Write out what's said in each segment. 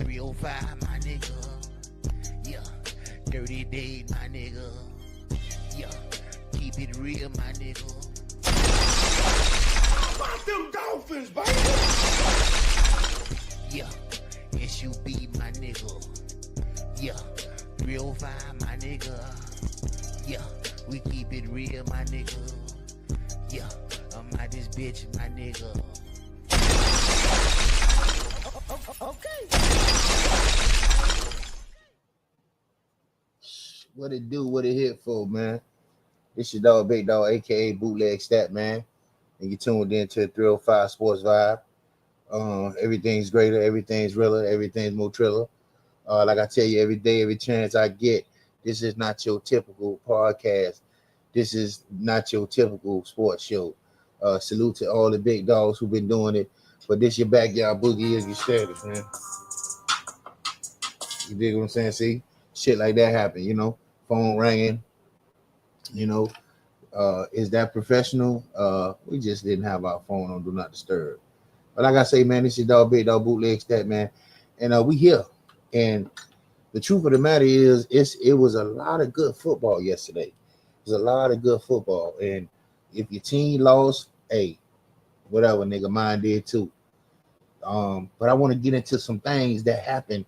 305, my nigga. Yeah. Dirty Dave, my nigga. Yeah. Keep it real, my nigga. How about them Dolphins, baby? Yeah. SUB, my nigga. Yeah. 305, my nigga. Yeah. We keep it real, my nigga. Yeah. I'm out this bitch, my nigga. Okay. What it do? What it hit for, man? This your dog, Big Dog, aka Bootleg Stat, man. And you tuned in to 305 Sports Vibe. Everything's greater, everything's realer, everything's more triller. Like I tell you every day, every chance I get, this is not your typical podcast. This is not your typical sports show. Salute to all the big dogs who've been doing it. But this your backyard boogie as you started, man. You dig what I'm saying? See? Shit like that happen, you know. Phone ringing, you know. Is that professional? We just didn't have our phone on Do Not Disturb. But like I say, man, this is dog, Big Dog, Bootleg Stat, man. And we here. And the truth of the matter is, it was a lot of good football yesterday. It was a lot of good football. And if your team lost, hey, whatever, nigga, mine did too. But I want to get into some things that happened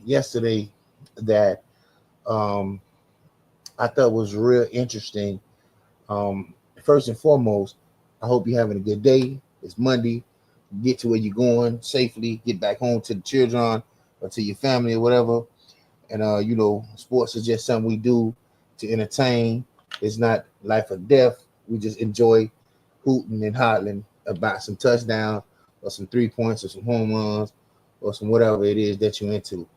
yesterday that I thought was real interesting. First and foremost, I hope you're having a good day. It's Monday. Get to where you're going safely. Get back home to the children or to your family or whatever. And, you know, sports is just something we do to entertain. It's not life or death. We just enjoy hooting and hollering about some touchdowns or some 3 points or some home runs or some whatever it is that you're into.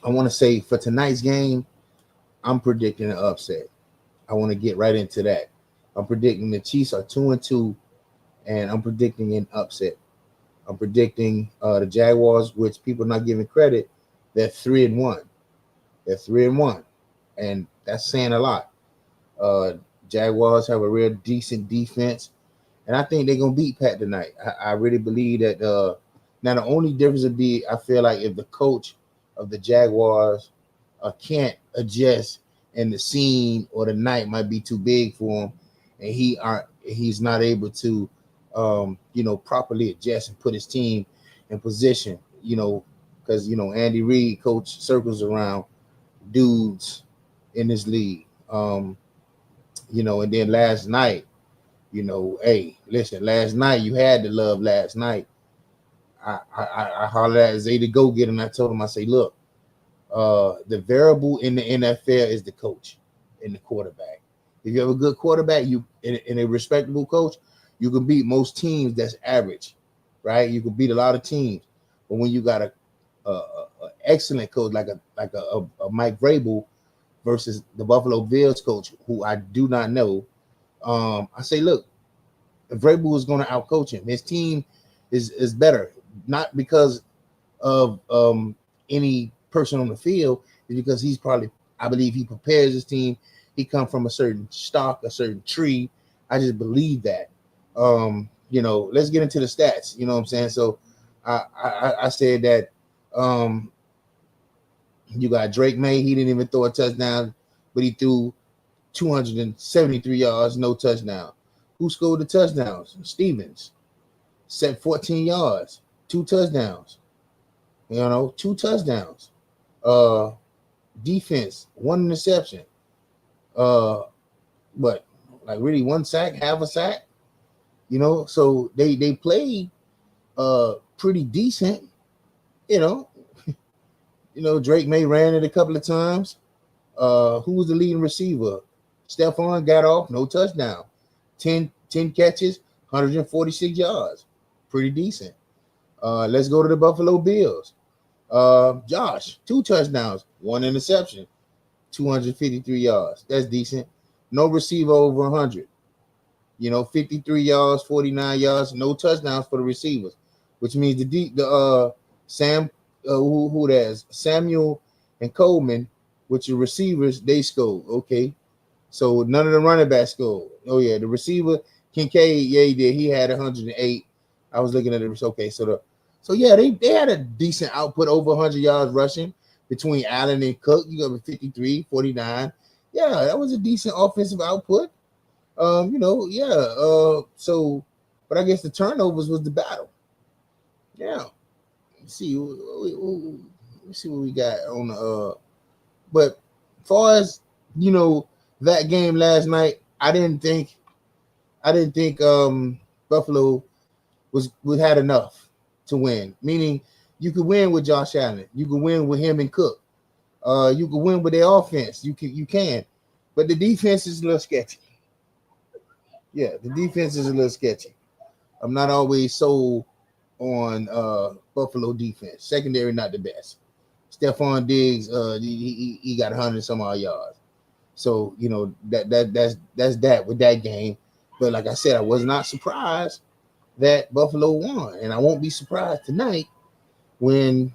I want to say for tonight's game, I'm predicting an upset. I want to get right into that. I'm predicting the Chiefs are 2-2, and I'm predicting an upset. I'm predicting the Jaguars, which people are not giving credit, they're 3-1. They're 3-1, and that's saying a lot. Jaguars have a real decent defense, and I think they're gonna beat Pat tonight. I really believe that. Now the only difference would be, I feel like if the coach of the Jaguars can't adjust, and the scene or the night might be too big for him, and he's not able to, you know, properly adjust and put his team in position, you know, because, you know, Andy Reid coach circles around dudes in this league, you know, and then last night, you know, hey, listen, last night you had to love last night. I hollered at Zay to go get him. I told him, I say, look, the variable in the NFL is the coach and the quarterback. If you have a good quarterback, you and a respectable coach, you can beat most teams that's average, right? You can beat a lot of teams. But when you got a excellent coach like a Mike Vrabel versus the Buffalo Bills coach, who I do not know, I say, look, Vrabel is going to outcoach him. His team is better, not because of any person on the field, is because he's probably, I believe he prepares his team. He comes from a certain stock, a certain tree. I just believe that. You know, let's get into the stats. You know what I'm saying? So I said that you got Drake May. He didn't even throw a touchdown, but he threw 273 yards, no touchdown. Who scored the touchdowns? Stevens. Set 14 yards, 2 touchdowns. You know, 2 touchdowns. Defense, 1 interception. But like really 1 sack, half a sack. You know, so they played pretty decent. You know, Drake May ran it a couple of times. Who was the leading receiver? Stephon got off, no touchdown. 10 catches, 146 yards. Pretty decent. Let's go to the Buffalo Bills. Josh, 2 touchdowns, 1 interception, 253 yards. That's decent. No receiver over 100. 53 yards, 49 yards, no touchdowns for the receivers, which means Samuel and Coleman, which are receivers, they scored. Okay. So none of the running backs scored. Oh, yeah. The receiver, Kincaid, yeah, he did. He had 108. I was looking at it. Okay. So So yeah, they had a decent output, over 100 yards rushing between Allen and Cook. You got 53, 49. Yeah, that was a decent offensive output. So, but I guess the turnovers was the battle. Yeah. Let's see. Let's see what we got on the. But as far as that game last night, I didn't think Buffalo would had enough to win. Meaning, you could win with Josh Allen, you could win with him and Cook, you could win with their offense. You can, but the defense is a little sketchy. Yeah, the defense is a little sketchy. I'm not always sold on Buffalo defense. Secondary not the best. Stephon Diggs, he got 100 some odd yards. So that's that with that game. But like I said, I was not surprised that Buffalo won, and I won't be surprised tonight when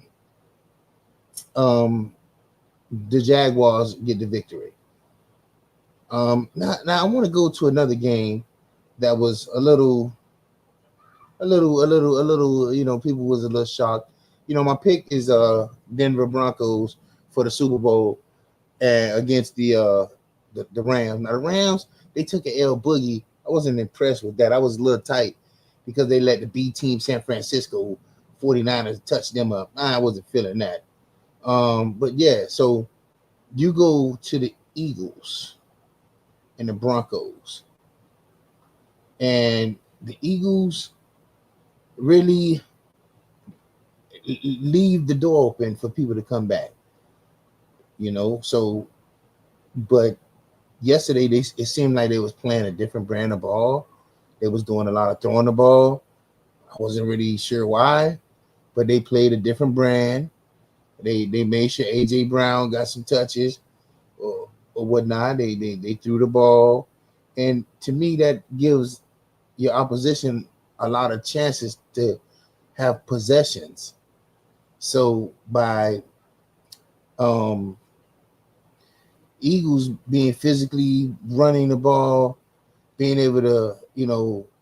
the Jaguars get the victory. Now I want to go to another game that was a little. People was a little shocked. My pick is Denver Broncos for the Super Bowl against the Rams. Now the Rams, they took an L Boogie. I wasn't impressed with that. I was a little tight because they let the B team San Francisco 49ers touch them up. I wasn't feeling that. But yeah, so you go to the Eagles and the Broncos, and the Eagles really leave the door open for people to come back. So, but yesterday it seemed like they was playing a different brand of ball. They was doing a lot of throwing the ball. I wasn't really sure why, but they played a different brand. They made sure AJ Brown got some touches or whatnot. They threw the ball, and to me that gives your opposition a lot of chances to have possessions. So by Eagles being physically running the ball, being able to,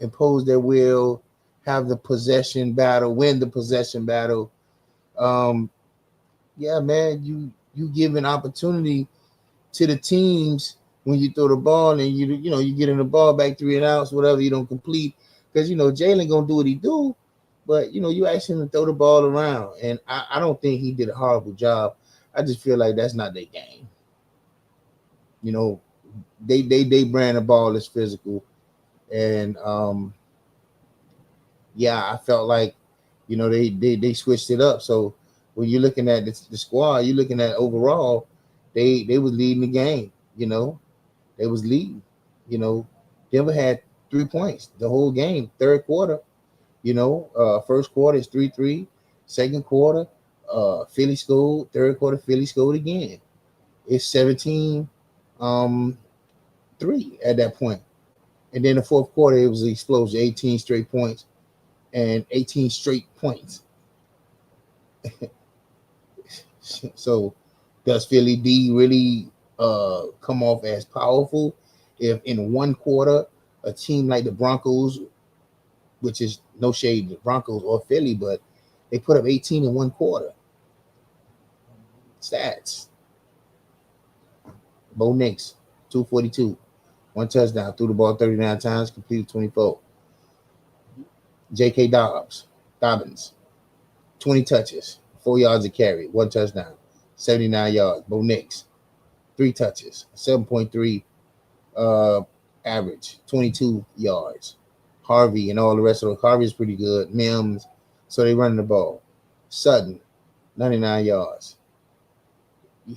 impose their will, have the possession battle, win the possession battle. Yeah, man, you give an opportunity to the teams when you throw the ball and you get in the ball back 3 and outs, whatever, you don't complete. Because Jalen gonna do what he do, but you ask him to throw the ball around, and I don't think he did a horrible job. I just feel like that's not their game. They brand the ball as physical, and I felt like they switched it up. So when you're looking at the squad, you're looking at overall, they was leading the game. They was leading. Denver had 3 points the whole game. Third quarter, first quarter is 3-3. Second quarter, Philly scored. Third quarter, Philly scored again. It's 17-3 at that point. And then the fourth quarter, it was an explosion, 18 straight points and 18 straight points. So does Philly D really come off as powerful if in one quarter a team like the Broncos, which is no shade to the Broncos or Philly, but they put up 18 in one quarter? Stats. Bo Nix, 242, 1 touchdown, threw the ball 39 times, completed 24. J.K. Dobbins, 20 touches, 4 yards a carry, 1 touchdown, 79 yards. Bo Nix, 3 touches, 7.3 average, 22 yards. Harvey and all the rest of them. Harvey's pretty good. Mims, so they running the ball. Sutton, 99 yards.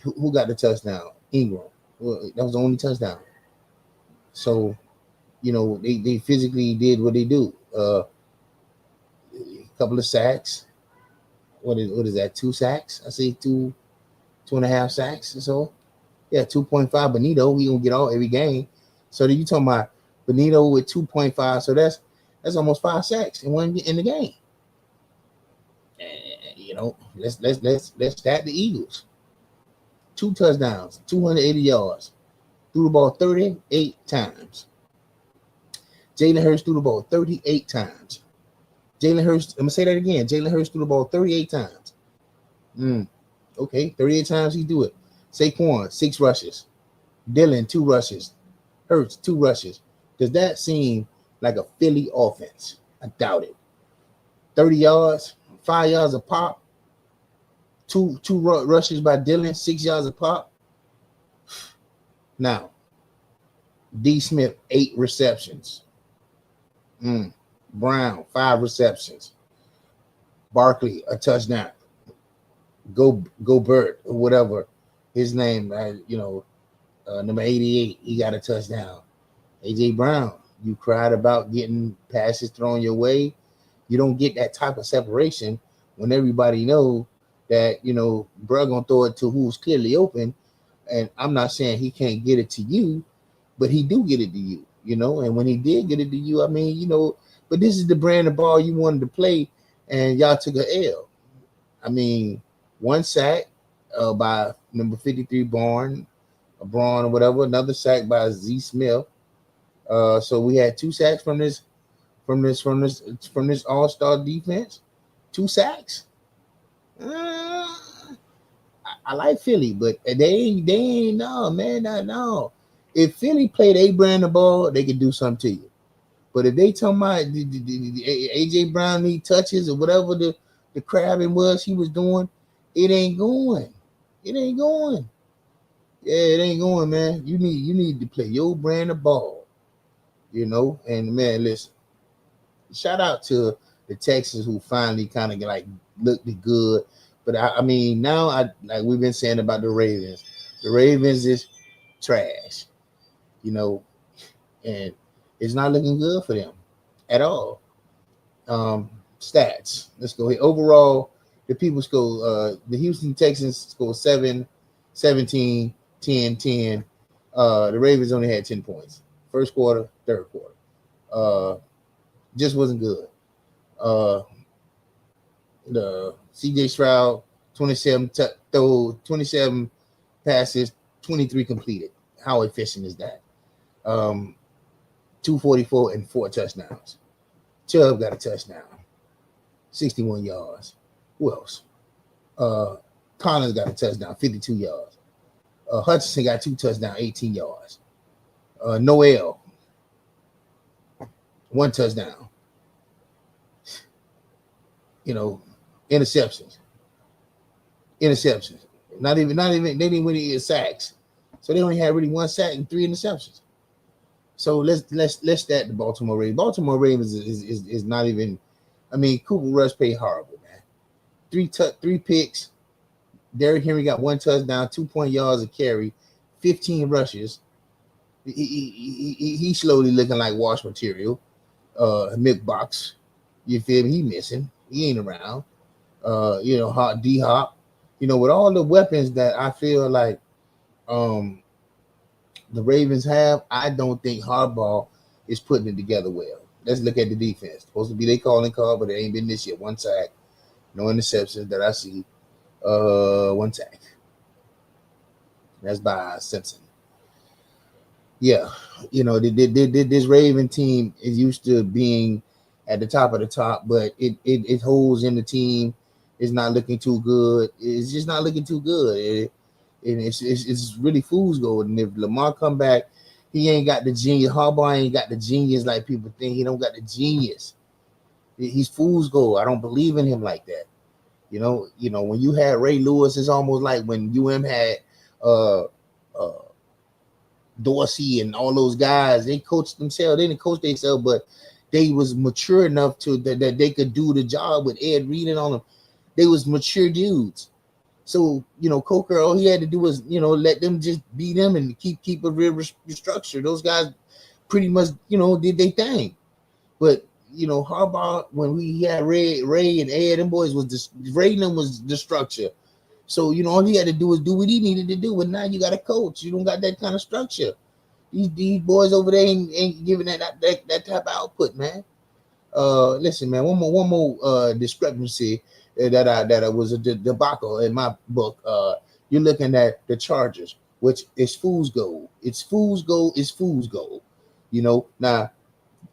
Who got the touchdown? Ingram. Well, that was the only touchdown. So, they physically did what they do. A couple of sacks. What is that? 2 sacks? I say 2.5 sacks or so. Yeah, 2.5. Benito, he gonna get all every game. So you talking about Benito with 2.5? So that's almost 5 sacks in the game. And, let's stat the Eagles. 2 touchdowns, 280 yards, threw the ball 38 times. Jalen Hurts threw the ball 38 times. Jalen Hurts, I'm gonna say that again. Jalen Hurts threw the ball 38 times. Okay, 38 times he do it. Saquon, 6 rushes. Dylan, 2 rushes. Hurts, 2 rushes. Does that seem like a Philly offense? I doubt it. 30 yards, 5 yards a pop. Two rushes by Dylan, 6 yards a pop. Now, D. Smith, 8 receptions. Brown, 5 receptions. Barkley, a touchdown. Go Burt, or whatever his name, number 88, he got a touchdown. AJ Brown, you cried about getting passes thrown your way. You don't get that type of separation when everybody know that, bro gonna throw it to who's clearly open. And I'm not saying he can't get it to you, but he do get it to you, and when he did get it to you, I mean, but this is the brand of ball you wanted to play, and y'all took an L. I mean, 1 sack by number 53 Braun or whatever, another sack by Z Smith. So we had 2 sacks from this all-star defense. 2 sacks. I like Philly, but they ain't no, man, no. If Philly played a brand of ball, they could do something to you. But if they talking about the AJ Brown need touches or whatever the crabbing was he was doing, it ain't going. It ain't going. Yeah, it ain't going, man. You need to play your brand of ball, And man, listen, shout out to the Texans who finally kind of looked good. But I mean, now like we've been saying about the Ravens. The Ravens is trash, and it's not looking good for them at all. Stats. Let's go here. Overall, the people score. The Houston Texans scored 7, 17, 10, 10. The Ravens only had 10 points. First quarter, third quarter. Just wasn't good. The CJ Stroud, 27 passes, 23 completed. How efficient is that? 244 and 4 touchdowns. Chubb got a touchdown, 61 yards. Who else? Collins got a touchdown, 52 yards. Hutchinson got 2 touchdowns, 18 yards. Noel, 1 touchdown. Interceptions. Not even they didn't really get sacks. So they only had really 1 sack and 3 interceptions. So let's stat the Baltimore Ravens. Baltimore Ravens is not even. I mean, Cooper Rush played horrible, man. 3 picks. Derrick Henry got 1 touchdown, 2 yards a carry, 15 rushes. He slowly looking like wash material. Milk box. You feel me? He missing. He ain't around. Hot D Hop. With all the weapons that I feel like the Ravens have, I don't think Harbaugh is putting it together well. Let's look at the defense. Supposed to be their calling card, but it ain't been this year. 1 sack, no interceptions that I see. 1 sack. That's by Simpson. Yeah, this Raven team is used to being at the top of the top, but it holds in the team. It's not looking too good. It's just not looking too good. And it's really fool's gold. And if Lamar come back, he ain't got the genius. Harbaugh ain't got the genius like people think. He don't got the genius. He's fool's gold. I don't believe in him like that. When you had Ray Lewis, it's almost like when had Dorsey and all those guys. They coached themselves. They didn't coach themselves, but they was mature enough to that they could do the job with Ed reading on them. They was mature dudes. So, Coker, all he had to do was, let them just be them and keep a real structure. Those guys pretty much, did their thing. But, Harbaugh, when we had Ray and Ed, them boys was Ray and them was the structure. So, all he had to do was do what he needed to do. But now you got a coach. You don't got that kind of structure. These boys over there ain't giving that type of output, man. Listen, man, one more discrepancy that was a debacle in my book. You're looking at the Chargers, which is fool's gold. It's fool's gold. Now,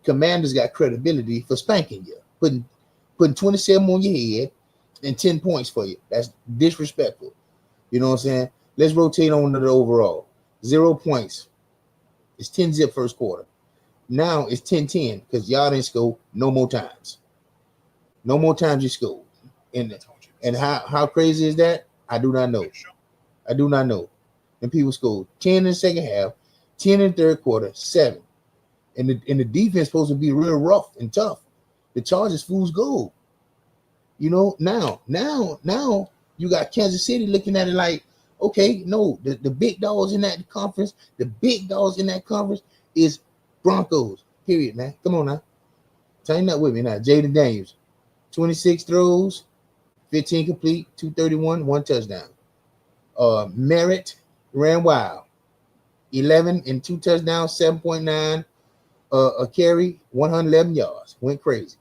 Commanders got credibility for spanking you, putting 27 on your head and 10 points for you. That's disrespectful. You know what I'm saying? Let's rotate on to the overall. 0 points. It's 10-zip first quarter. Now it's 10-10 because y'all didn't score no more times. No more times you scored. And how crazy is that? I do not know. I do not know. And people scored 10 in the second half, 10 in the third quarter, 7. And the defense supposed to be real rough and tough. The Chargers fools gold. You know, now you got Kansas City looking at it like, okay, no, the big dogs in that conference, is Broncos. Period, man. Come on now. Tighten up with me now. Jaden Daniels, 26 throws, 15 complete, 231, 1 touchdown. Merritt ran wild. 11 and 2 touchdowns, 7.9 a carry, 111 yards. Went crazy.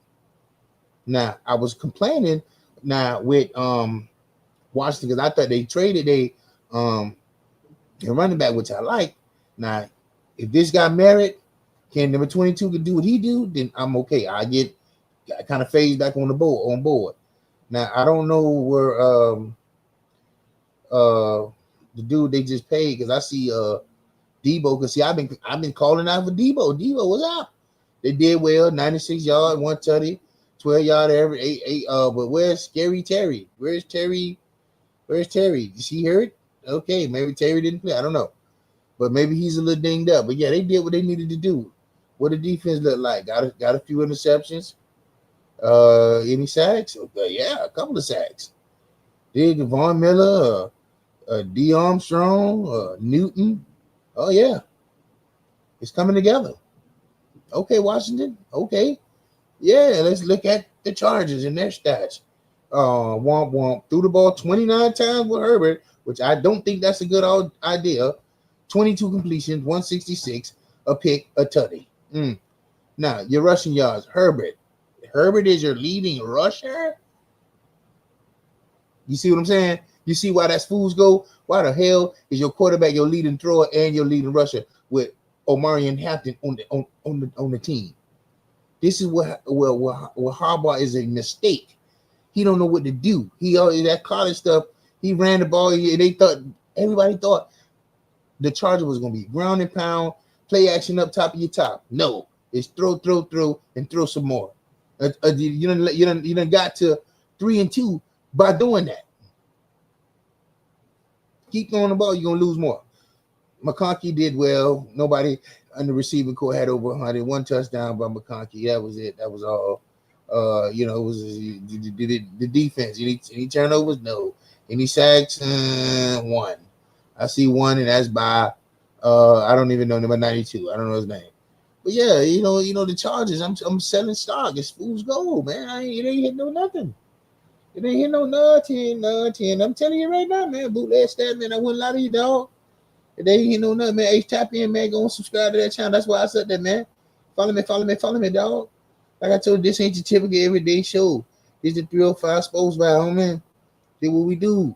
Now, I was complaining with Washington because I thought they traded a running back, which I like. Now, if this guy Merritt number 22 can do what he do, then I'm okay. I kind of phase back on board. Now, I don't know where the dude they just paid, because I see Debo, because see I've been calling out for Debo. Debo, what's up? They did well, 96 yards, 130, 12 yard average, 8. But where's Scary Terry? Where's Terry? Is he hurt? Okay, maybe Terry didn't play. I don't know. But maybe he's a little dinged up. But yeah, they did what they needed to do. What the defense look like? Got a few interceptions. Any sacks? Yeah, a couple of sacks. Did Von Miller, D. Armstrong, Newton? Oh yeah, it's coming together. Okay, Washington. Okay, yeah. Let's look at the Chargers and their stats. Womp womp threw the ball 29 times with Herbert, which I don't think that's a good idea. 22 completions, 166, a pick, a tutty. Now your rushing yards, Herbert. Herbert is your leading rusher. You see what I'm saying? You see why that's fools go? Why the hell is your quarterback your leading thrower and your leading rusher with Omarion Hampton on the team? This is what Harbaugh is a mistake. He don't know what to do. He always that college stuff. He ran the ball. Everybody thought the Charger was going to be ground and pound, play action up top of your top. No, it's throw, and throw some more. You done got to 3-2 by doing that. Keep throwing the ball, you're gonna lose more. McConkey did well. Nobody on the receiving corps had over 100. 1 touchdown by McConkey. That was it. That was all. It was the defense. Any turnovers? No. Any sacks? 1. I see 1, and that's by I don't even know number 92. I don't know his name. But yeah, the Chargers. I'm selling stock. It's fool's gold, man. It ain't hit no nothing. It ain't hit no nothing. I'm telling you right now, man. Bootleg stat, man. I wouldn't lie to you, dog. It ain't hit no nothing, man. Hey, tap in, man. Go and subscribe to that channel. That's why I said that, man. Follow me, dog. Like I told you, this ain't your typical everyday show. This is the 305 Sports Vibe, man. This what we do.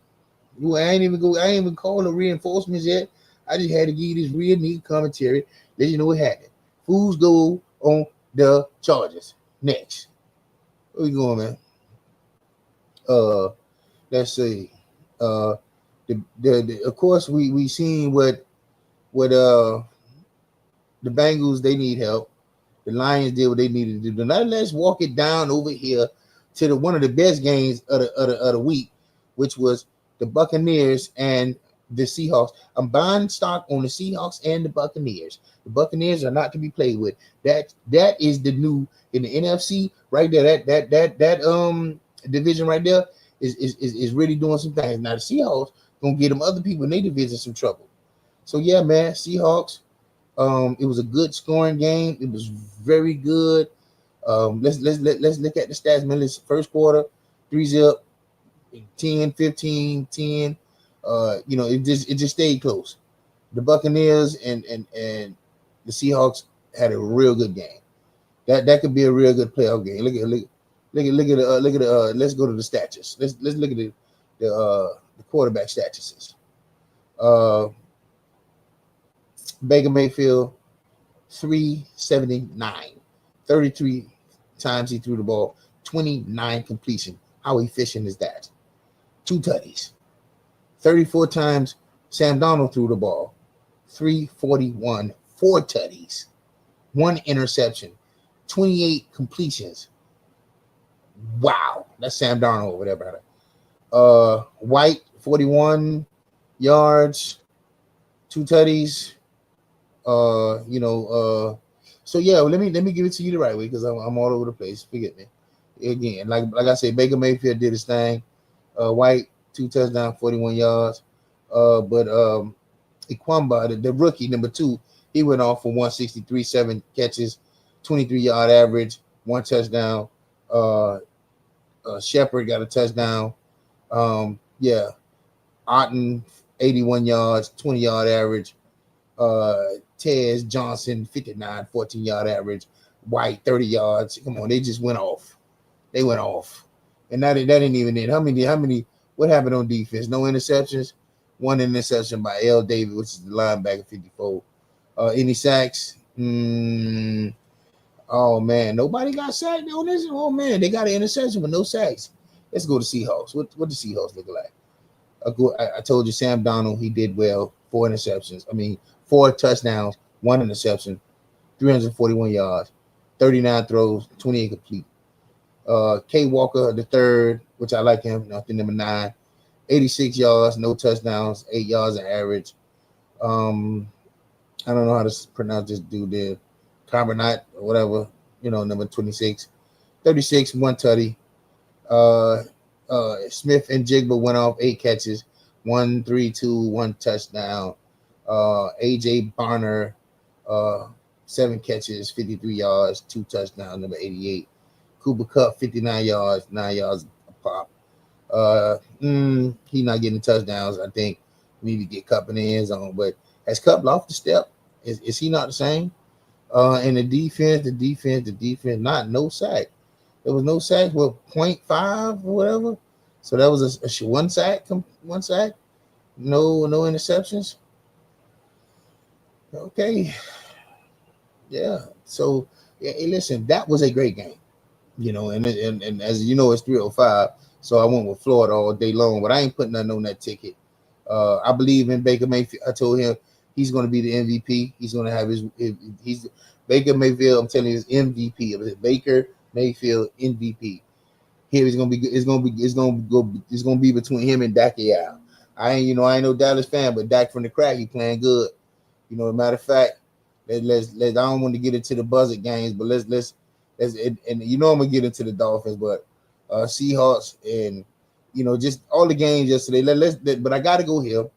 I ain't even call the reinforcements yet. I just had to give you this real neat commentary. Let you know what happened. Fools go on the Chargers. Next. Where we going, man? Let's see. Of course we seen what the Bengals, they need help. The Lions did what they needed to do. Now let's walk it down over here to one of the best games of the week, which was the Buccaneers and the Seahawks. I'm buying stock on the Seahawks and the Buccaneers. The Buccaneers are not to be played with. That is the new in the NFC right there. That division right there is really doing some things. Now the Seahawks gonna get them other people in their division some trouble. So yeah, man, Seahawks. It was a good scoring game. It was very good. Let's look at the stats, man. This first quarter, 3-zip, 10, 15, 10. It just stayed close. The Buccaneers and the Seahawks had a real good game. That could be a real good playoff game. Look at let's go to the stats. Let's look at the quarterback stats. Baker Mayfield, 379, 33 times he threw the ball, 29 completion. How efficient is that? 2 tutties. 34 times Sam Darnold threw the ball. 341, 4 tutties, 1 interception, 28 completions. Wow, that's Sam Darnold over there, brother. White, 41 yards, 2 tutties. So yeah, let me give it to you the right way because I'm all over the place. Forget me. Again, like I said, Baker Mayfield did his thing. White, 2 touchdowns, 41 yards. But Ikwamba, the rookie, number 2, he went off for 163, 7 catches, 23-yard average, 1 touchdown. Shepard got a touchdown. Otten, 81 yards, 20-yard average. Tez Johnson, 59, 14-yard average. White, 30 yards. Come on, they just went off. They went off. And that didn't even end. How many, what happened on defense? No interceptions. 1 interception by L. David, which is the linebacker, 54. Any sacks? Oh, man. Nobody got sacked on this? Oh, man. They got an interception with no sacks. Let's go to Seahawks. What the Seahawks look like? I told you Sam Darnold, he did well. 4 interceptions. 4 touchdowns, 1 interception, 341 yards, 39 throws, 28 complete. K. Walker, the third, which I like him, nothing number 9, 86 yards, no touchdowns, 8 yards an average. I don't know how to pronounce this dude there. Carbonite or whatever, number 26, 36, 1 tutty. Smith and Jigba went off 8 catches, 1, 3, 2, 1 touchdown. AJ Barner, 7 catches, 53 yards, 2 touchdowns, number 88. Cooper Kupp, 59 yards, 9 yards a pop. He's not getting touchdowns. I think we need to get Kupp in the end zone. But has Kupp lost the step? Is he not the same? And the defense, no sack. There was no sack, 0.5 or whatever. So that was a 1 sack, 1 sack. No interceptions. Okay. Yeah. So, listen, that was a great game. And as you know, it's 305. So I went with Florida all day long, but I ain't putting nothing on that ticket. I believe in Baker Mayfield. I told him he's going to be the MVP. He's going to have he's Baker Mayfield. I'm telling you, his MVP. Baker Mayfield MVP. Here it's going to be between him and Dak. I ain't no Dallas fan, but Dak from the crack, he playing good. Matter of fact, let's I don't want to get into the buzzard games, but let's and I'm gonna get into the Dolphins, but Seahawks and just all the games yesterday. But I gotta go here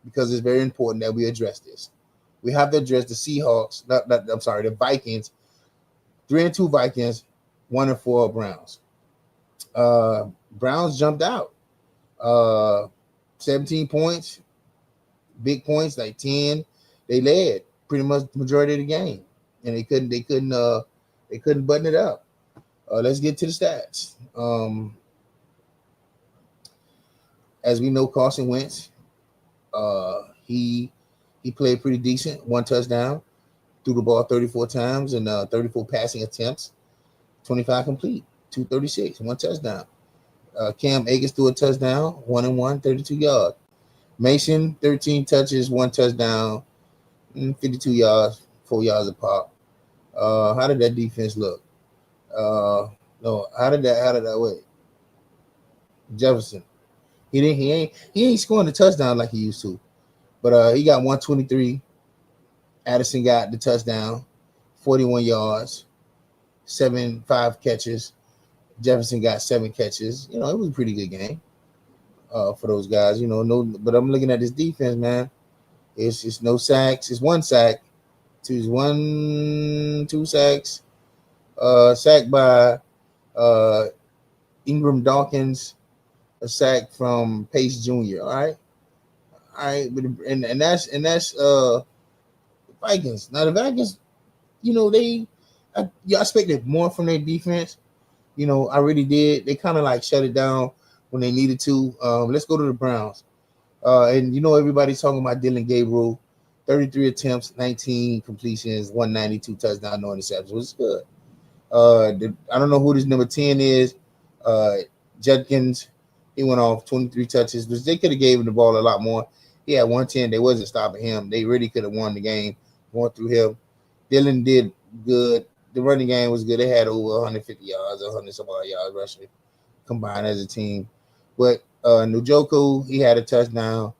because it's very important that we address this. We have to address the Seahawks, the Vikings, 3-2 Vikings, 1-4 Browns. Browns jumped out. 17 points, big points, like 10. They led pretty much the majority of the game, and they couldn't button it up. Let's get to the stats. As we know, Carson Wentz, he played pretty decent. 1 touchdown, threw the ball 34 times and 34 passing attempts, 25 complete, 236, 1 touchdown. Cam Akers threw a touchdown, 1-1, 32 yards. Mason, 13 touches, 1 touchdown, 52 yards, 4 yards a pop. How did that defense look? How did that wait? Jefferson. He ain't scoring the touchdown like he used to. But he got 123. Addison got the touchdown, 41 yards, 5 catches. Jefferson got 7 catches. It was a pretty good game for those guys. But I'm looking at this defense, man. It's just no sacks. It's 1 sack. 2 sacks. Sacked by Ingram Dawkins. A sack from Pace Jr. All right. And that's Vikings. Now the Vikings, I expected more from their defense. I really did. They kind of like shut it down when they needed to. Let's go to the Browns. And everybody's talking about Dylan Gabriel, 33 attempts, 19 completions, 192 touchdown, no interceptions, which is good. I don't know who this number 10 is. Judkins, he went off 23 touches, but they could have gave him the ball a lot more. He had 110. They wasn't stopping him. They really could have won the game going through him. Dylan did good. The running game was good. They had over 150 yards, 100 some odd yards rushing combined as a team. But Njoku, he had a touchdown,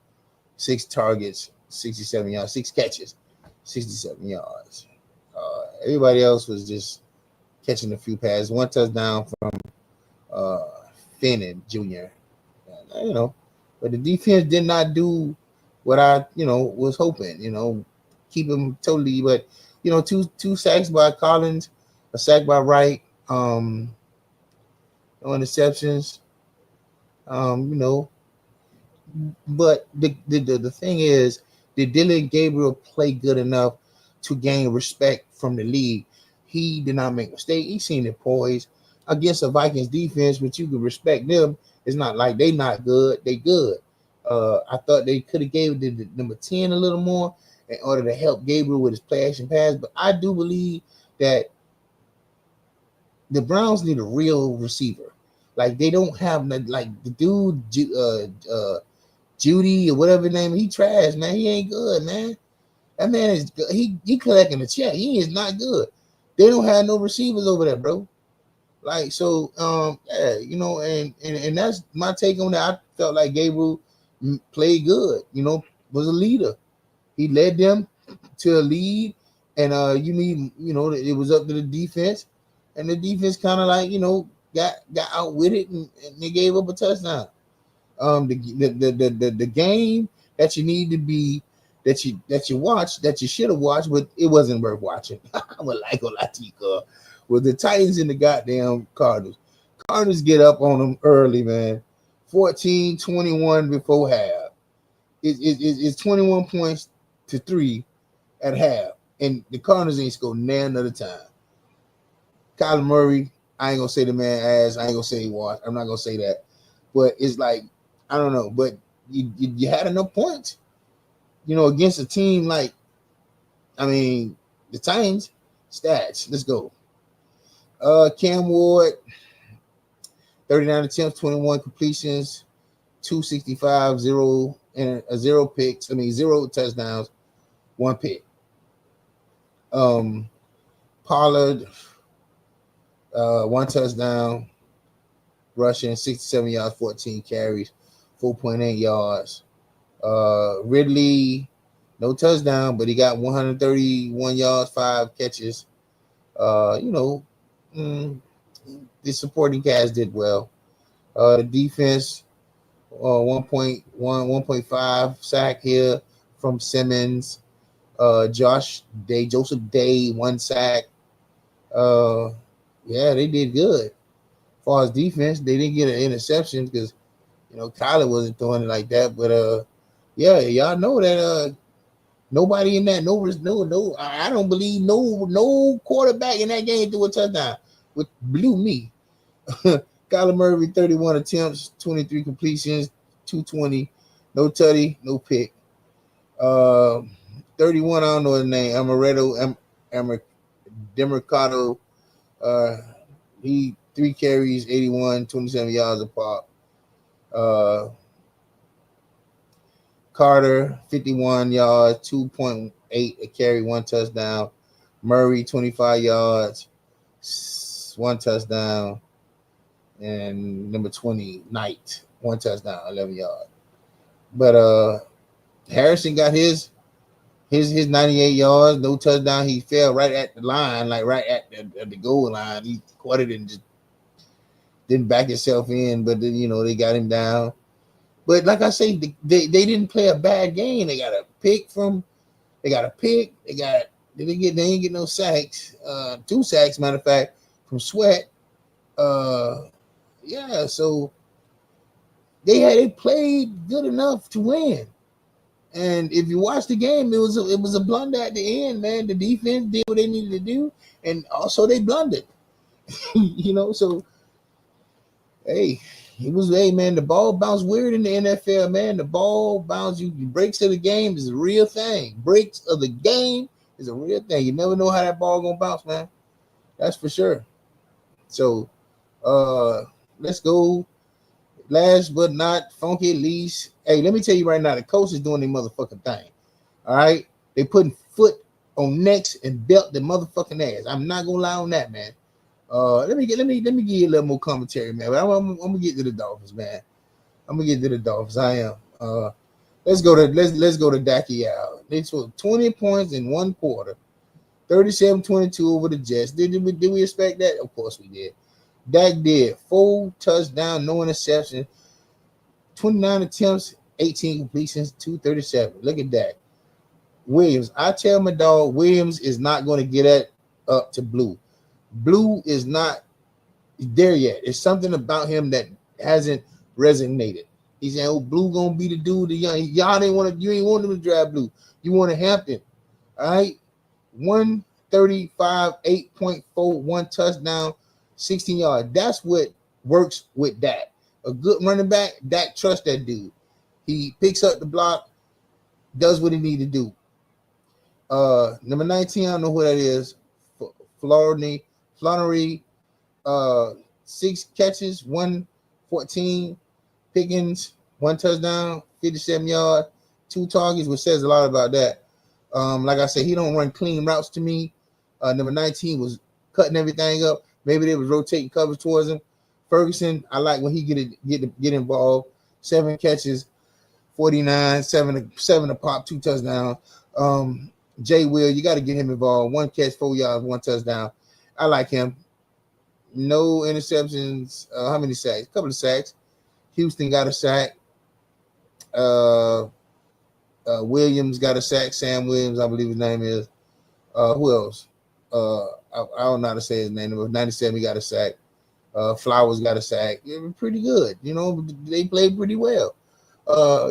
6 targets, 67 yards, 6 catches, 67 yards. Everybody else was just catching a few passes. 1 touchdown from Finnan Jr. But the defense did not do what I, was hoping, keep him totally. But, two sacks by Collins, a sack by Wright, no interceptions, But the thing is, did Dylan Gabriel play good enough to gain respect from the league? He did not make mistakes. He seemed poised against a Vikings defense, but you can respect them. It's not like they not good. They good. I thought they could have gave the number 10 a little more in order to help Gabriel with his play action pass. But I do believe that the Browns need a real receiver. Like they don't have like the dude Judy or whatever his name. He trash, man. He ain't good, man. That man is he collecting a check. He is not good. They don't have no receivers over there, bro. Like so, and that's my take on that. I felt like Gabriel played good. Was a leader. He led them to a lead, and it was up to the defense, and the defense kind of like got out with it, and they gave up a touchdown. The game that you need to be that you watch that you should have watched, but it wasn't worth watching. I would like Olatika with the Titans and the goddamn Cardinals. Cardinals get up on them early, man. 14-21 before half. It's 21 points to 3 at half, and the Cardinals ain't scored another time. Kyler Murray, I ain't gonna say the man ass. I ain't gonna say he was. I'm not gonna say that, but it's like I don't know. But you had enough points, against a team like, the Titans. Stats. Let's go. Cam Ward, 39 attempts, 21 completions, 265, 0 picks. 0 touchdowns, 1 pick. Pollard, 1 touchdown, rushing, 67 yards, 14 carries, 4.8 yards. Ridley, no touchdown, but he got 131 yards, 5 catches. The supporting cast did well. The defense, 1.5 sack here from Simmons. Joseph Day, 1 sack. They did good. As far as defense, they didn't get an interception because Kyler wasn't throwing it like that. But y'all know that nobody in that no. I don't believe no quarterback in that game threw a touchdown, which blew me. Kyler Murray, 31 attempts, 23 completions, 220, no tutty, no pick. 31, I don't know his name. Demercado. He 3 carries, 81, 27 yards a pop. Carter, 51 yards, 2.8 a carry, 1 touchdown. Murray, 25 yards, 1 touchdown. And number 20, Knight, 1 touchdown, 11 yards. But Harrison got his 98 yards, no touchdown. He fell right at the line, like right at the goal line. He caught it and just didn't back himself in, but then, they got him down. But like I say, they didn't play a bad game. They got a pick. They didn't get no sacks. 2 sacks, matter of fact, from Sweat. So they played good enough to win. And if you watch the game, it was a blunder at the end, man. The defense did what they needed to do, and also they blundered. So man, the ball bounced weird in the NFL, man. The ball bounce, breaks of the game is a real thing. Breaks of the game is a real thing. You never know how that ball gonna bounce, man. That's for sure. So let's go. Last but not funky least. Hey, let me tell you right now, the coach is doing their motherfucking thing. All right. They putting foot on necks and belt the motherfucking ass. I'm not gonna lie on that, man. Let me give you a little more commentary, man. But I'm gonna get to the Dolphins, man. I'm gonna get to the Dolphins. I am. Let's go to Dak out. They took 20 points in one quarter, 37-22 over the Jets. Did we expect that? Of course we did. Dak did 4 touchdowns, no interception, 29 attempts, 18 completions, 237. Look at Dak. Williams, I tell my dog, Williams is not going to get up to Blue. Blue is not there yet. It's something about him that hasn't resonated. He's saying, "Oh, Blue gonna be the dude." Y'all didn't want to. You ain't want him to drive Blue. You want to Hampton, all right? 135, 8.4, 1 touchdown, 16 yards. That's what works with Dak. A good running back. Dak trusts that dude. He picks up the block, does what he need to do. Number 19, I don't know who that is. Flannery, 6 catches, 114. Pickens, 1 touchdown, 57 yards, 2 targets, which says a lot about that. Like I said, he don't run clean routes to me. Number 19 was cutting everything up. Maybe they was rotating coverage towards him. Ferguson, I like when he get involved. 7 catches, 49, 7 to pop, 2 touchdowns. Jay Will, you got to get him involved. 1 catch, 4 yards, 1 touchdown. I like him. No interceptions. How many sacks? A couple of sacks. Houston got a sack. Williams got a sack. Sam Williams, I believe his name is. Who else? I don't know how to say his name. 97, he got a sack. Flowers got a sack. It was pretty good. You know, they played pretty well.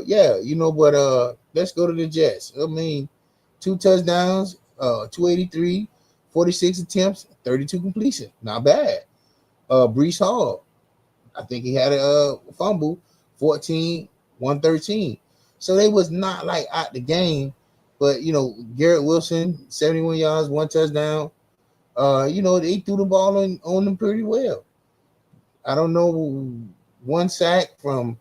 Yeah, you know, but let's go to the Jets. I mean, 2 touchdowns, 283, 46 attempts, 32 completion. Not bad. Breece Hall, I think he had a fumble, 14, 113. So they was not like out the game, but you know, Garrett Wilson, 71 yards, 1 touchdown. You know, they threw the ball on them pretty well. I don't know, 1 sack from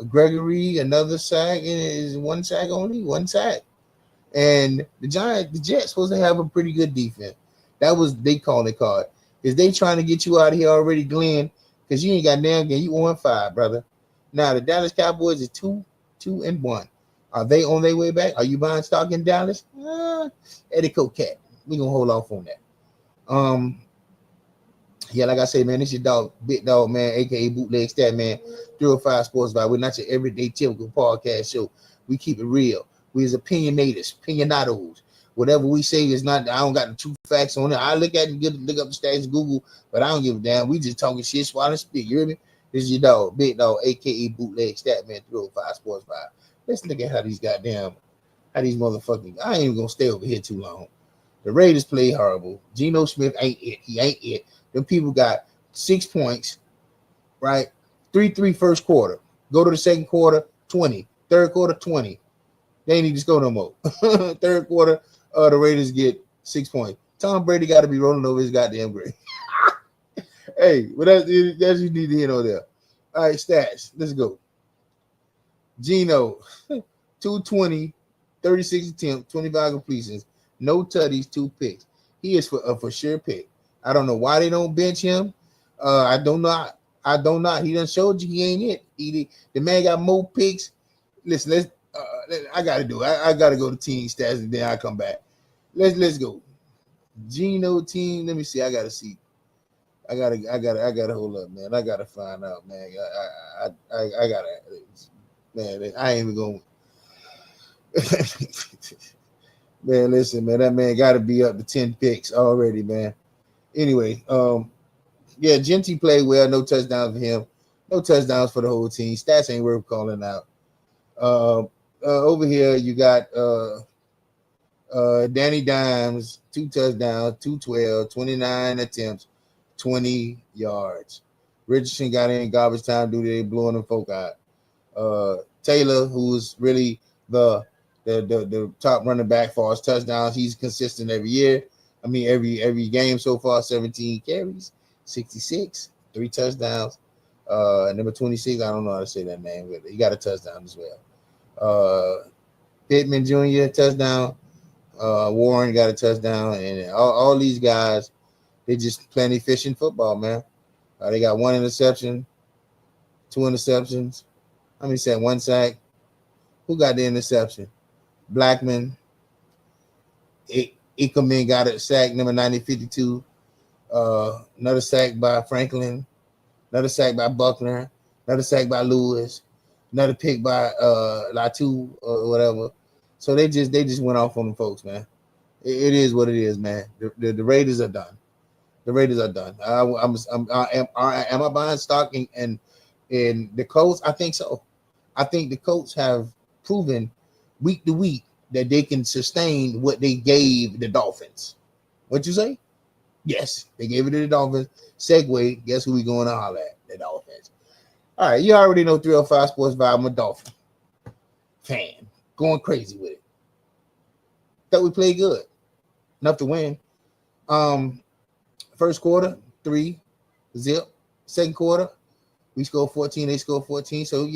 Gregory, another sack, and it is 1 sack only, 1 sack. And the Jets supposed to have a pretty good defense. That was they calling it card. Is they trying to get you out of here already, Glenn? Because you ain't got damn game. You 1-5, brother. Now the Dallas Cowboys is 2-1. Are they on their way back? Are you buying stock in Dallas? Eddie Coquette. We're gonna hold off on that. Yeah, like I say, man, this your dog, Big Dog, man, aka Bootleg Stat, man. 305 Sports Vibe. We're not your everyday typical podcast show. We keep it real. We is opinionados. Whatever we say is not, I don't got the true facts on it. I look at it, look up the stats in Google, but I don't give a damn. We just talking shit, swallowing spit. You hear me? This is your dog, Big Dog, aka Bootleg Stat, man, 305 Sports Vibe. Let's look at how these motherfucking, I ain't even gonna stay over here too long. The Raiders play horrible. Geno Smith ain't it. He ain't it. Them people got 6 points, right? 3-3 first quarter. Go to the second quarter, 20. Third quarter, 20. They ain't need to score no more. Third quarter, the Raiders get 6 points. Tom Brady got to be rolling over his goddamn grave. Hey, well, that's you need to hear on there. All right, stats. Let's go. Geno, 220, 36 attempts, 25 completions, no tutties, 2 picks. He is for sure pick. I don't know why they don't bench him. I don't know. He done showed you he ain't it. The man got more picks. Listen, I gotta do it. I gotta go to team stats and then I come back. Let's go. Geno team. Let me see. I gotta see. I gotta hold up, man. I gotta find out, man. I gotta, man. I ain't even going. Man, listen, man. That man gotta be up to 10 picks already, man. Anyway, yeah, Genty played well. No touchdowns for him. No touchdowns for the whole team. Stats ain't worth calling out. Over here, you got Danny Dimes, 2 touchdowns, 212, 29 attempts, 20 yards. Richardson got in garbage time due to they blowing them folk out. Taylor, who's really the top running back for his touchdowns, he's consistent every year. I mean, every game so far, 17 carries, 66, 3 touchdowns. Number 26, I don't know how to say that name, but he got a touchdown as well. Pittman Jr. touchdown. Warren got a touchdown, and all these guys, they just playing efficient football, man. They got 1 interception, 2 interceptions. How many said 1 sack? Who got the interception? Blackman. Ickerman got a sack, number 90-52. Another sack by Franklin. Another sack by Buckner. Another sack by Lewis. Another pick by Latu or whatever. So they just went off on them folks, man. It is what it is, man. The Raiders are done. The Raiders are done. Am I buying stock in the Colts? I think so. I think the Colts have proven week to week that they can sustain what they gave the Dolphins. What you say? Yes, they gave it to the Dolphins. Segue, guess who we going to holler at? The Dolphins. All right, you already know 305 Sports Vibe. I'm a Dolphin fan. Going crazy with it. Thought we played good. Enough to win. First quarter, 3-0. Second quarter, we scored 14. They scored 14. So,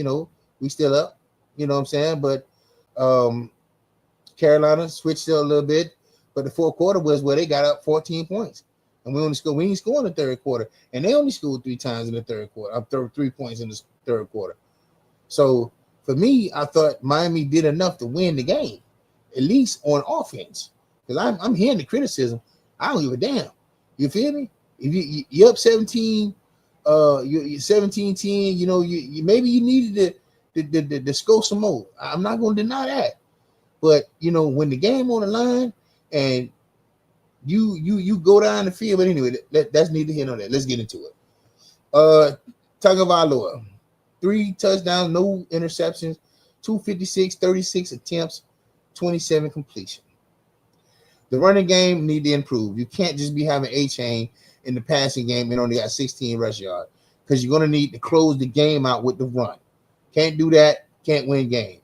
we still up. You know what I'm saying? But Carolina switched it a little bit. But the fourth quarter was where they got up 14 points. And we didn't score in the third quarter. And they only scored 3 times in the third quarter. Up 3 points in the third quarter. So, for me, I thought Miami did enough to win the game, at least on offense. Because I'm hearing the criticism. I don't give a damn. You feel me? If you're up 17, you're 17-10, you maybe you needed to score some more. I'm not going to deny that. But, when the game on the line and you go down the field, but anyway, that's neither here nor there. Let's get into it. Tagovailoa. 3 touchdowns, no interceptions, 256, 36 attempts, 27 completion. The running game need to improve. You can't just be having A-chain in the passing game and only got 16 rush yards because you're going to need to close the game out with the run. Can't do that. Can't win game.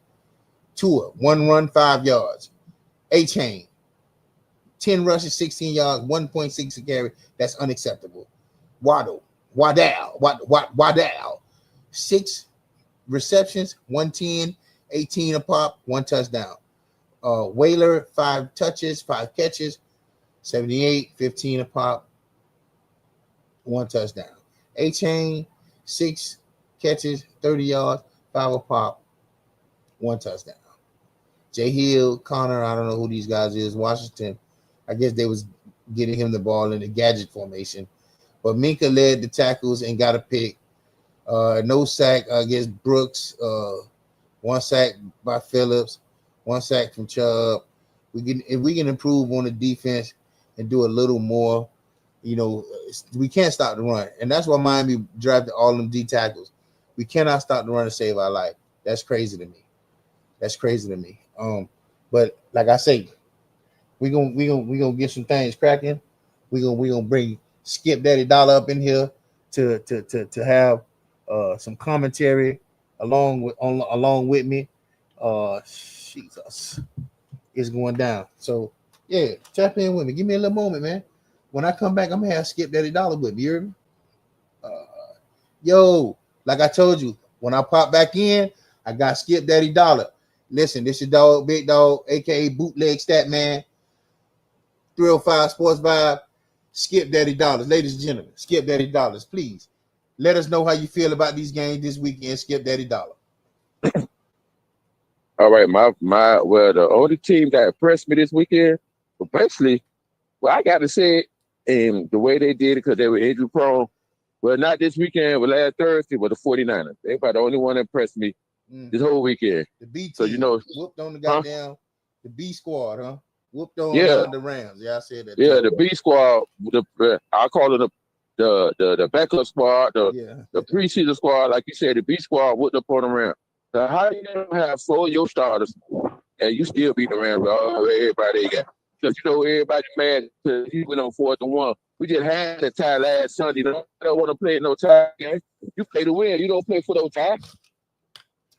Tua, 1 run, 5 yards. A-chain, 10 rushes, 16 yards, 1.6 a carry. That's unacceptable. Waddle. 6 receptions, 110, 18 a pop, 1 touchdown. Whaler, 5 touches, 5 catches, 78, 15 a pop, 1 touchdown. A-chain, 6 catches, 30 yards, 5 a pop, 1 touchdown. Jay Hill, Connor, I don't know who these guys is. Washington, I guess they was getting him the ball in the gadget formation. But Minka led the tackles and got a pick. No sack against Brooks. 1 sack by Phillips. 1 sack from Chubb. If we can improve on the defense and do a little more, we can't stop the run. And that's why Miami drafted all them D tackles. We cannot stop the run to save our life. That's crazy to me. But like I say, we gonna get some things cracking. We gonna bring Skip Daddy Dollar up in here to have some commentary along with me. Jesus, it's going down. So yeah, tap in with me. Give me a little moment, man. When I come back, I'm gonna have Skip Daddy Dollar with me. You hear me? Yo, like I told you, when I pop back in, I got Skip Daddy Dollar. Listen, this is dog, big dog, aka bootleg stat man. 305 Sports Vibe. Skip Daddy Dollars, ladies and gentlemen. Skip Daddy Dollars, please. Let us know how you feel about these games this weekend. Skip Daddy Dollar. All right, the only team that impressed me this weekend, but basically, I got to say it, and the way they did it because they were injury prone. Well, not this weekend, but last Thursday, but the 49ers. They probably the only one that impressed me this whole weekend. The B team, so whooped on the goddamn the B squad, huh? Whooped on the Rams. Yeah, I said that. Yeah, the B squad. I call it the backup squad, the preseason squad. Like you said, the B squad whooped up on the Rams. So how you have 4 of your starters and you still beat the Rams? Everybody got because everybody mad because he went on 4th and 1. We just had the tie last Sunday. Don't want to play no tie game. You play to win. You don't play for no tie.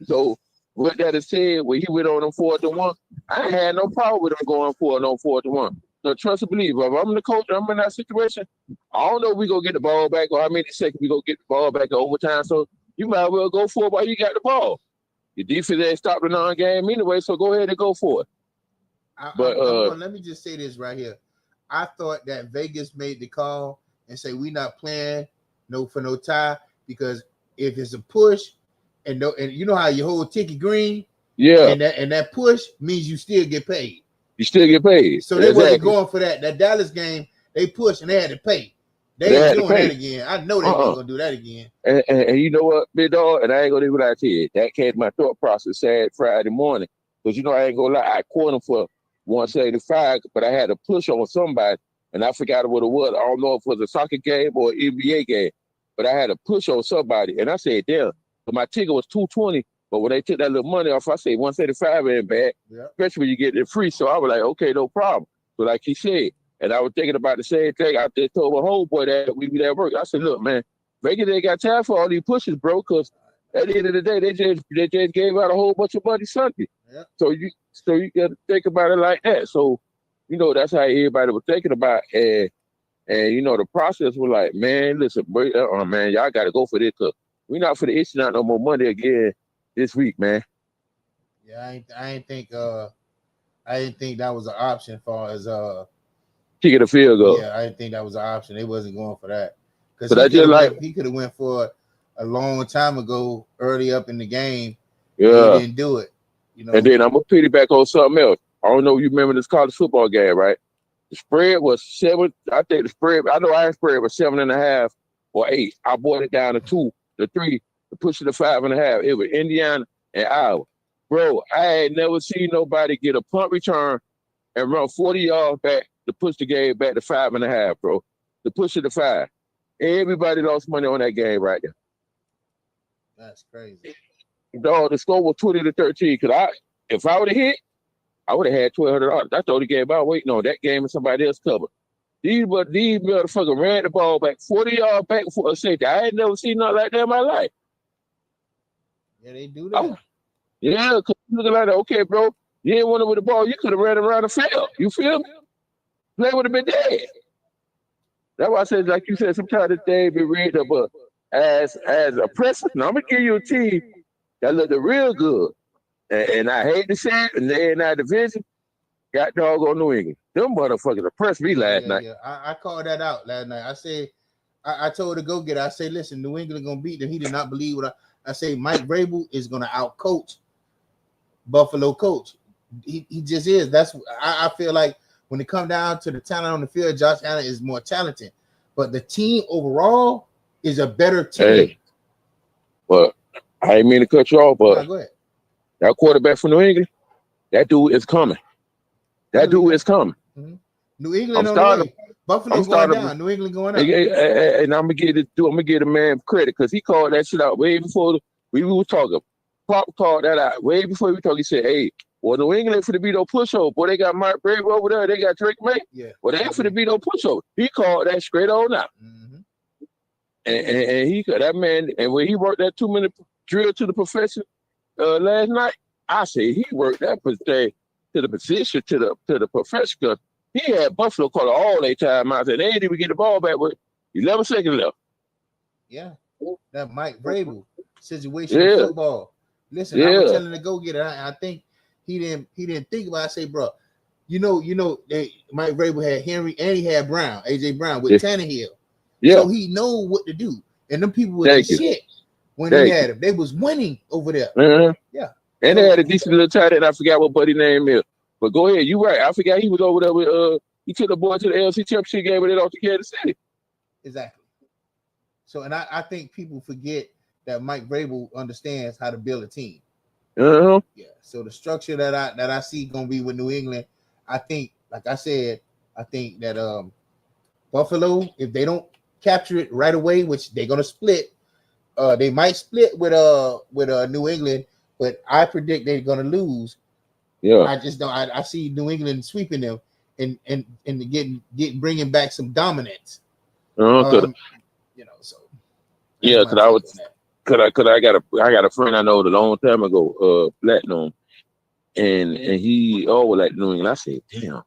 So with that is said, when he went on them 4th and 1, I had no problem with him going for it on 4th and 1. trust and believe. If I'm the coach, I'm in that situation. I don't know if we gonna get the ball back or how many seconds we gonna get the ball back in overtime. So you might as well go for it while you got the ball. Your defense ain't stopped the non-game anyway, so go ahead and go for it. Let me just say this right here. I thought that Vegas made the call and say we not playing for no tie, because if it's a push and you know how you hold ticket green, and that push means you still get paid. You still get paid. So they wasn't going for that. That Dallas game, they pushed and they had to pay. They ain't doing that again. I know they ain't gonna do that again. And you know what, big dog, and I ain't gonna do what I tell you. That came to my thought process sad Friday morning. Because I ain't gonna lie, I caught him for 175, but I had to push on somebody, and I forgot what it was. I don't know if it was a soccer game or an NBA game, but I had to push on somebody. And I said, damn, but my ticket was $220, but when they took that little money off, I said 175 ain't bad, especially when you get it free. So I was like, okay, no problem. So like he said, and I was thinking about the same thing. I just told my homeboy that we be at work. I said, look, man, Vegas ain't got time for all these pushes, bro, because at the end of the day, they just gave out a whole bunch of money Sunday. Yeah. So you got to think about it like that. So, that's how everybody was thinking about it. And the process was like, man, listen, man, y'all got to go for this, because we're not for the issue out no more money again this week, man. Yeah, I didn't think that was an option for as kicking the field goal. Yeah, I didn't think that was an option. They wasn't going for that. Because he could have went for it a long time ago, early up in the game. Yeah. He didn't do it. And then I'm going to piggyback on something else. I don't know if you remember this college football game, right? The spread was 7. I think the spread, I know our spread was 7.5 or 8. I brought it down to 2, to 3, to push it to 5.5. It was Indiana and Iowa. Bro, I had never seen nobody get a punt return and run 40 yards back to push the game back to 5.5, bro. To push it to 5. Everybody lost money on that game right there. That's crazy. Dog, the score was 20-13. Because if I would have hit, I would have had $1,200. That's the only game I was waiting on. That game and somebody else covered. These motherfuckers ran the ball back 40 yards back for a safety. I ain't never seen nothing like that in my life. Yeah, they do that. Yeah, because you looking like that, okay, bro, you ain't want it with the ball. You could have ran around the field. You feel me? Play would have been dead. That's why I said, like you said, sometimes the thing be rigged up as a precedent. Now, I'm going to give you a team that looked real good. And I hate to say it, and they in that division, got dog on New England. Them motherfuckers oppressed me last night. Yeah. I called that out last night. I said, I told the go-getter, I say, listen, New England going to beat them. He did not believe what I say. Mike Vrabel is going to out-coach Buffalo coach. He just is. That's I feel like when it comes down to the talent on the field, Josh Allen is more talented. But the team overall is a better team. Hey, well, I didn't mean to cut you off, but go ahead. That quarterback from New England, that dude is coming. That dude is coming. Mm-hmm. New England on the way. Buffalo going down. New England going up. And I'm gonna give the man credit because he called that shit out way before we were talking. Pop called that out way before we talked. He said, "Hey, well, New England for the beat no pushover. Boy, they got Mike Vrabel over there. They got Drake May. Yeah. Well, they ain't for the beat no pushover. He called that straight on out. Mm-hmm. And he that man. And when he worked that 2-minute drill to the profession last night, I say he worked that thing to the position to the profession. Cause he had Buffalo call all their time out. And they didn't even get the ball back with 11 seconds left. Yeah, that Mike Vrabel situation in football. Listen, I was telling the go-getter, I think he didn't think about it. I say, bro, Mike Vrabel had Henry and he had Brown, AJ Brown with Tannehill. Yeah. So he know what to do. And them people were shit when he had him. They was winning over there. Uh-huh. Yeah. And they had a decent little tight end. I forgot what buddy name is. But go ahead, you right. I forgot he was over there with he took the boy to the LC championship game with it off to Kansas City. Exactly. So and I think people forget that Mike Vrabel understands how to build a team. Uh-huh. Yeah. So the structure that I see gonna be with New England, I think, like I said, I think that Buffalo, if they don't capture it right away, which they're gonna split, they might split with New England, but I predict they're gonna lose. Yeah. I just don't. I see New England sweeping them and bringing back some dominance. So yeah, because I got a friend I know a long time ago, Platinum, and he always like New England. I said, damn.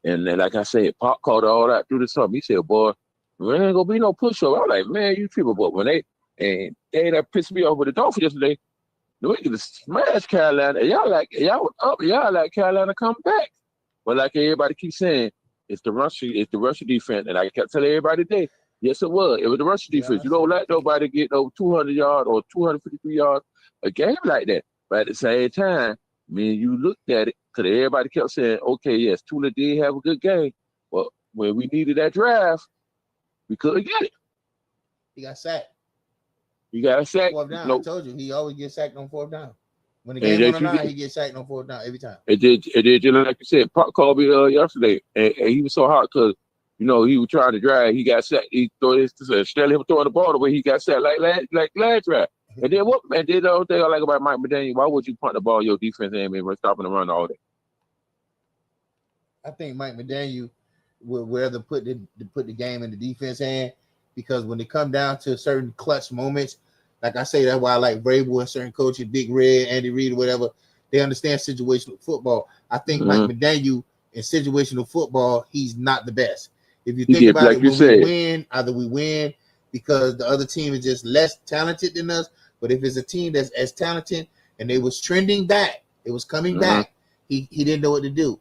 And then, like I said, Pop called all that through the summer. He said, boy, there ain't gonna be no push-up. I was like, man, you tripping. But when they that pissed me off with the Dolphins yesterday, we could have smashed Carolina. Y'all was up. Y'all like Carolina come back. But like everybody keeps saying, it's the Russian defense. And I kept telling everybody today, yes, it was. It was the Russian defense. You don't let nobody get over 200 yards or 253 yards a game like that. But at the same time, you looked at it, because everybody kept saying, okay, yes, Tula did have a good game. But when we needed that draft, we couldn't get it. He got sacked. You got sacked. Fourth down. I told you, he always gets sacked on fourth down. When the game on the line, he gets sacked on fourth down every time. It did just like you said. Pop called me yesterday, and he was so hot because, he was trying to drive. He got sacked. He threw him throwing the ball away. He got sacked like last drive. And then what? And then the other thing I like about Mike McDaniel, why would you punt the ball your defense and stopping the run all day? I think Mike McDaniel would rather put the game in the defense hand, because when it come down to certain clutch moments, like I say, that's why I like Vrabel and certain coaches, Big Red, Andy Reid, or whatever. They understand situational football. I think Mike McDaniel in situational football, he's not the best. If you think about it, when we win, either we win because the other team is just less talented than us. But if it's a team that's as talented and they was trending back, it was coming back, he didn't know what to do.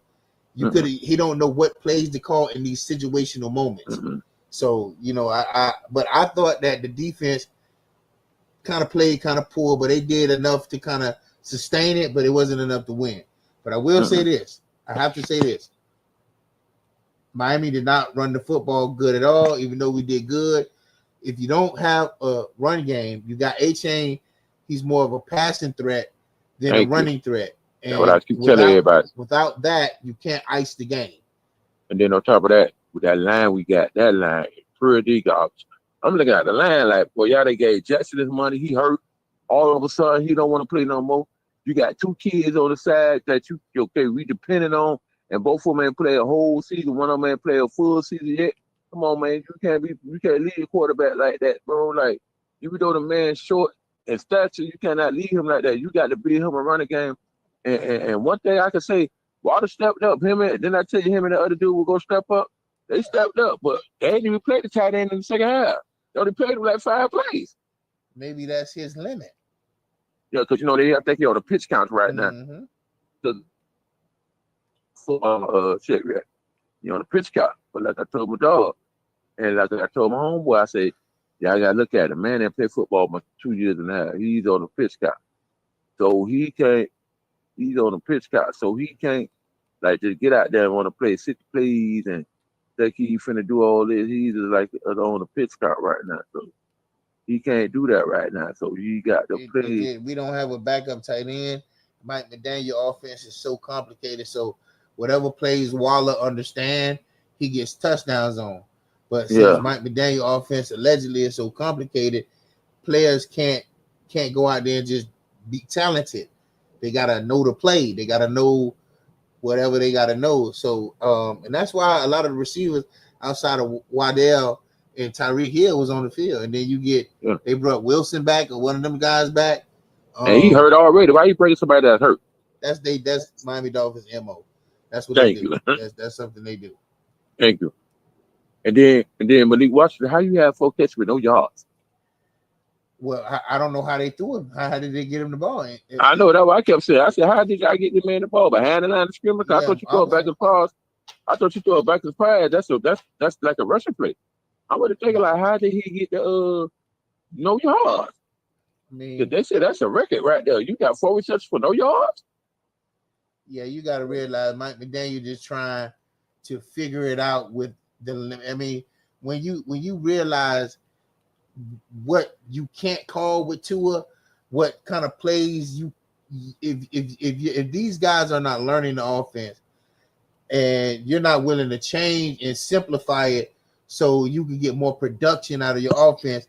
He don't know what plays to call in these situational moments. So, but I thought that the defense kind of played kind of poor, but they did enough to kind of sustain it, but it wasn't enough to win. But I will say this. I have to say this. Miami did not run the football good at all, even though we did good. If you don't have a run game, you got A-Chain. He's more of a passing threat than a running threat. And that's what I keep telling everybody. Without that, you can't ice the game. And then on top of that, with that line we got, that line pretty garbage. I'm looking at the line like, boy, y'all, they gave Jackson his money. He hurt. All of a sudden, he don't want to play no more. You got two kids on the side that we depending on, and both of them ain't play a whole season. One of them ain't play a full season yet. Come on, man. You can't leave a quarterback like that, bro. Like, even though the man's short in stature, you cannot leave him like that. You got to beat him a running game. And one thing I can say, Water stepped up. Him and then I tell you, him and the other dude will go step up. They stepped up, but they didn't even play the tight end in the second half. They only played him like 5 plays. Maybe that's his limit. Yeah, because they have to take you on the pitch count right now. Shit, yeah. You on the pitch count. But like I told my dog, and like I told my homeboy, I said, y'all gotta look at him. Man, they play football for 2 years and a half. He's on the pitch count. So he can't, he's on the pitch count. So he can't like just get out there and want to play 60 plays and think he finna do all this. He's just like on the pitch count right now. So he can't do that right now. So you got to play. We don't have a backup tight end. Mike McDaniel offense is so complicated. So whatever plays Waller understand, he gets touchdowns on. But since Mike McDaniel offense allegedly is so complicated, players can't go out there and just be talented. They gotta know the play. They gotta know whatever they gotta know. So and that's why a lot of the receivers outside of Waddell and Tyreek Hill was on the field. And then you get they brought Wilson back or one of them guys back. And he hurt already. Why you bringing somebody that's hurt? That's Miami Dolphins MO. That's what they do. That's something they do. Thank you. And then Malik Washington, how you have 4 catches with no yards? Well, I don't know how they threw him. How did they get him the ball? I know that what I kept saying. I said, how did y'all get the man the ball? Behind the line of scrimmage? I thought you threw it back and pass. I thought you threw it back and pass. That's like a rushing play. I would have taken like, how did he get the no yards? I mean, they said that's a record right there. You got 4 receptions for no yards. Yeah, you got to realize Mike McDaniel just trying to figure it out with the. I mean, when you realize what you can't call with Tua, what kind of plays if these guys are not learning the offense, and you're not willing to change and simplify it so you can get more production out of your offense,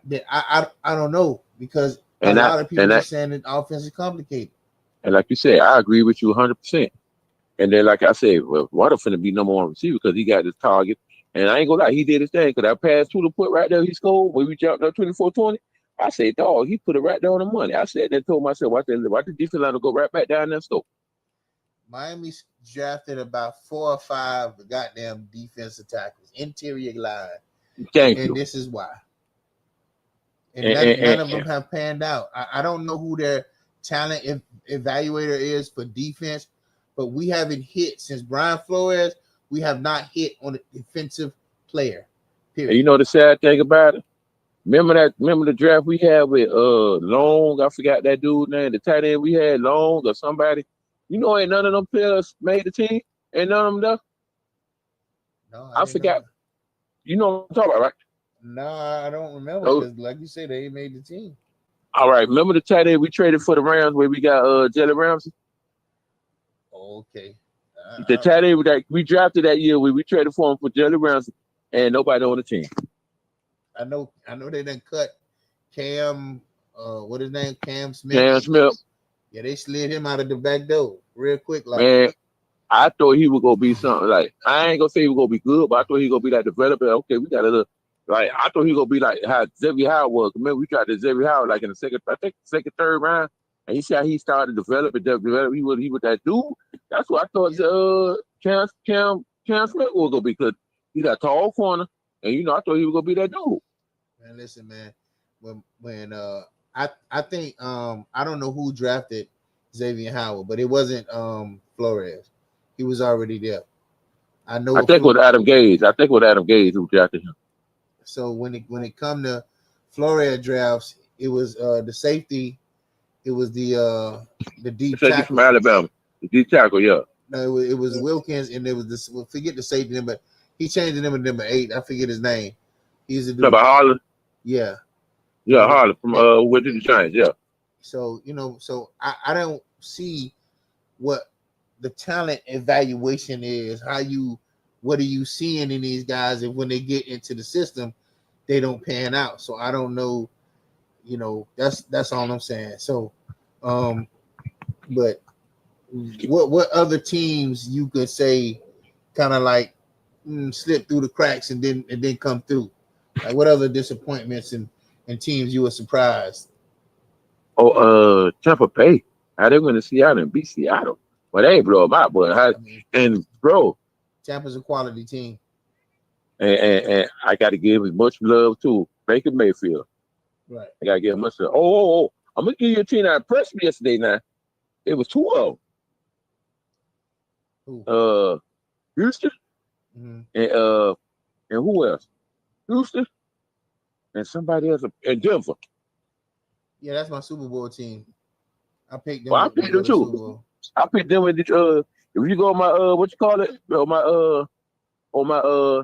then I don't know, because a lot of people are saying that offense is complicated. And like you said, I agree with you 100%. And then, like I said, well, Water finna be number 1 receiver because he got his target. And I ain't gonna lie, he did his thing. Because that pass to the put right there, he scored when we jumped up 24-20. I said, dog, he put it right there on the money. I said that, told myself, watch the defense line to go right back down there and score. Miami's drafted about 4 or 5 goddamn defensive tackles, interior line. And this is why. And none of them have panned out. I don't know who their talent evaluator is for defense, but we haven't hit since Brian Flores. We have not hit on a defensive player. Period. And you know the sad thing about it? Remember the draft we had with Long? I forgot that dude name. The tight end we had, Long or somebody. You know, ain't none of them players made the team. Ain't none of them there. No, I forgot. You know what I'm talking about, right? No, I don't remember because, like you said, they made the team. All right, remember the tight end we traded for the Rams where we got Jelly Ramsey? Okay. The tight end that we drafted that year, we traded for him for Jelly Ramsey, and nobody on the team. I know they done cut Cam. What his name? Cam Smith. Cam Smith. Yeah, they slid him out of the back door real quick. Like, man, I thought he was gonna be something like, I ain't gonna say he was gonna be good, but I thought he was gonna be like developer. Okay, we got a little. Like, I thought he was gonna be like how Xavier Howard was. Remember, we got the Xavier Howard like in the second, third round, and he said he started developing. He was that dude. That's what I thought. Cam Smith was gonna be, because he got tall corner, and I thought he was gonna be that dude. Man, listen, man. When I think I don't know who drafted Xavier Howard, but it wasn't Flores. He was already there. I know. I think it was Adam Gase. Who drafted him. So when it come to Florida drafts, it was the safety, it was the deep tackle from Alabama, the deep tackle, yeah. No, it was Wilkins, and there was this. Well, forget the safety number. He changed the number to number 8. I forget his name. He's a dude. Harlan. Yeah. Yeah, Harlan from with the Giants. Yeah. So so I don't see what the talent evaluation is. What are you seeing in these guys? And when they get into the system, they don't pan out. So I don't know. That's all I'm saying. So, but what other teams you could say kind of like slip through the cracks and then come through? Like, what other disappointments and teams you were surprised? Oh, Tampa Bay. How they went to Seattle and beat Seattle? Well, they ain't blow them out, but bro. Tampa's a quality team. And I got to give as much love to Baker Mayfield. Right. I got to give him much love. Oh, I'm going to give you a team that impressed me yesterday now. It was 2-0. Who? Houston. Mm-hmm. And who else? Houston. And somebody else in Denver. Yeah, that's my Super Bowl team. I picked them. Well, I picked them too. I picked them with the if you go on my what you call it? On my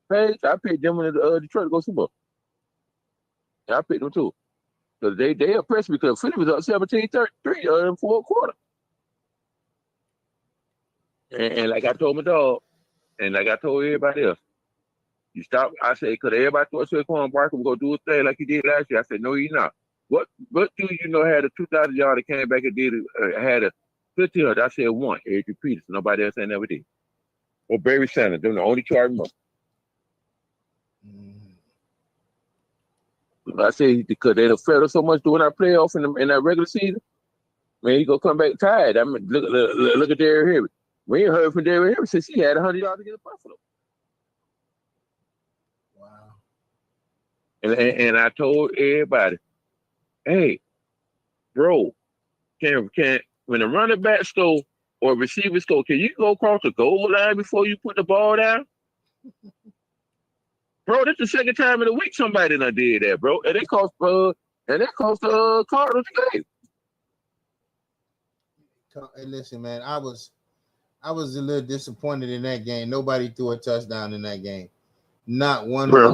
page, I picked them in Detroit to go Super Bowl. Yeah, I picked them too. Because they impressed me, because Philly was up 17-3 in the fourth quarter. And like I told my dog, and like I told everybody else, you stop. I said, because everybody thought Saquon Barkley was going to do a thing like he did last year. I said, no, he's not. What do you know had a 2,000 yard that came back and did had a 1,500? I said one, Adrian Peterson. Nobody else ain't never did. Or Barry Sanders. They're the only two I remember. I say because they done fed us so much during our playoff in that regular season. Man, he gonna come back tired. I mean, look at Derrick Henry. We ain't heard from Derrick Henry since he had 100 yards against Buffalo. Wow. And I told everybody, hey, bro, can when a running back score or a receiver score, can you go across the goal line before you put the ball down? Bro, that's the second time in a week somebody done did that, bro. And it cost Cardinals the game. Hey, listen, man, I was a little disappointed in that game. Nobody threw a touchdown in that game. Not one. Bro,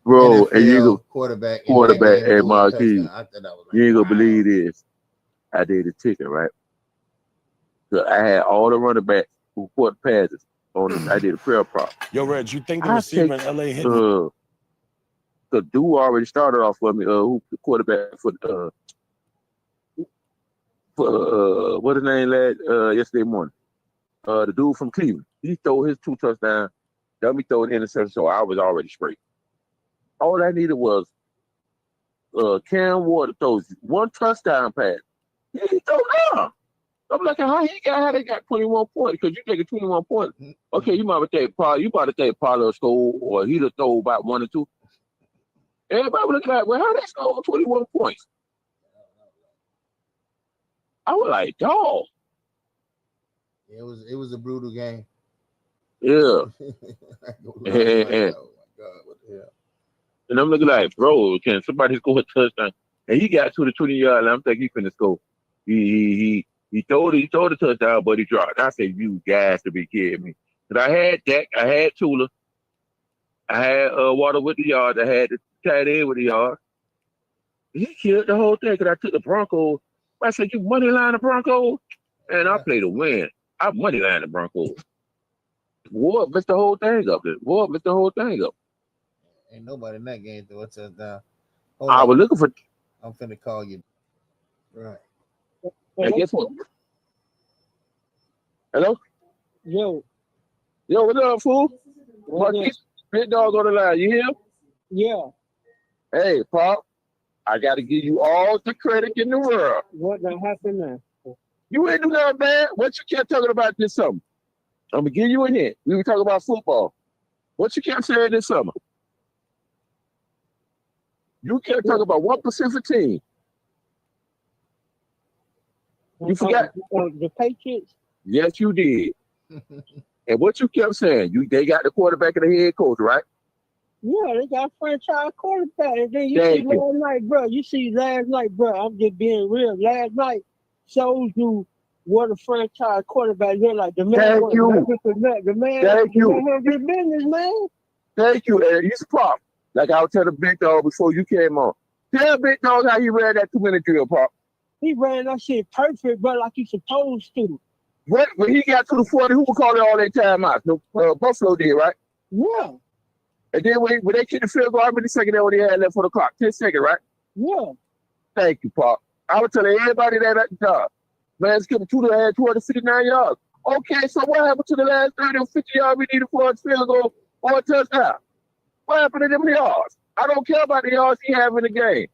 NFL and you go quarterback at Marquis. I thought that was like, you ain't gonna believe this. I did a ticket, right? So I had all the running backs who caught passes on it. I did a prayer prop. Yo, Reg, you think the receiver in LA hit me? The dude already started off for me. Who the quarterback for what his name last yesterday morning? The dude from Cleveland. He threw his 2 touchdowns. Dummy threw an interception, so I was already straight. All I needed was Cam Ward throws 1 touchdown pass. He threw down. I'm like, how they got 21 points? Because you taking 21 points. Okay, you might think Pollard score, or he'd have throw about 1 or 2. Everybody was looking like, well, how they score 21 points? I was like, dog. It was a brutal game. Yeah. Oh my God, what the hell? And I'm looking like, bro, can somebody score a touchdown? And he got to the 20-yard line. I'm thinking he's finna score. He told the touchdown, but he dropped. I said, you guys to be kidding me. Because I had Dak, I had Tula, I had Water with the yard, I had the tight end with the yard. He killed the whole thing because I took the Broncos. I said, you money line the Broncos? And I played to win. I money line the Broncos. Ward missed the whole thing up. Ain't nobody in that game threw a touchdown. I was looking for. I'm finna call you. Right. And guess what? Hello? Yo, what's up, fool? Marquise, big dog on the line. You here? Yeah. Hey, Pop. I got to give you all the credit in the world. What done happened now? You ain't do nothing bad. What you kept talking about this summer? I'm going to give you a hint. We were talking about football. What you kept saying this summer? You kept talking about 1% team. You forgot? The Patriots? Yes, you did. And what you kept saying, they got the quarterback and the head coach, right? Yeah, they got a franchise quarterback. And then you see last night, bro, I'm just being real. Last night shows you what a franchise quarterback look like. The man Thank you. The man Thank you. has his business, man. Thank you. And he's a Pop. Like I was telling Big Dog before you came on. Tell Big Dog how you ran that 2-minute drill, Pop. He ran that shit perfect, bro, like he's supposed to. When he got to the 40, who would call it all that timeouts? Buffalo did, right? Yeah. And then when they kicked the field goal, how many seconds they only had left for the clock? 10 seconds, right? Yeah. Thank you, Pop. I was telling everybody that at the job. Man, skipping 259 yards. Okay, so what happened to the last 30 or 50 yards we needed for a field goal or a touchdown? What happened to them yards? I don't care about the yards he have in the game.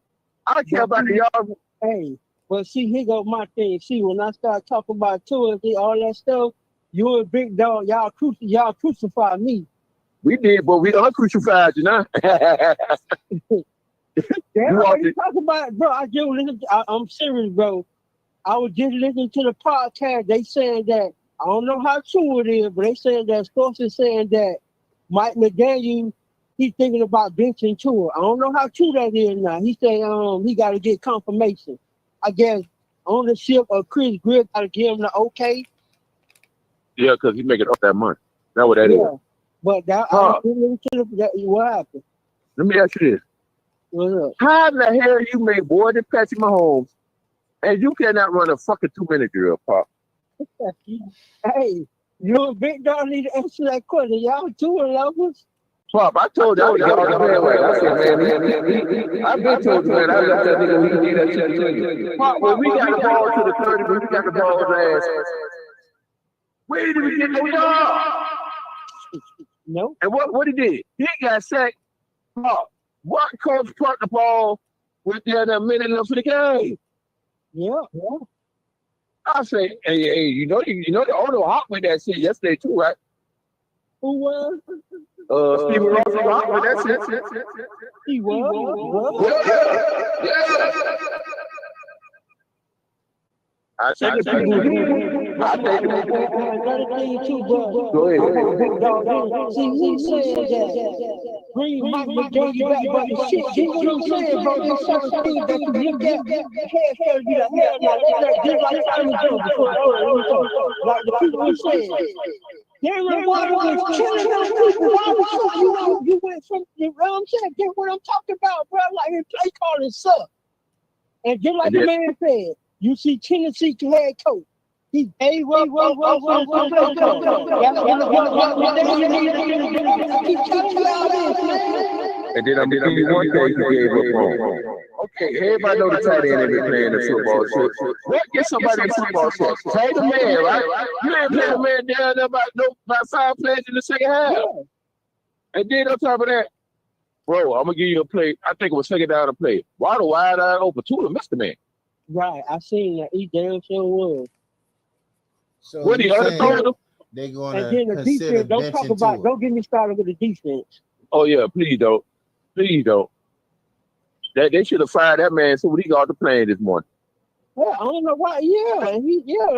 I care about the yards. Hey, but see, here go my thing. See, when I start talking about tours and all that stuff, you and Big Dog, y'all crucify me. We did, but we uncrucified you now. What you talking about, bro? I'm serious, bro. I was just listening to the podcast. They saying that, I don't know how true it is, but they saying that Sportz is saying that Mike McDaniel, he's thinking about benching Tua. I don't know how true that is now. He said he got to get confirmation. I guess ownership of Chris Greer got to give him the okay. Yeah, because he's making up that money. That's what that is. But what happened? Let me ask you this. What's up? How in the hell you made more than Patrick Mahomes and you cannot run a fucking 2-minute drill, Pop? Hey, you and Big Dog need to answer that question. Y'all two lovers? Pop, I told you I was on the bandwagon. I said, man, I've been told you, man, I left that nigga when he did that shit to you. Pop, when we got the ball to the 30, when we got the ball last, we didn't even get no yard. No. And what he did? He got sacked. Pop, what coach parked the ball with a minute left for the game? Yeah. I say, hey, you know the owner Hawk with that shit yesterday too, right? Who was? Stephen Ross Hawk with that shit. He was? Yeah. I think another thing too, bro. Go ahead. See, he said that bring Mike McDaniel back, but shit, you know what I'm saying, bro? There's certain things that you look at, your head fell, be like, hell no, that's just like time ago before like the people were saying. Darren Water was killing those people. Why the fuck you went from, you know what I'm saying? Get what I'm talking about, bro. Like his play calling suck. And just like the man said, you see Tennessee head coach. He gave up. And then I'm gonna give you one thing you gave up on. Okay, everybody know the tight end ain't been playing the football shit. What get somebody in football shit? Play the man, right? You ain't play the man down there about 5 plays in the second half. And then on top of that, bro, I'm gonna give you a play. I think it was second down to play. Why the wide eye open? Tula missed the man. Right, I seen that. He damn sure was. So what the other quarter? They're going and then to the consider defense. Don't talk about. Don't get me started with the defense. Oh yeah, please don't. Please don't. They should have fired that man so when he got to playing this morning. Well, I don't know why. Yeah,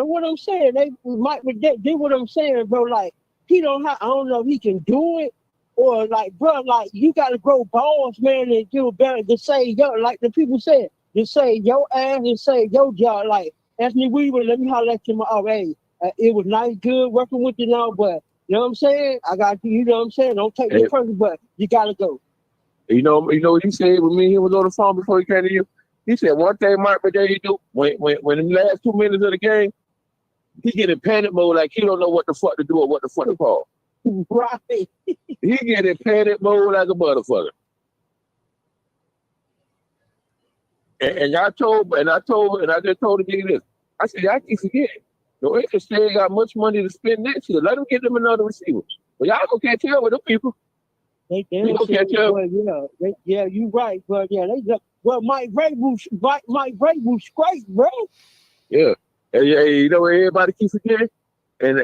what I'm saying. They might did what I'm saying, bro. Like he don't have. I don't know if he can do it or like, bro. Like you got to grow balls, man, and do better. To say yo, like the people said, to say your ass and say your job. Like Anthony Weaver, let me holler at you. Hey, it was nice, good working with you now, but you know what I'm saying. I got you. You know what I'm saying. Don't take it personal, but you gotta go. You know what he said with me? He was on the phone before he came to you. He said one thing Mark McDaniel do when in the last 2 minutes of the game, he get in panic mode like he don't know what the fuck to do or what the fuck to call. Right. He get in panic mode like a motherfucker. And I just told him this. I said, I keep forgetting. The Lakers still got much money to spend next year. Let them get them another receiver. But y'all gonna catch up with them people. They gonna catch up. Well, you right, but well, Mike Vrabel's great, bro. Yeah, you know what everybody keeps forgetting, and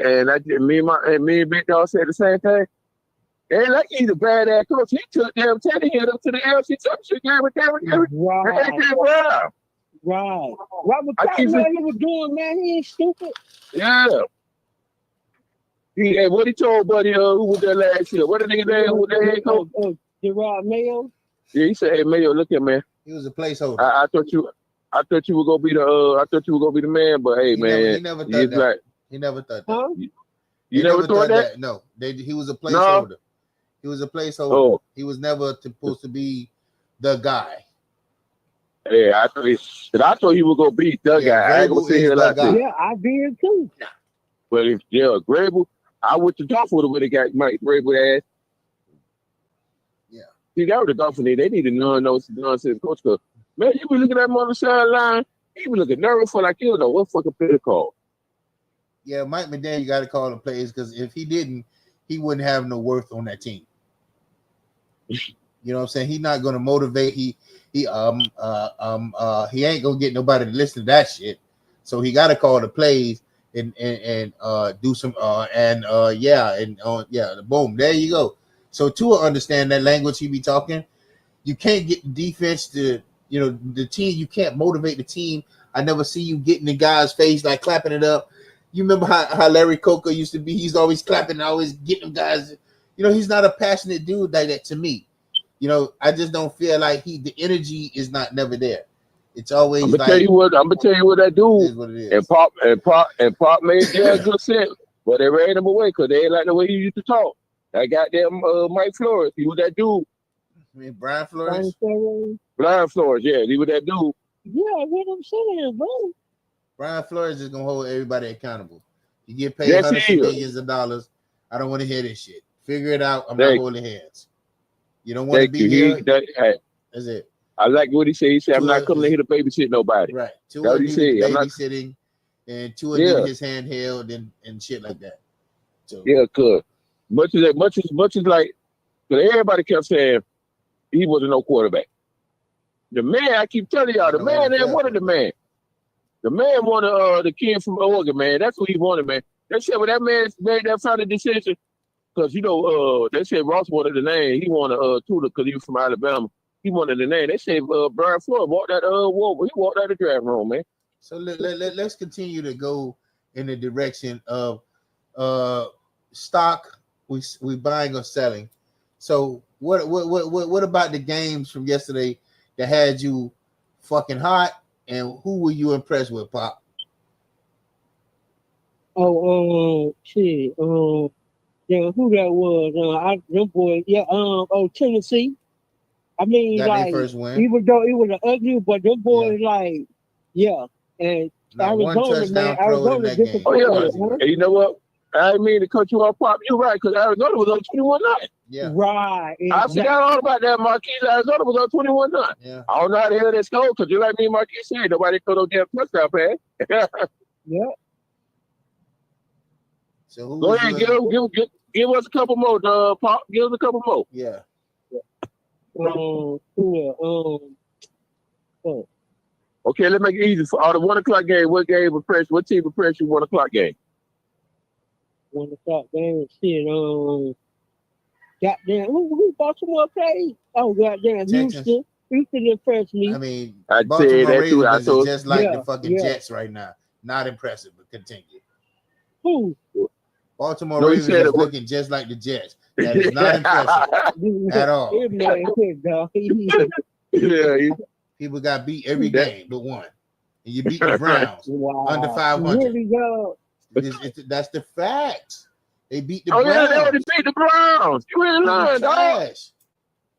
me and Big Dog said the same thing. And like he's a badass coach. He took them Tannehill up to the LC Championship game with Derrick. Right. Robert Kraft, what he was doing, man, he ain't stupid. Yeah. What he told Buddy, who was there last year? What the nigga name? Who was their head coach? Gerard Mayo. Yeah, he said, "Hey Mayo, look here, man. He was a placeholder. I thought you were gonna be the man, but hey, he never thought that. He never thought that. Huh? You never thought that? No, he was a placeholder. No. He was a placeholder. Oh. He was never supposed to be the guy. Yeah, I thought he was gonna be the guy. I ain't gonna sit here like that. Yeah, I did too. But if Grable, I went to Dolphin with have got Mike Grable ass. Yeah. See, that was the Dolphin. They need a nonsense coach. Cause man, you be looking at him on the sideline. He be looking nervous for like you don't know what fucking play to call. Yeah, Mike McDaniel got to call the plays because if he didn't, he wouldn't have no worth on that team. You know what I'm saying? He's not going to motivate. He ain't gonna get nobody to listen to that shit. So he got to call the plays and do some boom. There you go. So to understand that language he be talking, you can't get the defense to the team. You can't motivate the team. I never see you getting the guy's face like clapping it up. You remember how Larry Coker used to be? He's always clapping, always getting them guys. He's not a passionate dude like that to me. I just don't feel like the energy is never there. It's always I'm gonna tell you what that dude is what it is. And Pop made their good sense, but they ran him away because they ain't like the way he used to talk. That goddamn Mike Flores, he was that dude. I mean Brian Flores? Brian Flores, yeah, he was that dude. Yeah, what I'm saying, bro. Brian Flores is gonna hold everybody accountable. You get paid hundreds of millions of dollars. I don't want to hear this shit. Figure it out. I'm not holding hands. You don't want to be here. That's it. I like what he said. He said, I'm not coming here to babysit nobody. Right. Two of them babysitting and two of them his handheld and shit like that. So yeah, good. Much as like, because everybody kept saying he wasn't no quarterback. The man, I keep telling y'all, the man wanted the man. The man wanted the kid from Oregon, man. That's what he wanted, man. They said when that man made that final decision, because they said Ross wanted the name. He wanted Tudor because he was from Alabama. He wanted the name. They said Brian Flores walked out he walked out the draft room, man. So let's continue to go in the direction of stock we buying or selling. So what about the games from yesterday that had you fucking hot, and who were you impressed with, Pop? Shit. Yeah, who that was? Them boys. Yeah. Tennessee. I mean, got like, first win. Even though it was an ugly, but them boys, and Arizona, man, Arizona different. Oh yeah. And you know what? I didn't mean to cut you off, Pop. You're right, because Arizona was on 21-9. Yeah. Right. Exactly. I forgot all about that, Marquis. Arizona was on 21-9. Yeah. I don't know how the hell that's going, because you like me, Marquis said, nobody throw no damn touchdown pass. Yeah. So go ahead, give us a couple more, Pop. Give us a couple more. Yeah. Okay, let's make it easy. For all the 1 o'clock game, what team impressed you 1 o'clock game? want to start damn shit. Goddamn, who Baltimore played? Oh, goddamn, Houston. Houston impressed me. I mean, I'd Baltimore say that too. Ravens are just like Yeah, the fucking yeah. Jets right now. Not impressive, but continue. Who? Baltimore No, he Ravens said is it- looking just like the Jets. That is not impressive at all. That man quit, dog. Yeah, People got beat every game but one. And you beat the Browns Wow. under 500. Really, dog? That's the facts. They beat the oh yeah, they Browns. already beat the Browns. You ain't lying, dog. Trash.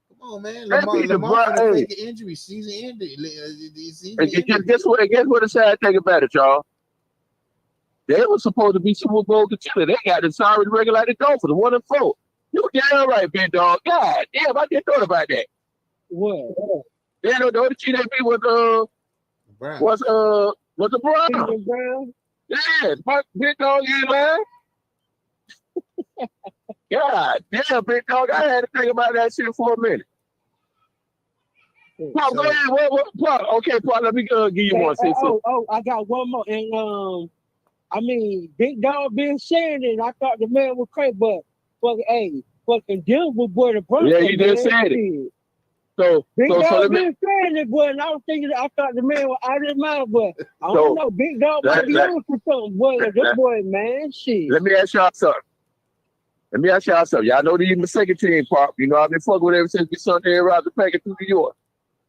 Come on, man. They beat the Lamar for the Browns. fake injury. Season ended. And guess what? Guess what the sad thing about it, y'all? They were supposed to be Super Bowl contender. They got the sorry regular like the Dolphins, 1-4. You damn right, big dog. God damn, I just thought about that. What? They know the other team they beat was the Browns. Cleveland Browns? Yeah, my big dog, you ain't lying. God damn, big dog. I had to think about that shit for a minute. Pop, go ahead. What, Pop? Okay, Pop, let me give you one. I got one more. And I mean, Big Dog been saying it. I thought the man was crazy, but fucking Denver boy, the Broncos. Yeah, he just said it. So Big Dog let me. been saying it, boy, and I was thinking, I thought the man was out of his mind, but I don't know. Big Dog might be on for something, boy. This boy, man, shit. Let me ask y'all something. Y'all know the second team, Pop. You know I've been fucking with ever since we Sunday around the packet through New York.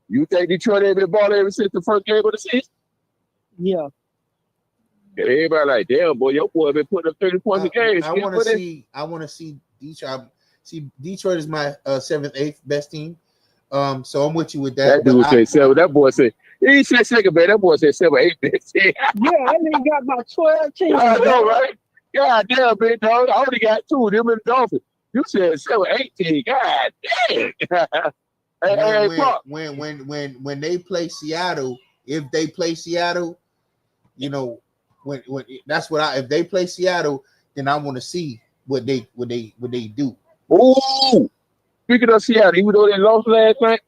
You think Detroit ain't been balling ever since the first game of the season? Yeah. And everybody like, damn, boy, your boy been putting up 30 points a game. I want to see Detroit. See, Detroit is my 7th, 8th best team. So I'm with you with that. That dude said 7. That boy said he said second, man. That boy said 7, 8 best team. Yeah, I ain't got my 12 teams. I know, right? God damn, big dog. I only got 2 of them in the Dolphins. You said 7, 18. God damn. When they play Seattle, if they play Seattle, you know, when if they play Seattle, then I want to see what they do. Ooh, speaking of Seattle, even though they lost last night,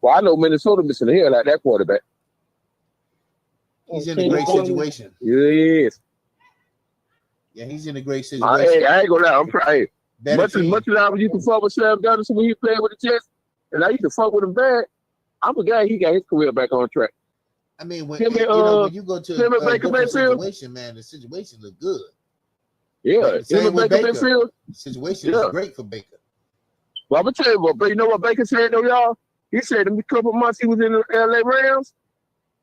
well, I know Minnesota missing the hell out of that quarterback. He's in a great situation. Yeah, he is. Yeah, he's in a great situation. I ain't gonna lie, I'm proud. Much as I used to fuck with Sam Donaldson when he played with the Jets, and I used to fuck with him bad, I'm a guy, he got his career back on track. I mean, when you go to a different situation, man, the situation look good. Yeah, same with Baker. The situation is great for Baker. Well, I'm gonna tell you what, but you know what Baker said though, y'all? He said in a couple months he was in the LA Rams.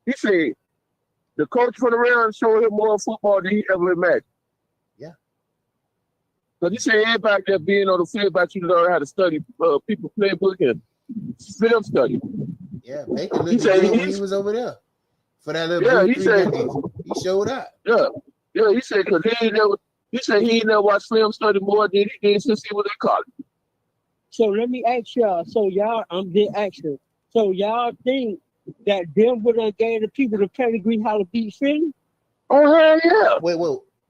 He said the coach for the Rams showed him more football than he ever imagined. Yeah. Because he said everybody there being on the field about you to learn how to study people playbook and film study. Yeah, Baker looked good when he was over there. For that little he said he showed up. Yeah, he said because he ain't never watched film study more than he did since he was in college. So let me ask y'all. I'm just asking. So y'all think that Denver done gave the people the pedigree how to beat Philly? Oh hell yeah!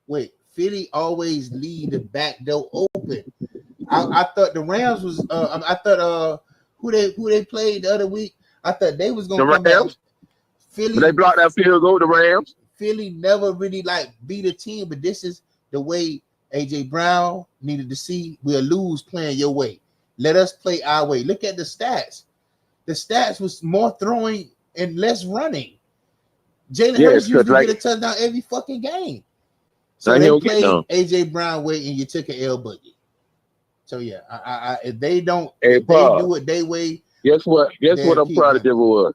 Wait. Philly always leave the back door open. I thought the Rams was. I thought who they played the other week. I thought they was gonna come back. Philly. But they blocked that field goal. The Rams. Philly never really beat a team, but this is the way AJ Brown needed to see. We'll lose playing your way. Let us play our way. Look at the stats. The stats was more throwing and less running. Jalen Hurts used to get a touchdown every fucking game. So they played AJ Brown way and you took an L boogie. So yeah, if they don't, if they do it their way. Guess what? I'm proud of Denver was.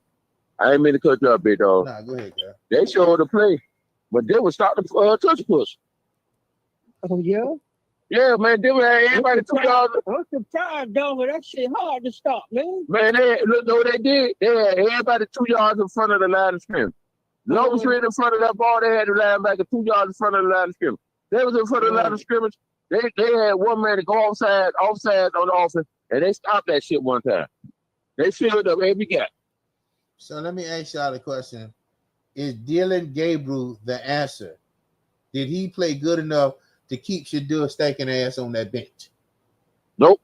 I ain't mean to cut you up, big dog. Nah, go ahead, girl. They showed the play, but Denver stopped the touch push. Oh yeah. Yeah, man, Denver had everybody 2 yards. I'm surprised, though, but that shit hard to stop, man. Man, they did. They had everybody 2 yards in front of the line of scrimmage. Longest in front of that ball, they had the linebacker 2 yards in front of the line of scrimmage. They was in front of the line of scrimmage. They had one man to go offside on the offense, and they stopped that shit one time. They filled up every gap. So let me ask y'all the question. Is Dylan Gabriel the answer? Did he play good enough to keep Shadur stinking ass on that bench? Nope.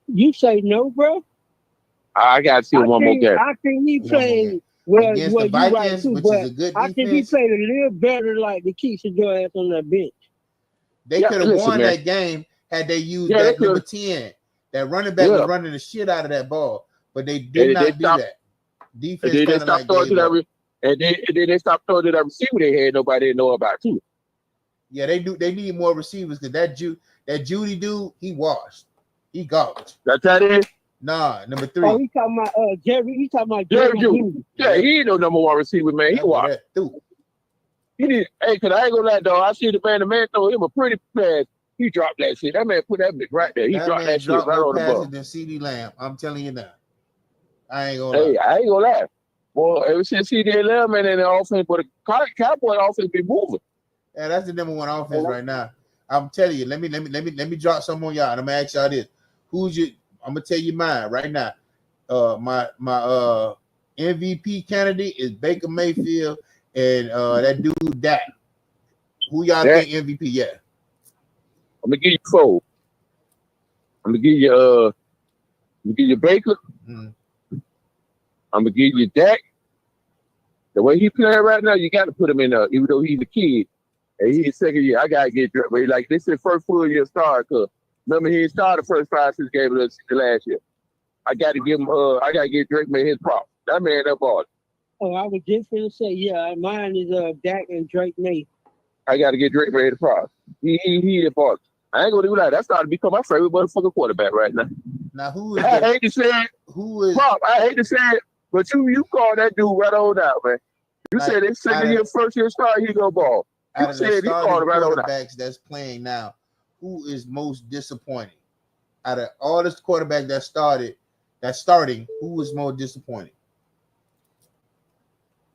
You say no, bro? I got to see one more game. I think he played well against the Vikings, which is a good defense. I think he played a little better to keep Shadur ass on that bench. They could have won that game had they used that number 10. That running back was running the shit out of that ball, but they did not do that. Defense kind of like gave up. And then they stopped throwing to that receiver they had nobody know about too. Yeah, they do. They need more receivers because that Judy dude, he washed. He garbage. That's that is? Nah, number 3. Oh, he talking about Jerry. He talking about Jerry Judy. Yeah, he ain't no number 1 receiver, man. He washed. He did. Hey, cause I ain't gonna lie, dog. I see the man throw him a pretty pass. He dropped that shit. That man put that bitch right there. He dropped that shit right on the ball. Than CD Lamb. I'm telling you now. I ain't gonna lie. Hey, I ain't gonna lie. Well, ever since CD Lamb man in the offense, but the Cowboy offense be moving. Yeah, that's the number 1 offense right now. I'm telling you. Let me drop some on y'all. And I'm gonna ask y'all this: I'm gonna tell you mine right now. My MVP candidate is Baker Mayfield and that dude Dak. Who y'all think MVP? Yeah. I'm gonna give you 4. I'm gonna give you Baker. Mm-hmm. I'm gonna give you Dak. The way he playing right now, you got to put him in there, even though he's a kid. And he's second year. I gotta get Trevor. Like this is his first full year start. Cause remember he started the first 5-6 games of the last year. I got to give him. I gotta give Drake man his props. That man that ball. Oh, I was just gonna say, yeah, mine is Dak and Drake May. I got to get Drake man his props. He the ball. I ain't gonna do that. That's starting to become my favorite motherfucking quarterback right now. Now who is? I hate to say it. Who is? Pop, I hate to say it, but you call that dude right on out, man. You said his second year, first year start, he go ball. You said he called it right on out. Quarterbacks that's playing now, who is most disappointing? Out of all this quarterback that's starting, who is more disappointing?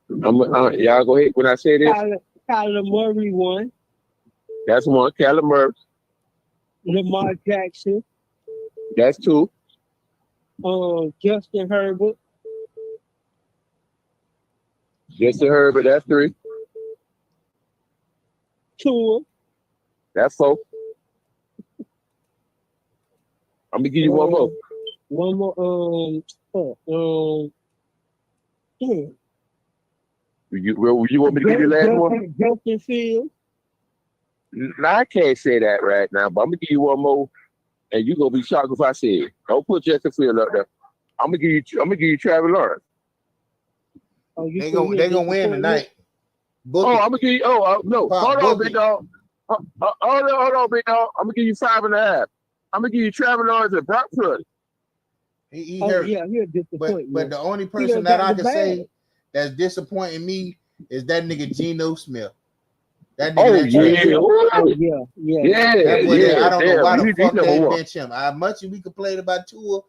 Y'all go ahead when I say this. Kyler Murray won. That's 1. Kyler Murray. Lamar Jackson. That's 2. Justin Herbert. That's 3. Tua. That's 4. I'm gonna give you one more. One more. Damn. You want me to give you the last one? Justin Fields. Now, I can't say that right now, but I'm gonna give you one more, and you're gonna be shocked if I say it. Don't put Justin Fields up there. I'm gonna give you Trevor Lawrence. Oh, they gonna win tonight. I'm gonna give you. No, hold on, big dog. Hold on, big dog. I'm gonna give you 5.5. I'm gonna give you Trevor Lawrence and Brock Purdy. He hurt. Yeah, he'll disappoint. But the only person that I can say that's disappointing me is that nigga Geno Smith. That nigga. Yeah. I don't know why the fuck they bench him. How much we complain about Tua,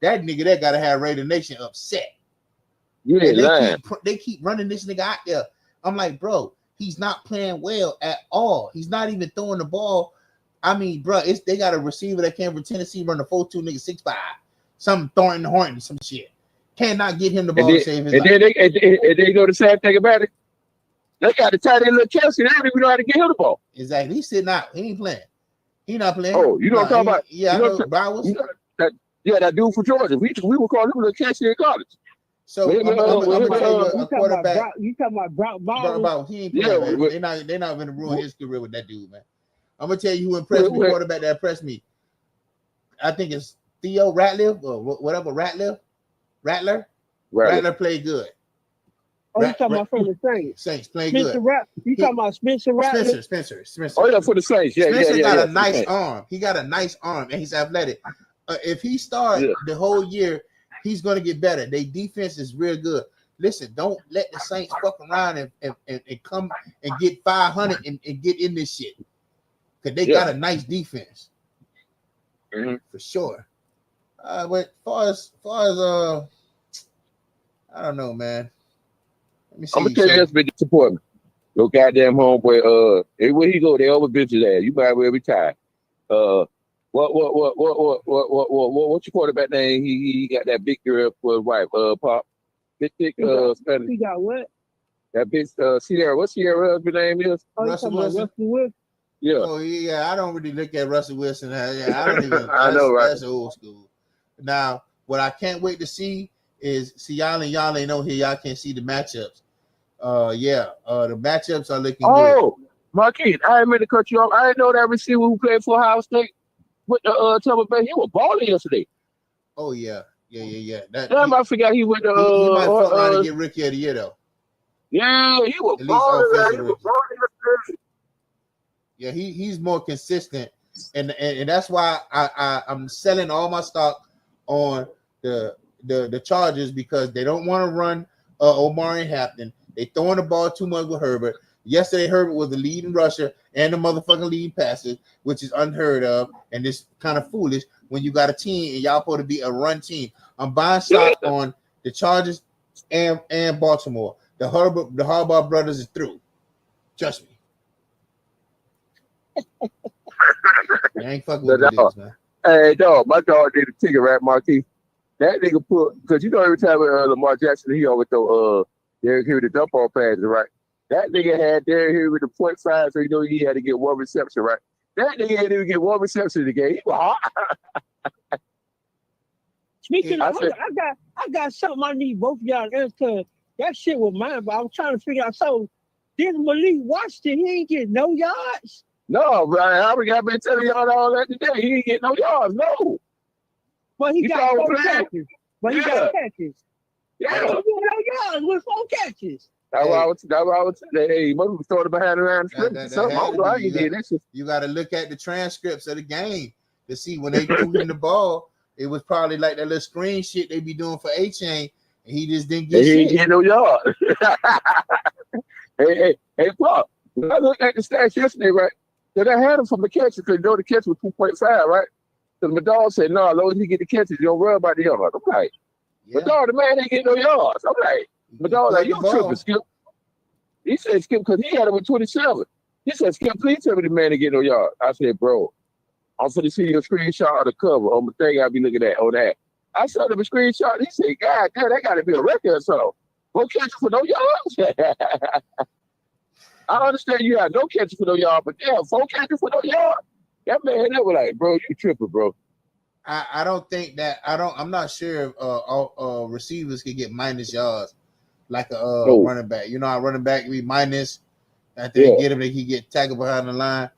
that nigga that gotta have Raider Nation upset. Yeah, they keep running this nigga out there. I'm like, bro, he's not playing well at all. He's not even throwing the ball. I mean, bro, they got a receiver that came from Tennessee, run the 4.2 nigga 6'5", some Thornton Horton, some shit. Cannot get him the ball to save his life. And they go the same thing about it. They got the tight end little Kelsey. They don't even know how to get him the ball. Exactly. He's sitting out. He ain't playing. He not playing. Oh, you know what I'm talking about? Yeah, I know Bowers. That dude from Georgia. We would call him little Kelsey in college. So I'm gonna tell you a quarterback. You talking about Brock Bowers? He ain't playing, man. They're not gonna ruin his career with that dude, man. I'm gonna tell you who impressed me. Quarterback that impressed me. I think it's Theo Ratliff or whatever. Rattler played good. Oh, you talking about from the Saints? Saints played good. You talking about Spencer Rattler? Spencer. Oh yeah, for the Saints. Yeah, Spencer got a nice arm. He got a nice arm, and he's athletic. If he starts the whole year, he's gonna get better. Their defense is real good. Listen, don't let the Saints fuck around and come and get 500 and get in this shit. Because they got a nice defense. For sure. But far as I don't know, man. Let me see. I'm gonna tell you that's been disappointment. Your goddamn homeboy, everywhere he go, they over bitch his ass. You might well retire. What's your quarterback name? He got that big girl for his wife. Pop. Big Spanish. He got what? That bitch Sierra. What's Sierra husband's name is? Russell Wilson. Yeah. Oh yeah, I don't really look at Russell Wilson. I don't even. I know, right? That's old school. Now, what I can't wait to see is y'all ain't know here. Y'all can't see the matchups. The matchups are looking good. Marquis, I ain't meant to cut you off. I didn't know that receiver who played for Ohio State with the Tampa Bay. He was balling yesterday. Oh yeah. I forgot he went to. He might fuck around and get Rookie of the Year though. Yeah, he was balling. Yeah, he's more consistent, and that's why I'm selling all my stock on the Chargers because they don't want to run Omari Hampton. They throwing the ball too much with Herbert. Yesterday, Herbert was the leading rusher and the motherfucking leading passer, which is unheard of, and it's kind of foolish when you got a team and y'all supposed to be a run team. I'm buying stock on the Chargers and Baltimore. The Harbaugh brothers is through. Trust me. I ain't fucking with this, man. Hey, dog, my dog did a ticket, right, Marquis? That nigga put, because you know every time Lamar Jackson, he always throw Derrick Henry the dump off passes, right? That nigga had Derrick Henry with the 0.5, so you know he had to get one reception, right? That nigga didn't even get one reception in the game. He was hot. Speaking of, I got something I need both of y'all to answer. That shit was mine, but I was trying to figure out. So, did Malik Washington, he ain't get no yards? No, bro. I've been telling y'all all that today. He ain't get no yards, no. But he got 4 catches. But he got catches. Yeah. He got no yards with 4 catches. That's why I was saying, hey, he must have started behind the line script. You got to look at the transcripts of the game to see when they threw him the ball. It was probably like that little screen shit they be doing for A-Chain, and he just didn't get shit. He didn't get no yards. hey, Pop, when I looked at the stats yesterday, right? That I had him from the catches because you know the catch was 2.5, right? So my dog said, no, as long as he get the catches, you don't worry about the yards. I'm like, my dog, the man ain't get no yards. I'm like, my dog, like, you tripping, Skip. He said, Skip, because he had him with 27. He said, Skip, please tell me the man ain't get no yards. I said, bro, I'm for to see your screenshot of the cover on the thing I'll be looking at on that. I saw him a screenshot. He said, God damn, that got to be a record or so. Go catch for no yards. I understand you have no catches for no yards, but damn, 4 catches for no yards. That man, that was like, bro, you tripping, bro. I don't think that I'm not sure if receivers can get minus yards like a running back. You know how running back can be minus after they get him, they can get tackled behind the line.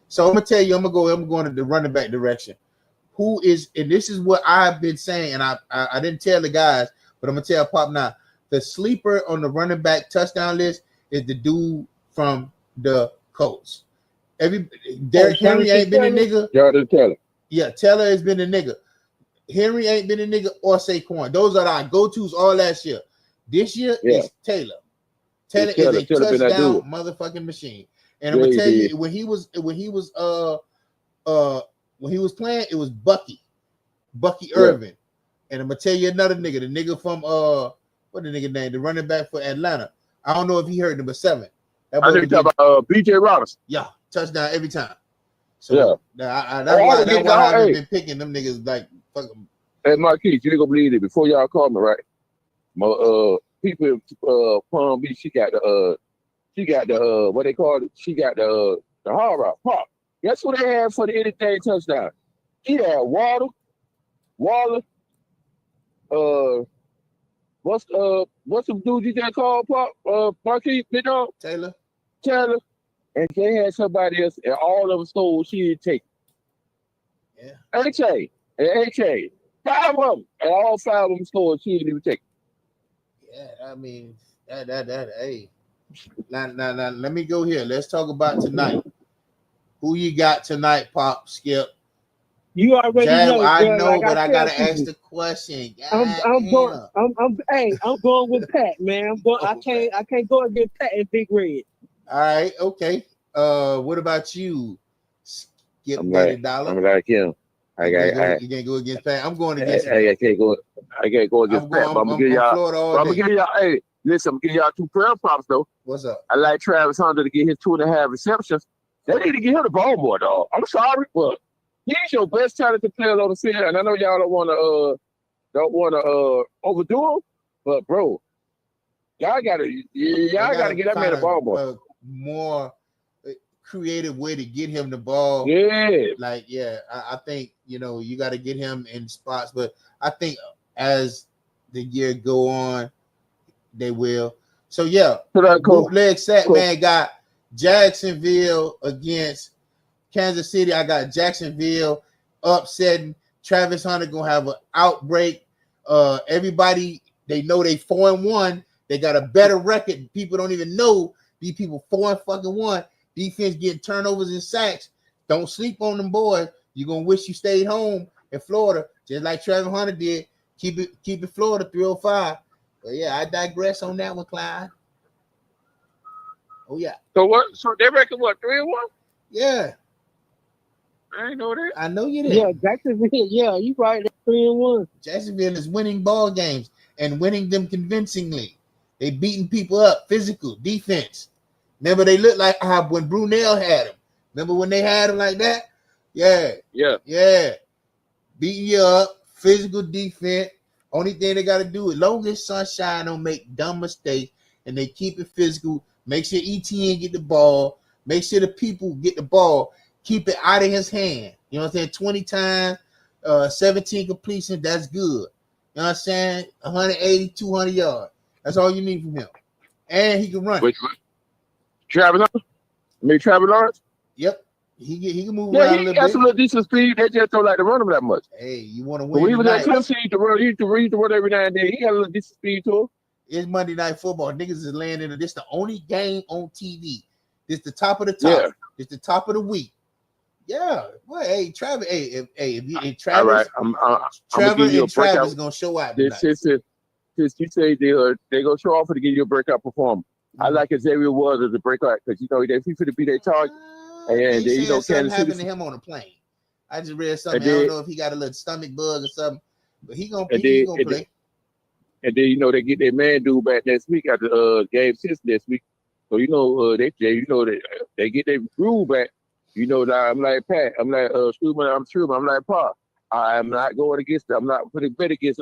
So I'm gonna tell you, I'm going to the running back direction. Who is, and this is what I've been saying, and I didn't tell the guys, but I'm gonna tell Pop now. The sleeper on the running back touchdown list is the dude from the Colts. Derrick Henry ain't been a nigga. Jonathan Taylor. Yeah, Taylor has been a nigga. Henry ain't been a nigga or Saquon. Those are our go-tos all last year. This year is Taylor. Taylor is a touchdown motherfucking machine. And I'm gonna tell you, when he was playing, it was Bucky Irvin. And I'm gonna tell you another nigga, the nigga from what the nigga name, the running back for Atlanta. I don't know if he heard number 7. I think you're talking about BJ Robinson. Yeah, touchdown every time. So that's why I haven't been picking them niggas like fucking. Hey, Marquis, you ain't gonna believe it. Before y'all call me, right? My people Palm Beach, she got the what they call it? She got the hard rock pop. Guess what they had for the anything touchdown? He had Waller. What's the dude you just called Pop? Marquis, Taylor. And they had somebody else, and all of them stole. She didn't take it. Yeah. HA. 5 of them, and all 5 of them stole. She didn't even take it. Yeah, I mean that. Hey, now, let me go here. Let's talk about tonight. Who you got tonight, Pop? Skip. You already know. I know, but I gotta ask the question. I'm going with Pat, man. I can't go against Pat and Big Red. All right, okay. What about you, Skip? I'm like him. You can't go against Pat. I'm going against. I can't go against Pat. But I'm gonna give y'all. Hey, listen, I'm gonna give y'all 2 prayer props though. What's up? I like Travis Hunter to get his 2.5 receptions. They need to get him the ball more, dog. I'm sorry, but he's your best talented player on the field, and I know y'all don't want to overdo him, but bro, y'all gotta get that man the ball more. More creative way to get him the ball. Yeah, I think you got to get him in spots, but I think as the year go on, they will. So bootleg sack man got Jacksonville against Kansas City. I got Jacksonville upsetting. Travis Hunter gonna have an outbreak. Everybody, they know they 4-1. They got a better record. People don't even know these people 4-1. Defense getting turnovers and sacks. Don't sleep on them boys. You're gonna wish you stayed home in Florida, just like Trevor Hunter did. Keep it Florida 305. But yeah, I digress on that one, Clyde. Oh yeah. So what? So they reckon what, 3-1? Yeah. I ain't know that. I know you did. Yeah, Jacksonville. Yeah, you right. 3-1. Jacksonville is winning ball games and winning them convincingly. They beating people up, physical defense. Remember, they looked like when Brunel had him. Remember when they had him like that? Yeah. Beating you up, physical defense. Only thing they got to do is, long as Sunshine don't make dumb mistakes and they keep it physical, make sure ETN get the ball, make sure the people get the ball, keep it out of his hand. You know what I'm saying? 20 times, 17 completion, that's good. You know what I'm saying? 180, 200 yards. That's all you need from him. And he can run. Trevor Lawrence? Yep. He can move around a little bit. He got some little decent speed. They just don't like to run him that much. Hey, you want to win. But even that Clemson, he used to run every now and then. He got a little decent speed to him. It's Monday Night Football. Niggas is laying in it. This the only game on TV. This the top of the top. Yeah. This the top of the week. Yeah. Well, hey, Travis. If Travis, all right. Trevor and Travis gonna show out tonight. Since you say they gonna show off to give you a breakout performance. I like Xavier Woods as a breakout because they feel to be their target. And they something happened to him on a plane. I just read something. I don't know if he got a little stomach bug or something, but he gonna play. And then they get their man dude back next week after game 6 next week. So they get their groove back. I'm like Pat. I'm like Truman. I'm like Pa. I'm not going against them. I'm not putting bet against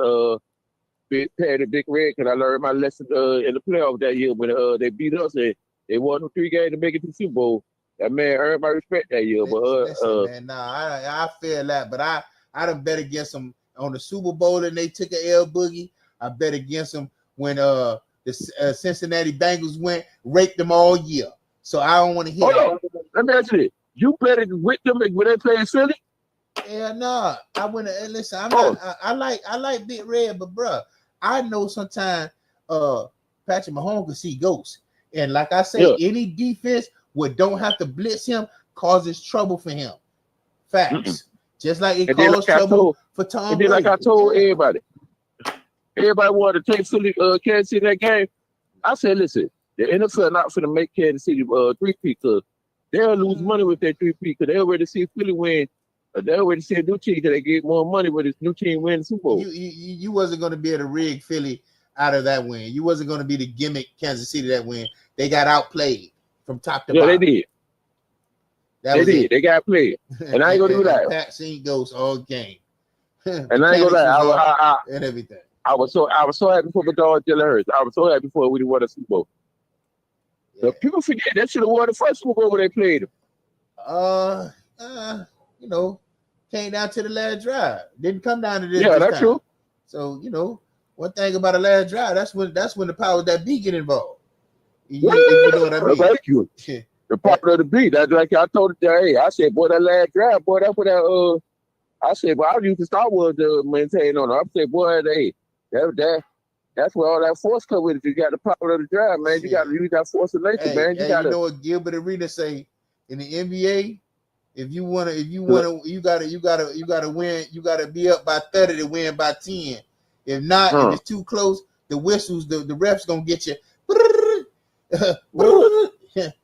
Big Pat and Big Red because I learned my lesson in the playoff that year when they beat us and they won 3 games to make it to the Super Bowl. That man earned my respect that year. Listen, man, I feel that, but I done bet against them on the Super Bowl and they took an L Boogie. I bet against them when the Cincinnati Bengals raped them all year. So I don't want to hear that. Let me ask you this. You betted with them when they played Philly? Yeah, no. I went to listen. I like Big Red, but bruh, I know sometimes Patrick Mahomes can see ghosts. And like I say, any defense don't have to blitz him causes trouble for him. Facts. Just like it caused trouble for Tom Brady. Like I told everybody wanted to take Philly, Kansas City that game. I said, listen, the NFL not for to make Kansas City 3-peat because they'll lose money with their 3-peat because they already see Philly win. They already see a new team that they get more money with this new team win the Super Bowl. You wasn't going to be able to rig Philly out of that win. You wasn't going to be the gimmick Kansas City that win. They got outplayed from top to bottom. Yeah, they did. They did. They got played. And I ain't going to do that. Pat seen ghosts all game. And I ain't going to lie. And everything. I was so happy for the dog Jalen Hurts. I was so happy for we won a Super Bowl. Yeah. So people forget that should have won the first Super Bowl when they played him. Came down to the last drive. Didn't come down to this. Yeah, that's true. So one thing about the last drive, that's when the power of that beat get involved. If you know what I mean. Thank you. The power of the beat. That's like I told it there. Hey, I said, boy, that last drive, boy, that's what that I said, well, I used to Star Wars to maintain on it. I said, boy, that's where all that force comes with it. You got the power of the drive, man. You got to use that force of nature, man. You know what Gilbert Arenas say in the NBA? If you wanna, you gotta win. You gotta be up by 30 to win by 10. If not, if it's too close, the whistles, the refs gonna get you.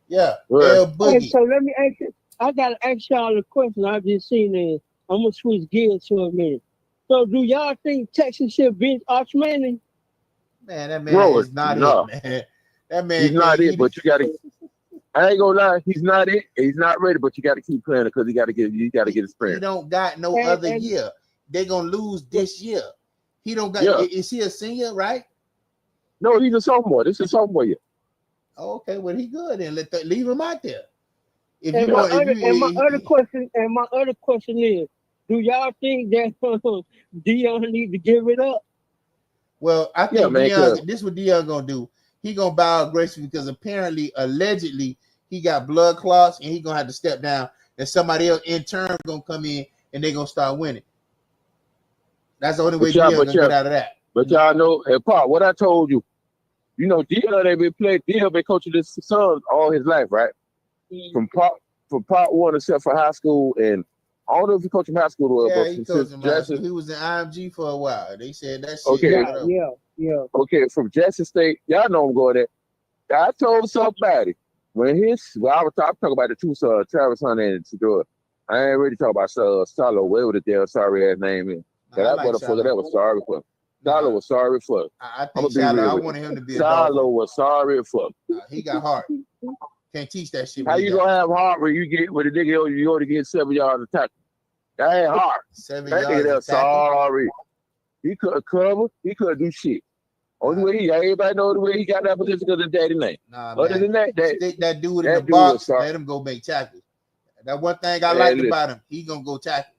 Yeah. Okay, so let me ask you. I gotta ask y'all a question. I've just seen it. I'm gonna switch gears for a minute. So, do y'all think Texas should bench Arch Manning? Man, that man is not it, man. That man, he's not it. But you gotta. I ain't gonna lie, he's not it. He's not ready, but you got to keep playing it because you got to get his prayer. He don't got no other year. They're gonna lose this year. He don't got. Yeah. Is he a senior, right? No, he's a sophomore. This is sophomore year. Oh, okay, well he good then. Leave him out there. My other question is, do y'all think that Deion need to give it up? Well, I think Deion. This is what Deion gonna do. He gonna bow out gracefully because apparently, allegedly, he got blood clots and he gonna have to step down, and somebody else in turn gonna come in and they gonna start winning. That's the only way Dion gonna get out of that. But y'all know, hey, Pop, what I told you, you know, Dion been coaching this son all his life, right? From part one except for high school, and I don't know if he coached him high school or he coached him high school. He was in IMG for a while. They said that shit. Okay, yeah. Okay, from Jackson State, y'all know I'm going there. I told somebody when I was talking about the two sons, Travis Hunter and Sedora. I ain't really talking about Salo, whatever the damn sorry ass name is. That motherfucker that was sorry for him. Salo was sorry for him. I think Salo, I wanted him to be a Salo was sorry for him. He got heart. Can't teach that shit. How you gonna have heart when the nigga you only get 7 yards of tackle? That ain't hard. 7 that yards. Nigga sorry. He couldn't cover. He couldn't do shit. Only way everybody know the way he got that position because of daddy name. Other than that, stick that dude in the box, let him go make tackles. That one thing I liked about him, he gonna go tackle.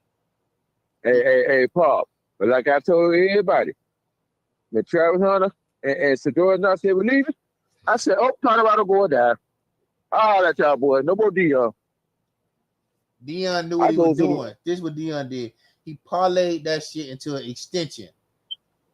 Hey, Paul. But like I told everybody, when Travis Hunter and Sedora not said we're leaving, I said, Colorado going down. Oh, that's y'all boy. No more Dion. Dion knew what he was doing. This is what Dion did. He parlayed that shit into an extension.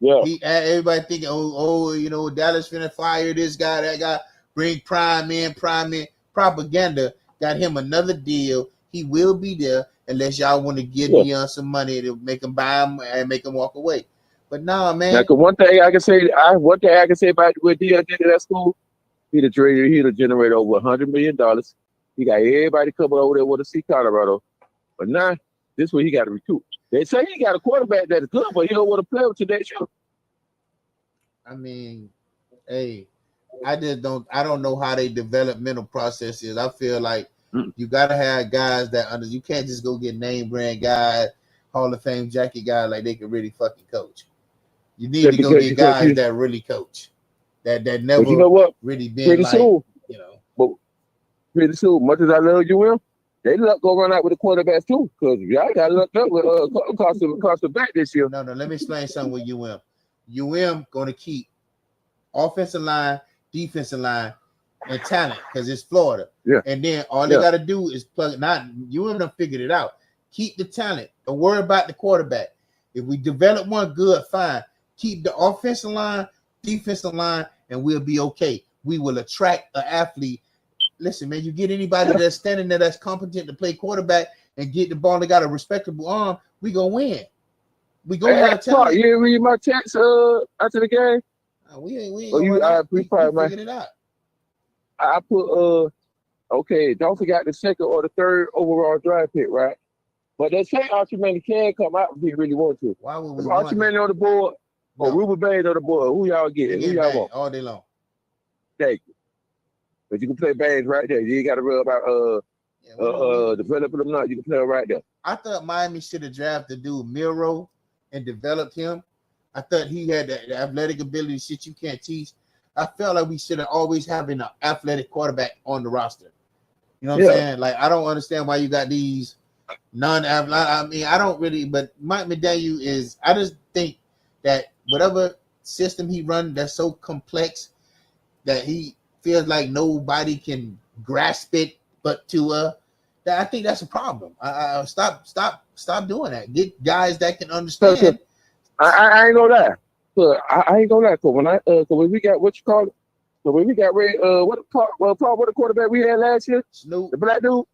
Yeah. Everybody thinking, you know, Dallas finna fire this guy, that guy, bring Prime in. Propaganda got him another deal. He will be there unless y'all want to give Dion some money to make him buy him and make him walk away. But nah, man. Like one thing I can say about what Dion did at that school, he'd have generated over $100 million. He got everybody coming over there with to see Colorado. But now, this way he got to recoup. They say he got a quarterback that's good, but he don't want to play with today. I mean, hey, I don't know how they developmental process is. I feel like you got to have guys you can't just go get name brand guys, Hall of Fame jacket guys like they can really fucking coach. You need to go get guys that really coach. That never really been pretty like, soon, you know. But pretty soon, much as I love UM, they go run out with the quarterbacks too, because y'all got lucked up with Carson back this year. No, let me explain something with UM. UM gonna keep offensive line, defensive line, and talent because it's Florida. Yeah. And then all they gotta do is plug it. Not UM done figured it out. Keep the talent. Don't worry about the quarterback. If we develop one good, fine. Keep the offensive line, defensive line, and we'll be okay. We will attract an athlete. Listen, man, you get anybody that's standing there that's competent to play quarterback and get the ball, they got a respectable arm, we gonna win. We gonna have talent. You didn't read my text after the game? We ain't we figured it out. I put okay, don't forget the second or the third overall draft pick, right? But they say Archie Manning can come out if he really want to. Why would we Archie Manning on the board or Ruben Baines on the board? Who y'all get? Who y'all want? All day long. Thank you. But you can play Baines right there. You ain't got to worry about developing them. Not you can play them right there. I thought Miami should have drafted dude Miro and developed him. I thought he had the athletic ability, shit you can't teach. I felt like we should have always having an athletic quarterback on the roster. You know what I'm saying? Like, I don't understand why you got these non-athletic. I mean, I don't really, but Mike McDaniel is, I just think that whatever system he runs that's so complex that he feels like nobody can grasp it but Tua, that I think that's a problem. Stop doing that. Get guys that can understand. I ain't gonna lie. I ain't gonna lie. So when we got what you call it, so when we got what the quarterback we had last year, Snoop, the black dude.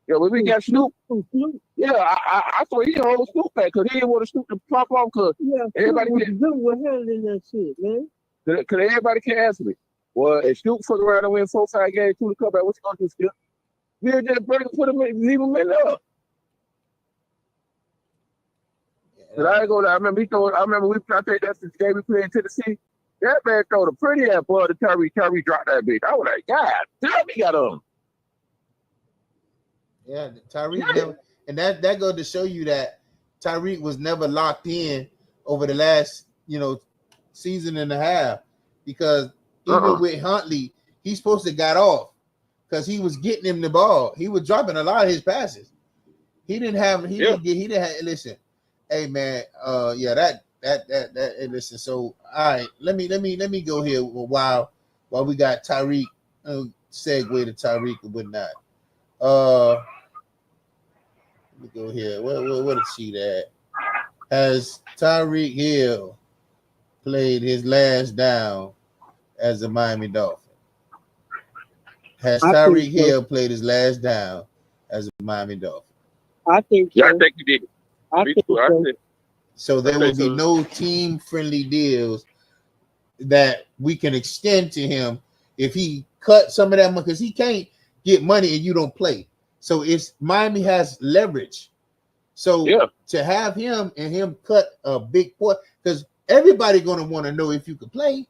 Yeah, when we got Snoop, yeah, I thought he hold Snoop back because he didn't want to Snoop to pop off because everybody can do handling that shit, man. Because everybody can answer me. Well, if Snoop fuck around and win 4-5 games to the comeback, what's he gonna do, Skip? We'll just leave him in there. But I ain't gonna lie. I remember I think that's the game we played in Tennessee. That man throw the pretty ass ball to Tyree. Tyree dropped that bitch. I was like, God damn, he got him. Yeah, Tyreek, and that goes to show you that Tyreek was never locked in over the last, season and a half, because even with Huntley, he's supposed to got off because he was getting him the ball. He was dropping a lot of his passes. Listen, hey man, listen. So all right, let me go here while we got Tyreek segue to Tyreek or whatnot. Let me go here. What is she at? Has Tyreek Hill played his last down as a Miami Dolphin? Has Tyreek Hill played his last down as a Miami Dolphin? I think so. Yeah, I think he did. I think so. So there will be no team-friendly deals that we can extend to him if he cut some of that money, because he can't get money and you don't play. So it's Miami has leverage. So to have him and him cut a big part, because everybody going to want to know if you could play.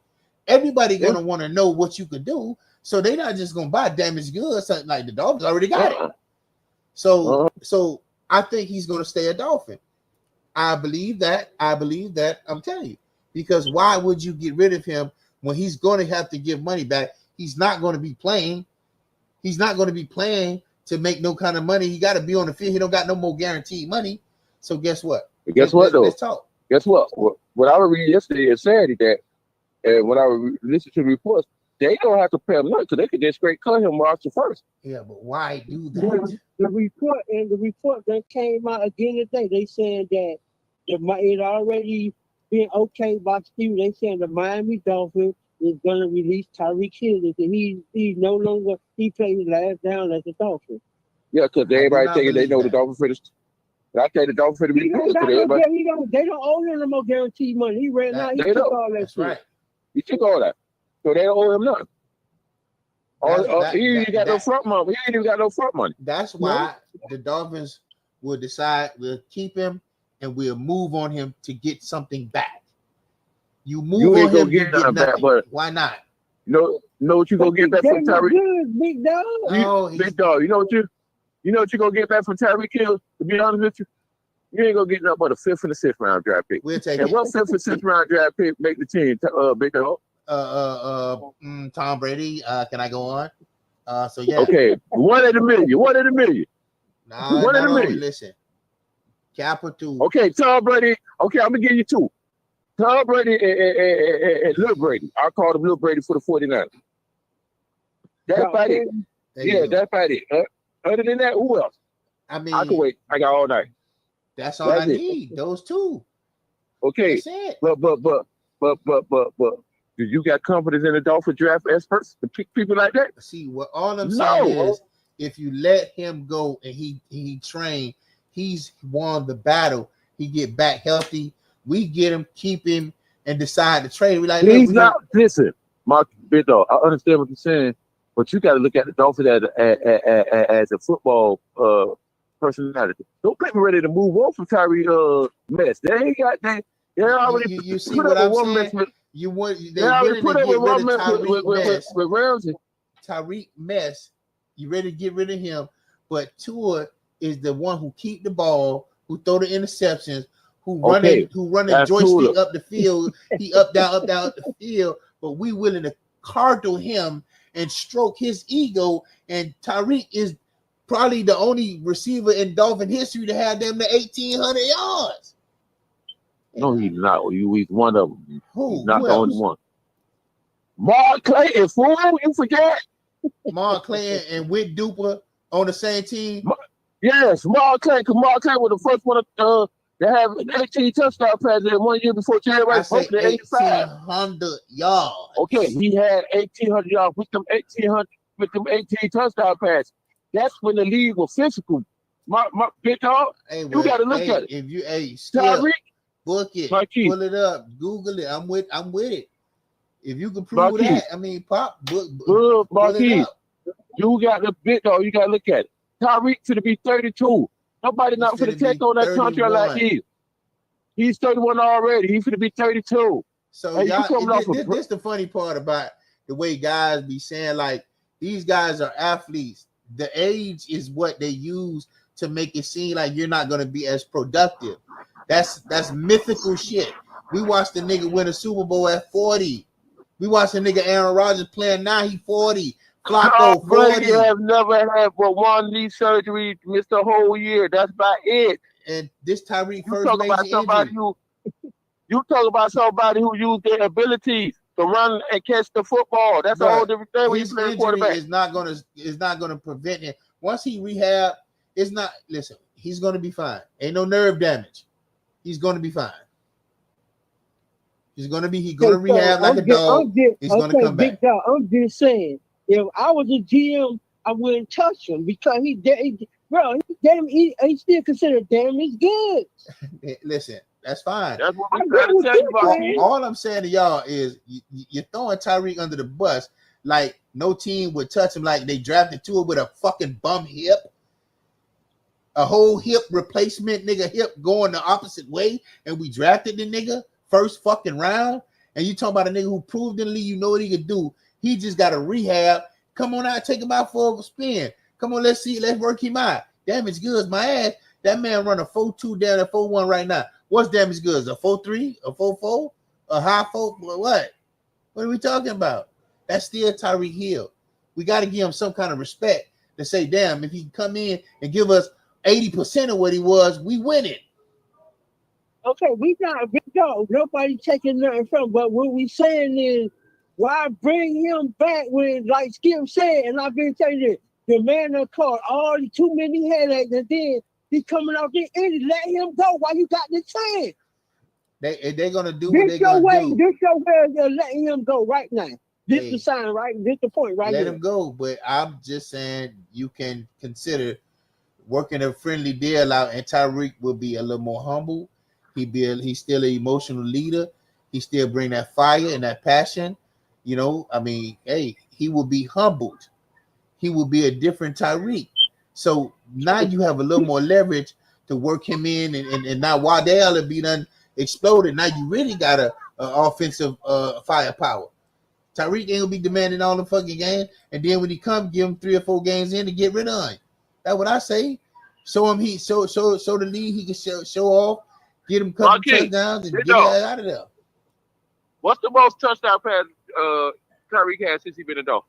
Everybody going to want to know what you could do. So they're not just going to buy damaged goods. Something like the Dolphins already got it. So I think he's going to stay a Dolphin. I believe that. I'm telling you, because why would you get rid of him when he's going to have to give money back? He's not going to be playing. He's not going to be playing to make no kind of money. He got to be on the field. He don't got no more guaranteed money. So guess what? Let's talk. Guess what? What I was reading yesterday and Saturday that, and when I listened to the reports, they don't have to pay him nothing because they could just straight cut him March the 1st. Yeah, but why do that? The report that came out again today, they said that it already been okay by Steve. They said the Miami Dolphins is going to release Tyreek Hill. He no longer played his last down as a Dolphin. Yeah, because everybody thinking they know the Dolphins finished. I think the Dolphins finished. They don't owe him no more guaranteed money. He ran out. He took all that shit. Right. He took all that. So they don't owe him nothing. He ain't even got no front money. He ain't even got no front money. That's why the Dolphins will decide we'll keep him and we'll move on him to get something back. You move on him to get nothing back, but why not? You know what you gonna get back from Tyreek? Big dog. Big dog. You know what you gonna get back from Tyreek Hill? To be honest with you, you ain't gonna get nothing but a 5th and a 6th round draft pick. We'll take and it. What 5th and 6th round draft pick make the team? Big dog. Tom Brady. Can I go on? So yeah. Okay, 1 in a million. 1 in a million. Nah, 1 in a million. Listen, capital. Okay, Tom Brady. Okay, I'm gonna give you 2. Tom Brady and Lil Brady. I call him Lil Brady for the 49ers. That's about it. Yeah, that's about it. Other than that, who else? I mean, I can wait. I got all night. That's all I need. Those 2. Okay, that's it. But do you got confidence in the Dolphin draft experts to pick people like that? See, what all I'm saying is, if you let him go and he train, he's won the battle. He get back healthy. We get him, keep him, and decide to trade. We like he's not. Listen, Mark, big dog. I understand what you're saying, but you got to look at the Dolphins as a football personality. Don't make me ready to move on from Tyree mess. They ain't got that. They already you see what I'm saying? You want they already put up with one mess with Ramsey. Tyreek Mess, you ready to get rid of him, but Tua is the one who keep the ball, who throw the interceptions, who run joystick up the field. He up down the field, but we willing to coddle him and stroke his ego. And Tyreek is probably the only receiver in Dolphin history to have them to 1,800 yards. No, he's not. He's one of them. Who? He's not the only one. Mark Clayton, fool, you forget. Mark Clayton and Whit Duper on the same team. Yes, Mark Clayton. Because Mark Clayton was the first one to have 18 touchdown passes in 1 year before Jerry Rice broke the 85. 1,800 yards. Okay, he had 1,800 yards with them 18 touchdown passes. That's when the league was physical. My big dog, you got to look at it. If you Tyreek, book it, pull it up, Google it. I'm with it. If you can prove that, I mean, pull it up. You got the big dog. You got to look at it. Tyreek to be 32. Nobody not for the take on that contract like he. He's 31 already. He's going to be 32. So this is the funny part about the way guys be saying, like, these guys are athletes. The age is what they use to make it seem like you're not going to be as productive. That's mythical shit. We watched the nigga win a Super Bowl at 40. We watched the nigga Aaron Rodgers playing now. He 40. Flacco 40. You have never had but one knee surgery, missed the whole year. That's about it. And this Tyreek first major injury. You talk about somebody who used their abilities to run and catch the football. That's a whole different thing when you play quarterback. Is not gonna prevent him. Once he rehab, it's not. Listen, he's gonna be fine. Ain't no nerve damage. He's gonna be fine. He's gonna rehab like a dog. He's gonna come back. Dog, I'm just saying, if I was a GM, I wouldn't touch him because he still considered damage good. Listen, that's fine. That's what I'm trying to tell you about. All I'm saying to y'all is you're throwing Tyreek under the bus like no team would touch him, like they drafted to it with a fucking bum hip. A whole hip replacement, nigga, hip going the opposite way, and we drafted the nigga first fucking round. And you talking about a nigga who proved in the league, you know what he could do. He just got a rehab. Come on out, take him out for a spin. Come on, let's work him out. Damage goods, my ass. That man run a 4.2 down at 4.1 right now. What's damage goods? A 4.3? A 4.4? A high 4? What? What are we talking about? That's still Tyreek Hill. We got to give him some kind of respect to say, damn, if he can come in and give us 80% of what he was, we win it. Okay, nobody taking nothing from him, but what we saying is, why bring him back when, like Skip said, and I've been telling you, the man that caused all the too many headaches, and then he coming off the end, let him go while you got the chance. They're gonna do what they're gonna do. This your way of letting him go right now. This the sign, right? This the point, right? Let him go, but I'm just saying you can consider working a friendly deal out, and Tyreek will be a little more humble. He's still an emotional leader. He still bring that fire and that passion. You know, I mean, hey, he will be humbled. He will be a different Tyreek. So now you have a little more leverage to work him in, and now Waddell will be done exploded. Now you really got a offensive firepower. Tyreek ain't gonna be demanding all the fucking game, and then when he come, give him 3 or 4 games in to get rid of him. That's what I say. Show him show the league he can show off, get him a couple touchdowns, and get out of there. What's the most touchdown pass Tyreek has since he been a dog?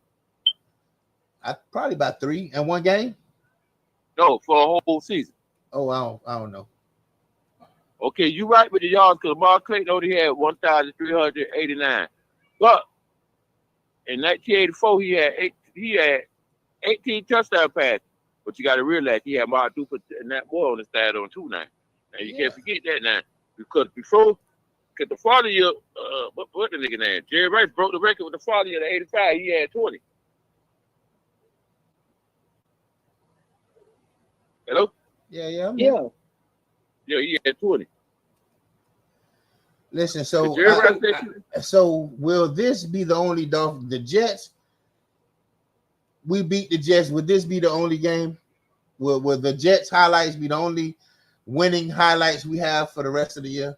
Probably about 3 in one game. No, for a whole season. Oh, I don't know. Okay, you right with the yards because Mark Clayton only had 1,389. But in 1984, he had 18 touchdown passes. But you got to realize he had Mark Duper and that boy on the side on 2 now. And you can't forget that now. Because before, because the father year, what the nigga name? Jerry Rice broke the record with the father year at 85. He had 20. Hello? Yeah. Yeah, he had 20. Listen, so will this be the only the Jets? We beat the Jets. Would this be the only game? Will the Jets highlights be the only winning highlights we have for the rest of the year?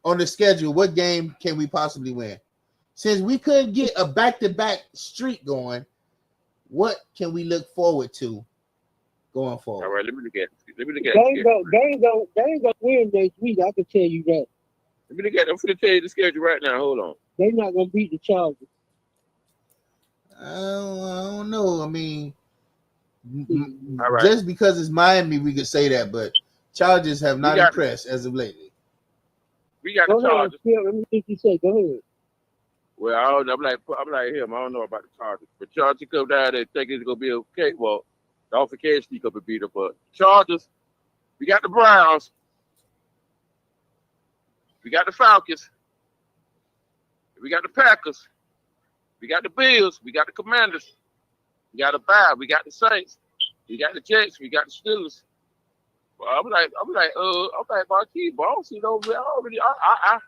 On the schedule, what game can we possibly win? Since we couldn't get a back-to-back streak going, what can we look forward to going forward? All right, let me look at They ain't gonna win next week. I can tell you that. Let me look at it. I'm going to tell you the schedule right now. Hold on. They're not gonna beat the Chargers. I don't know. I mean, all right. Just because it's Miami, we could say that, but Chargers have not impressed as of lately. We got the Chargers. Let me think you say. Go ahead. Well, I don't know. I'm like him. I don't know about the Chargers. But Chargers come down there and think it's gonna be okay. Well, the Dolphins can sneak up and beat them, but Chargers. We got the Browns. We got the Falcons. We got the Packers. We got the Bills. We got the Commanders. We got the Bears. We got the Saints. We got the Jets. We got the Steelers. Well, I'm like, Marquis, but I don't see no. I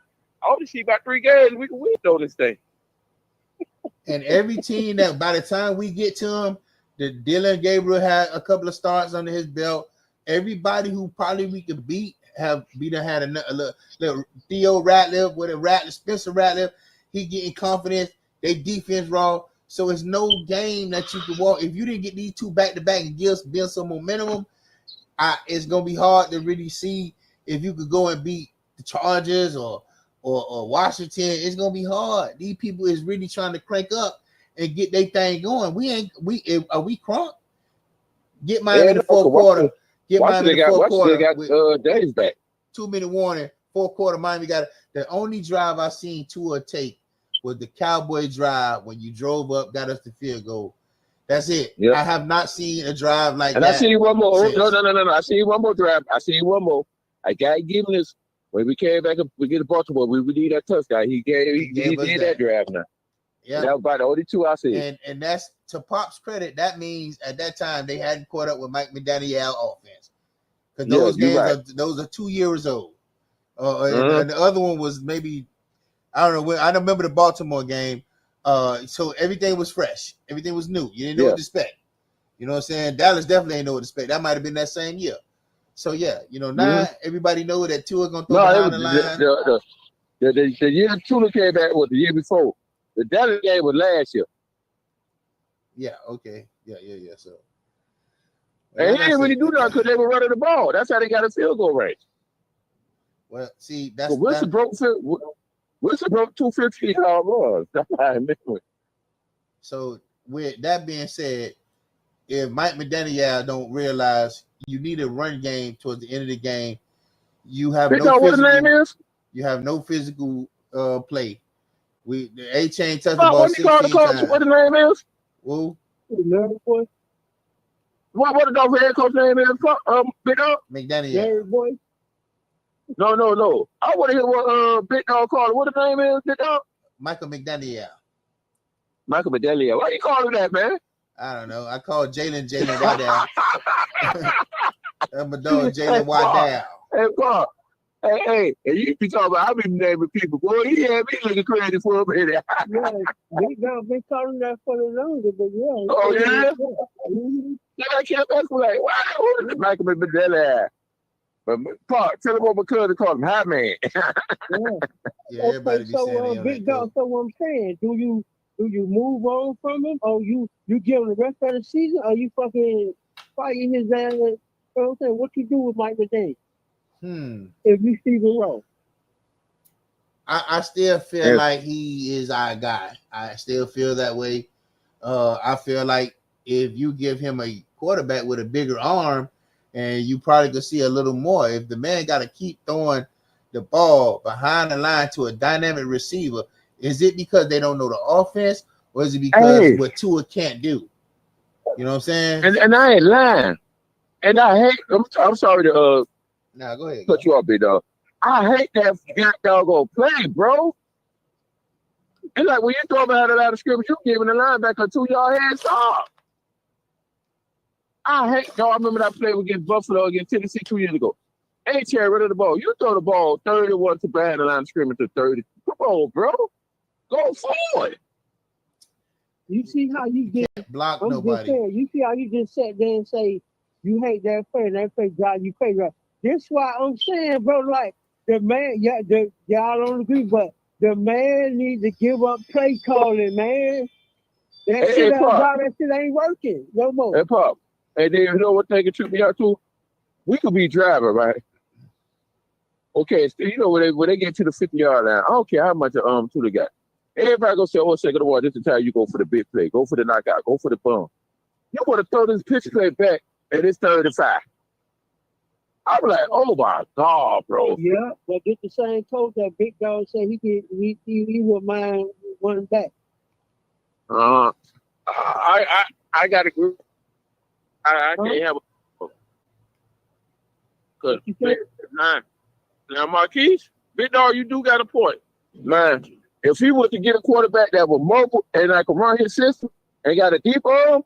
only see about 3 games we can win on this thing. And every team that by the time we get to them, the Dylan Gabriel had a couple of starts under his belt. Everybody who probably we could beat had a little Theo Ratliff with a Ratliff, Spencer Ratliff. He getting confidence. They defense raw. So it's no game that you can walk. If you didn't get these 2 back-to-back and build some momentum, it's gonna be hard to really see if you could go and beat the Chargers or Washington. It's gonna be hard. These people is really trying to crank up and get their thing going. Are we crunk? Get Miami in the fourth quarter. Get Miami in the fourth quarter. Got days back. 2-minute warning. Fourth quarter, Miami got it. The only drive I seen Tua take was the Cowboy drive when you drove up, got us the field goal. That's it. Yep. I have not seen a drive like and that. I see one more. Since. No. I see one more drive. I see one more. I got given this when we came back up. We get to Baltimore. We need that touchdown. He did that drive now. Yeah, that was about the only two I see. And that's to Pop's credit. That means at that time they hadn't caught up with Mike McDaniel offense because those games those are 2 years old. And the other one was maybe I don't know. I remember the Baltimore game. So everything was fresh. Everything was new. You didn't know what to expect. You know what I'm saying? Dallas definitely ain't know what to expect. That might have been that same year. So yeah, now everybody know that Tua gonna throw behind the line. The year Tua came back was the year before. The Dallas game was last year. Yeah. Okay. Yeah. So. And he didn't really do nothing because they were running the ball. That's how they got a field goal range. Well, see, that's Wilson broke 250 was. That's how I remember. So with that being said, if Mike McDaniel don't realize you need a run game towards the end of the game, you have what his name is? You have no physical play. The A-Chain touched the ball 16 times. What the name is? Who? What the dog head coach name is? Big Dog? McDaniel. Boy. No. I want to hear what Big Dog called. What the name is, Big Dog? Michael McDaniel. Michael McDaniel. Why you calling that, man? I don't know. I called Jalen Waddell. That's my dog, Jalen Waddell. Hey, Paul. Hey, and you be talking about I be naming people. Boy, he had me looking crazy for a minute. Yeah, they calling that for the longest, but yeah. Oh, yeah? Then I kept asking, like, wow, what is Michael McDaniel? But Paul, tell him what my cousin called him, Hot Man. Yeah, everybody be saying Big Dog, so what I'm saying, do you move on from him, or you give him the rest of the season, or you fucking fighting his ass? You know what I'm saying? What you do with Mike McDaniel? If you see the role, I still feel like he is our guy. I still feel that way. I feel like if you give him a quarterback with a bigger arm, and you probably could see a little more. If the man got to keep throwing the ball behind the line to a dynamic receiver, is it because they don't know the offense, or is it because what Tua can't do? You know what I'm saying? And I ain't lying. And I hate. I'm sorry to Nah, go ahead. Cut you off, Big Dog. I hate that doggone play, bro. It's like when you throw behind a line of scrimmage, you giving the linebacker a 2-yard head start. I hate. I remember that play against Buffalo against Tennessee 2 years ago. A-Chain rid of the ball. You throw the ball 31 to behind the line of scrimmage to 30. Come on, bro. Go forward. You see how you get block nobody. You see how you just sat there and say you hate that play and that play drive you crazy. This why I'm saying, bro, like the man, y'all don't agree, but the man needs to give up play calling, man. That shit ain't working no more. Hey, Pop. Hey, then you know what thing it took me out to? We could be driving, right? Okay, so you know when they get to the 50-yard line, I don't care how much Tula got. Everybody gonna say, "Oh, second of all, this is the time you go for the big play, go for the knockout, go for the bum." You want to throw this pitch play back, and it's 35. I'm like, oh my God, bro. Yeah, but get the same coach that Big Dog said he would mind one back. I got a group. I can't have a because now Marquise, Big Dog, you do got a point. Man, if he was to get a quarterback that was mobile and I could run his system and got a deep arm,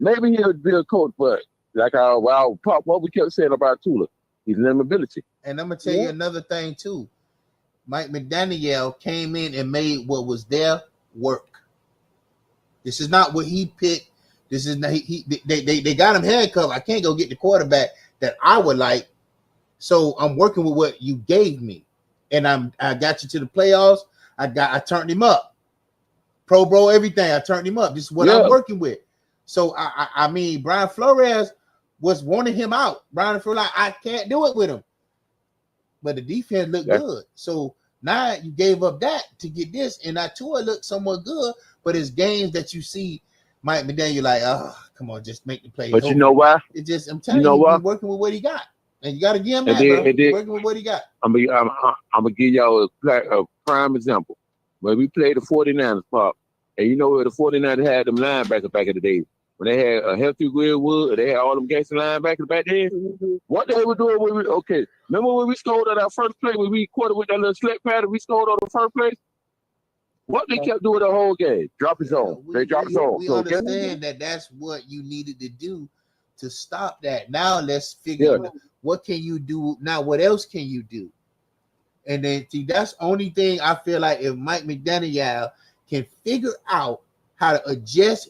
maybe he would be a coach, but like Pop, what we kept saying about Tula, he's limitability. And I'm gonna tell you another thing too. Mike McDaniel came in and made what was there work. This is not what he picked. This is not they got him handcuffed. I can't go get the quarterback that I would like. So I'm working with what you gave me. And I got you to the playoffs. I turned him up. Pro Bowl, everything. I turned him up. This is what I'm working with. So I mean, Brian Flores was wanting him out. Brian Flores, like, I can't do it with him. But the defense looked good. So now you gave up that to get this, and that Tua looked somewhat good. But it's games that you see Mike McDaniel, you're like, oh, come on, just make the play. But you know why? It just, I'm telling you, he's working with what he got. And you got to give him that, bro. Working with what he got. I'm gonna give y'all a prime example. When we played the 49ers, Pop, and you know where the 49ers had them linebackers back in the day. When they had a healthy Greenwood, they had all them gangster linebackers back then. What they were doing when remember when we scored on our first play, when we quartered with that little slip pattern, we scored on the first play? What they kept doing the whole game? Drop his own. They drop his own. We understand that that's what you needed to do to stop that. Now let's figure out what can you do now. What else can you do? And then see, that's the only thing I feel like if Mike McDaniel can figure out how to adjust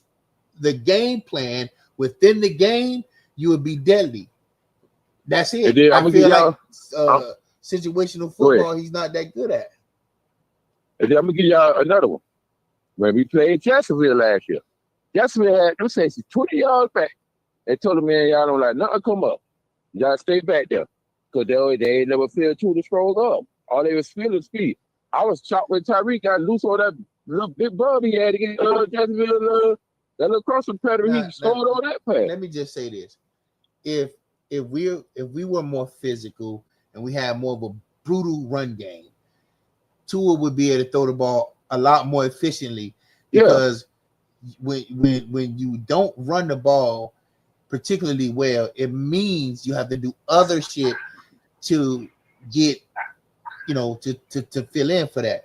the game plan within the game, you would be deadly. That's it. I feel like situational football, he's not that good at. And then I'm gonna give y'all another one. When we played Jacksonville last year, Jacksonville had them safeties 20 yards back. They told them, man, y'all don't like nothing come up. Y'all stay back there. Because they never feel too to stroll up. All they was feeling speed. I was chopped when Tyreek got loose on that little big bump he had against Jacksonville. That little crossing pattern, he scored on that pass. Let me just say this. If we were more physical and we had more of a brutal run game, Tua would be able to throw the ball a lot more efficiently because when you don't run the ball particularly well, it means you have to do other shit to get, to fill in for that.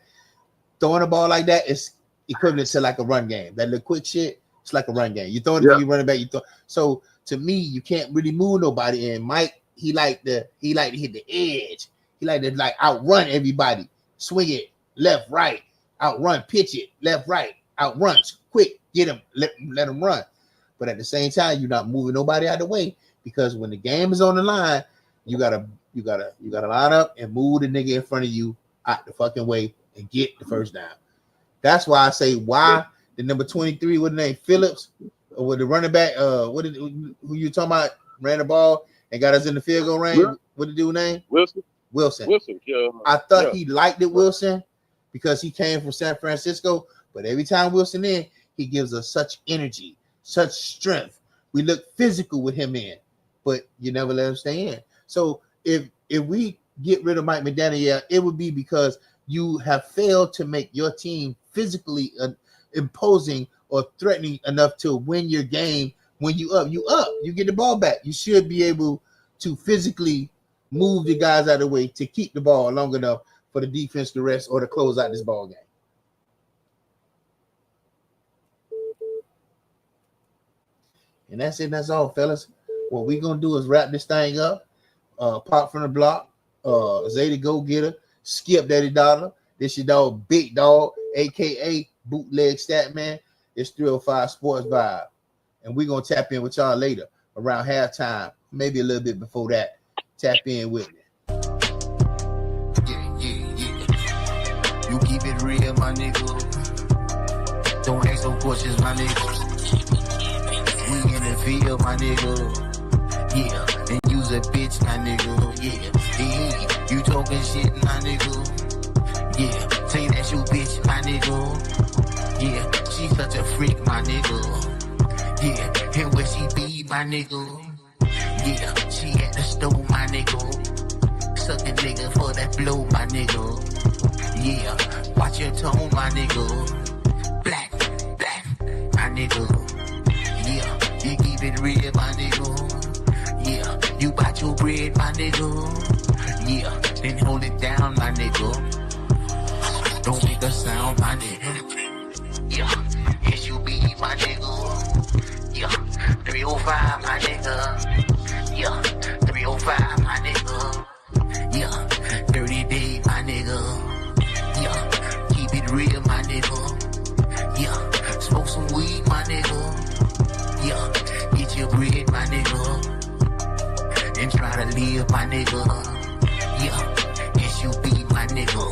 Throwing the ball like that is equivalent to like a run game. That little quick shit, it's like a run game. You throw it when you run it back, you throw. So to me, you can't really move nobody. And Mike, he like to hit the edge. He like to outrun everybody. Swing it left, right, outrun, pitch it left, right, outrun, quick, get him, let him run. But at the same time, you're not moving nobody out of the way because when the game is on the line, you gotta line up and move the nigga in front of you out the fucking way and get the first down. That's why I say the number 23, what the name, Phillips, or with the running back, who you talking about, ran the ball and got us in the field goal range. What the dude name? Wilson. Yeah. I thought he liked it, Wilson, because he came from San Francisco. But every time Wilson in, he gives us such energy, such strength. We look physical with him in, but you never let him stay in. So if we get rid of Mike McDaniel, it would be because you have failed to make your team physically imposing or threatening enough to win your game. When you get the ball back. You should be able to physically move the guys out of the way to keep the ball long enough for the defense to rest or to close out this ball game. And that's it. That's all, fellas. What we're going to do is wrap this thing up. Pop from the block. Zay Go Getter. Skip Daddy Dollar. This your dog, Big Dog, a.k.a. Bootleg Stat Man. It's 305 Sports Vibe. And we're going to tap in with y'all later around halftime, maybe a little bit before that. Tap in with me. Yeah. You keep it real, my nigga. Don't ask no questions, my nigga. We in the field, my nigga. Yeah. And use a bitch, my nigga. Yeah. You talking shit, my nigga. Yeah. Say that's your bitch, my nigga. Yeah. She's such a freak, my nigga. Yeah. And where she be, my nigga. Yeah, she at the store, my nigga. Suckin' nigga for that blow, my nigga. Yeah, watch your tone, my nigga. Black, my nigga. Yeah, you keep it real, my nigga. Yeah, you bought your bread, my nigga. Yeah, then hold it down, my nigga. Don't make a sound, my nigga. Yeah, yes you be, my nigga. Yeah, 305, my nigga. Yeah, 305, my nigga. Yeah, 30 days, my nigga. Yeah, keep it real, my nigga. Yeah, smoke some weed, my nigga. Yeah, get your bread, my nigga. And try to live, my nigga. Yeah, yes you be, my nigga.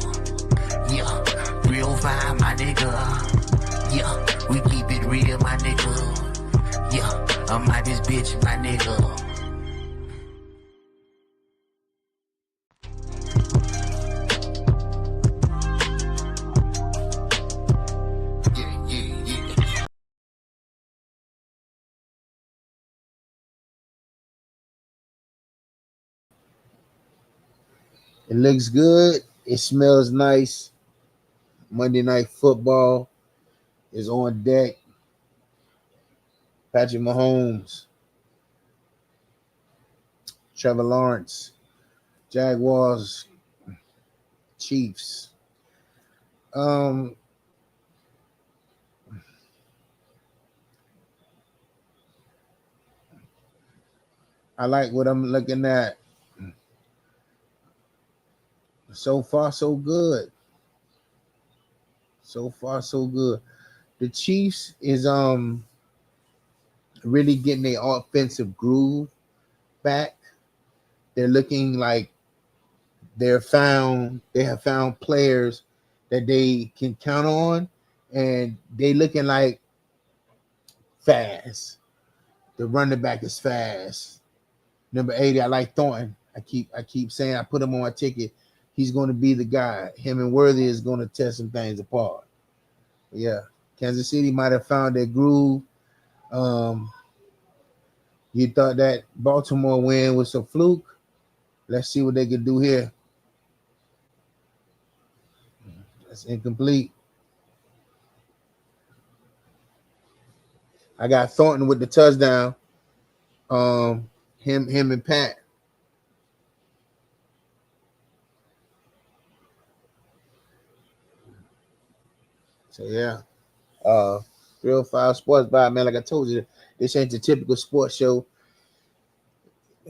Yeah, 305, my nigga. Yeah, we keep it real, my nigga. Yeah, I'm out this bitch, my nigga. It looks good. It smells nice. Monday Night Football is on deck. Patrick Mahomes, Trevor Lawrence, Jaguars, Chiefs. I like what I'm looking at. So far, so good. So far, so good. The Chiefs is really getting their offensive groove back. They're looking like they have found players that they can count on, and they looking like fast. The running back is fast. Number 80, I like Thornton. I keep saying I put him on my ticket. He's going to be the guy. Him and Worthy is going to test some things apart. But yeah, Kansas City might have found their groove. You thought that Baltimore win was a fluke. Let's see what they can do here. That's incomplete. I got Thornton with the touchdown. Him and Pat. So yeah. 305 Sports Vibe, man. Like I told you, this ain't the typical sports show.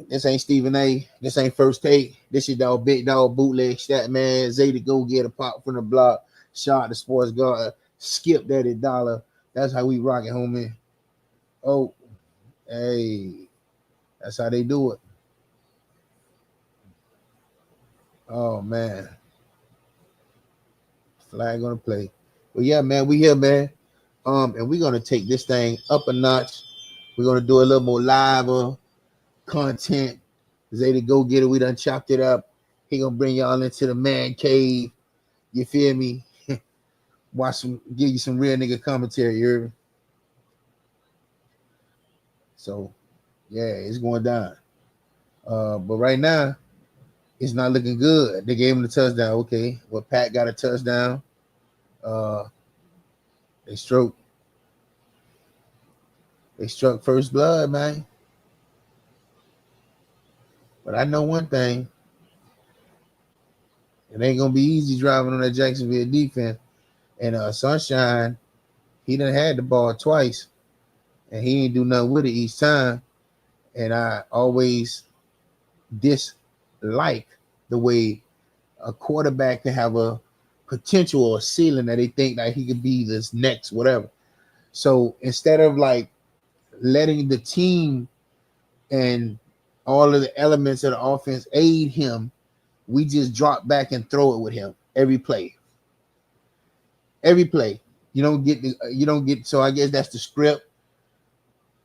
This ain't Stephen A. This ain't First Take. This is dog big dog bootleg stat man. Zay to go get a pop from the block. Shot the sports guard. Skip Daddy Dollar. That's how we rock it, homie. Oh, hey, that's how they do it. Oh man, flag on the play. Well, yeah, man, we here, man. And we're gonna take this thing up a notch. We're gonna do a little more live content. Zay to go get it. We done chopped it up. He gonna bring y'all into the man cave. You feel me? Give you some real nigga commentary. You hear me? So, yeah, it's going down. But right now, it's not looking good. They gave him the touchdown. Okay, well, Pat got a touchdown. They struck first blood, man. But I know one thing. It ain't gonna be easy driving on that Jacksonville defense. And Sunshine, he done had the ball twice, and he ain't do nothing with it each time. And I always dislike the way a quarterback can have a potential or a ceiling that they think that he could be this next whatever. So instead of like letting the team and all of the elements of the offense aid him, we just drop back and throw it with him every play. Every play. You don't get so I guess that's the script.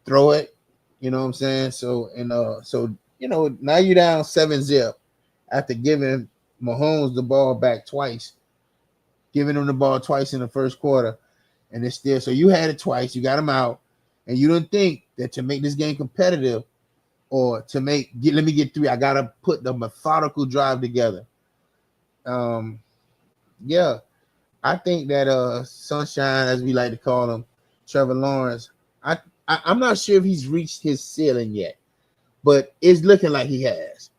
Throw it. You know what I'm saying? So now you're down 7-0 after giving Mahomes the ball back twice, giving him the ball twice in the first quarter, and it's still so you had it twice, you got him out, and you didn't think that to make this game competitive or to let me get 3, I gotta put the methodical drive together. Yeah, I think that Sunshine, as we like to call him, Trevor Lawrence, I'm not sure if he's reached his ceiling yet, but it's looking like he has.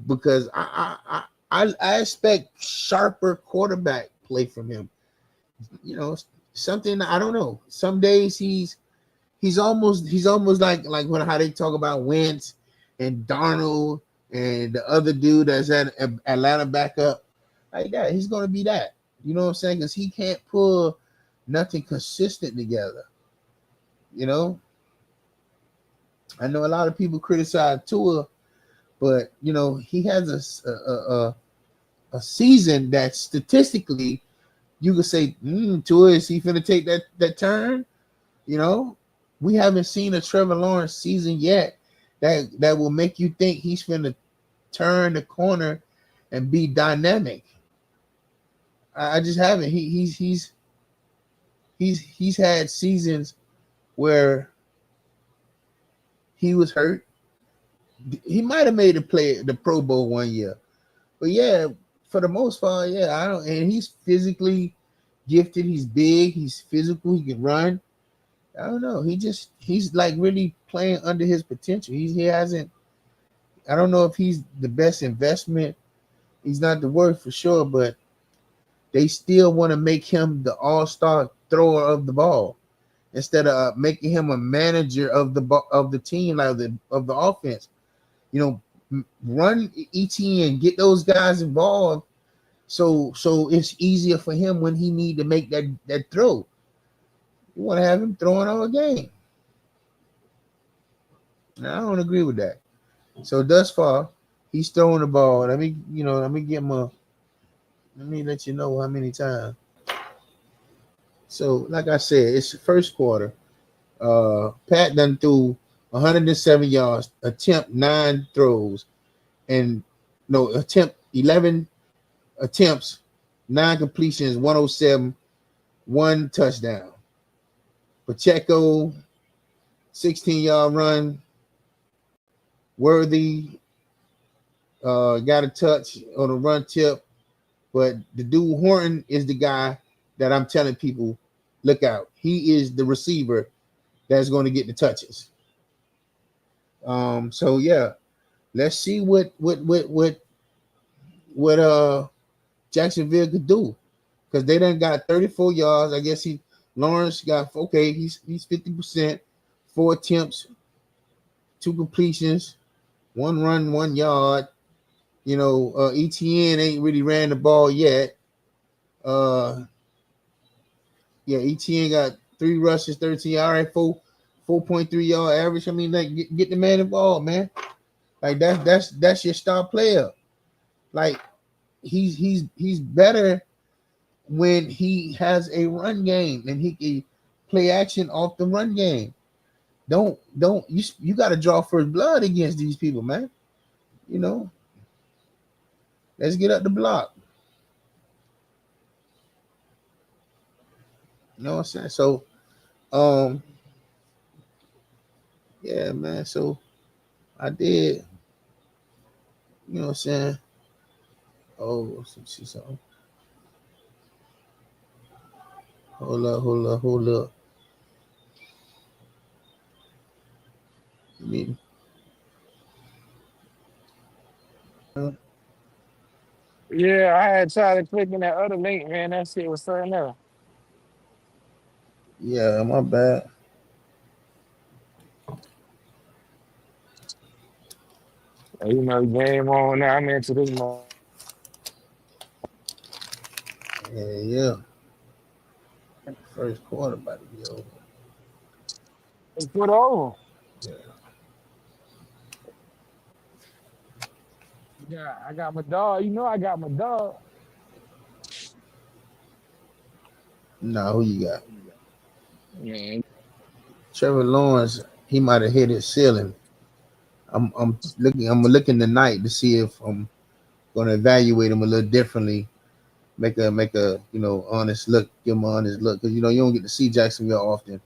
Because I expect sharper quarterback play from him. You know, something I don't know. Some days he's almost like how they talk about Wentz and Darnold and the other dude that's at Atlanta backup like that. He's gonna be that. You know what I'm saying? Because he can't pull nothing consistent together. You know, I know a lot of people criticize Tua, but you know he has a season that statistically you could say, Tua, is he finna take that turn? You know, we haven't seen a Trevor Lawrence season yet that will make you think he's finna turn the corner and be dynamic. I just haven't. He's had seasons where he was hurt, He might have made the Pro Bowl one year, but yeah, for the most part, yeah, I don't. And he's physically gifted. He's big. He's physical. He can run. I don't know. He's like really playing under his potential. He hasn't. I don't know if he's the best investment. He's not the worst for sure, but they still want to make him the all-star thrower of the ball instead of making him a manager of the team, like of the offense. You know, run ETN, get those guys involved, so it's easier for him when he need to make that throw. You want to have him throwing all game. Now, I don't agree with that. So thus far, he's throwing the ball. Let me let you know how many times. So, like I said, it's the first quarter. Pat done threw 107 yards, attempt 9 throws, and attempt 11 attempts, 9 completions, 107, 1 touchdown. Pacheco, 16-yard run. Worthy got a touch on a run tip, but the dude Horton is the guy that I'm telling people, look out. He is the receiver that's going to get the touches. So yeah, let's see what Jacksonville could do, because they done got 34 yards. I guess Lawrence got he's 50%, 4 attempts, 2 completions, 1 run, 1 yard. ETN ain't really ran the ball yet. ETN got 3 rushes, 13. All right, 4.3 yard average. I mean, like, get the man involved, man. Like that's your star player. Like he's better when he has a run game and he can play action off the run game. You got to draw first blood against these people, man. Let's get up the block. You know what I'm saying? So, yeah, man. So I did, you know what I'm saying? Oh, let's see something. Hold up. Yeah, I had tried to click in that other link, man. That shit was something else. Yeah, my bad. Game on now. I'm into this one. Yeah. First quarter about to be over. It's put over. Yeah, I got my dog. I got my dog. Nah, who you got? Yeah. Trevor Lawrence, he might have hit his ceiling. I'm looking tonight to see if I'm gonna evaluate him a little differently. Make a honest look, give him an honest look. Because you don't get to see Jacksonville often.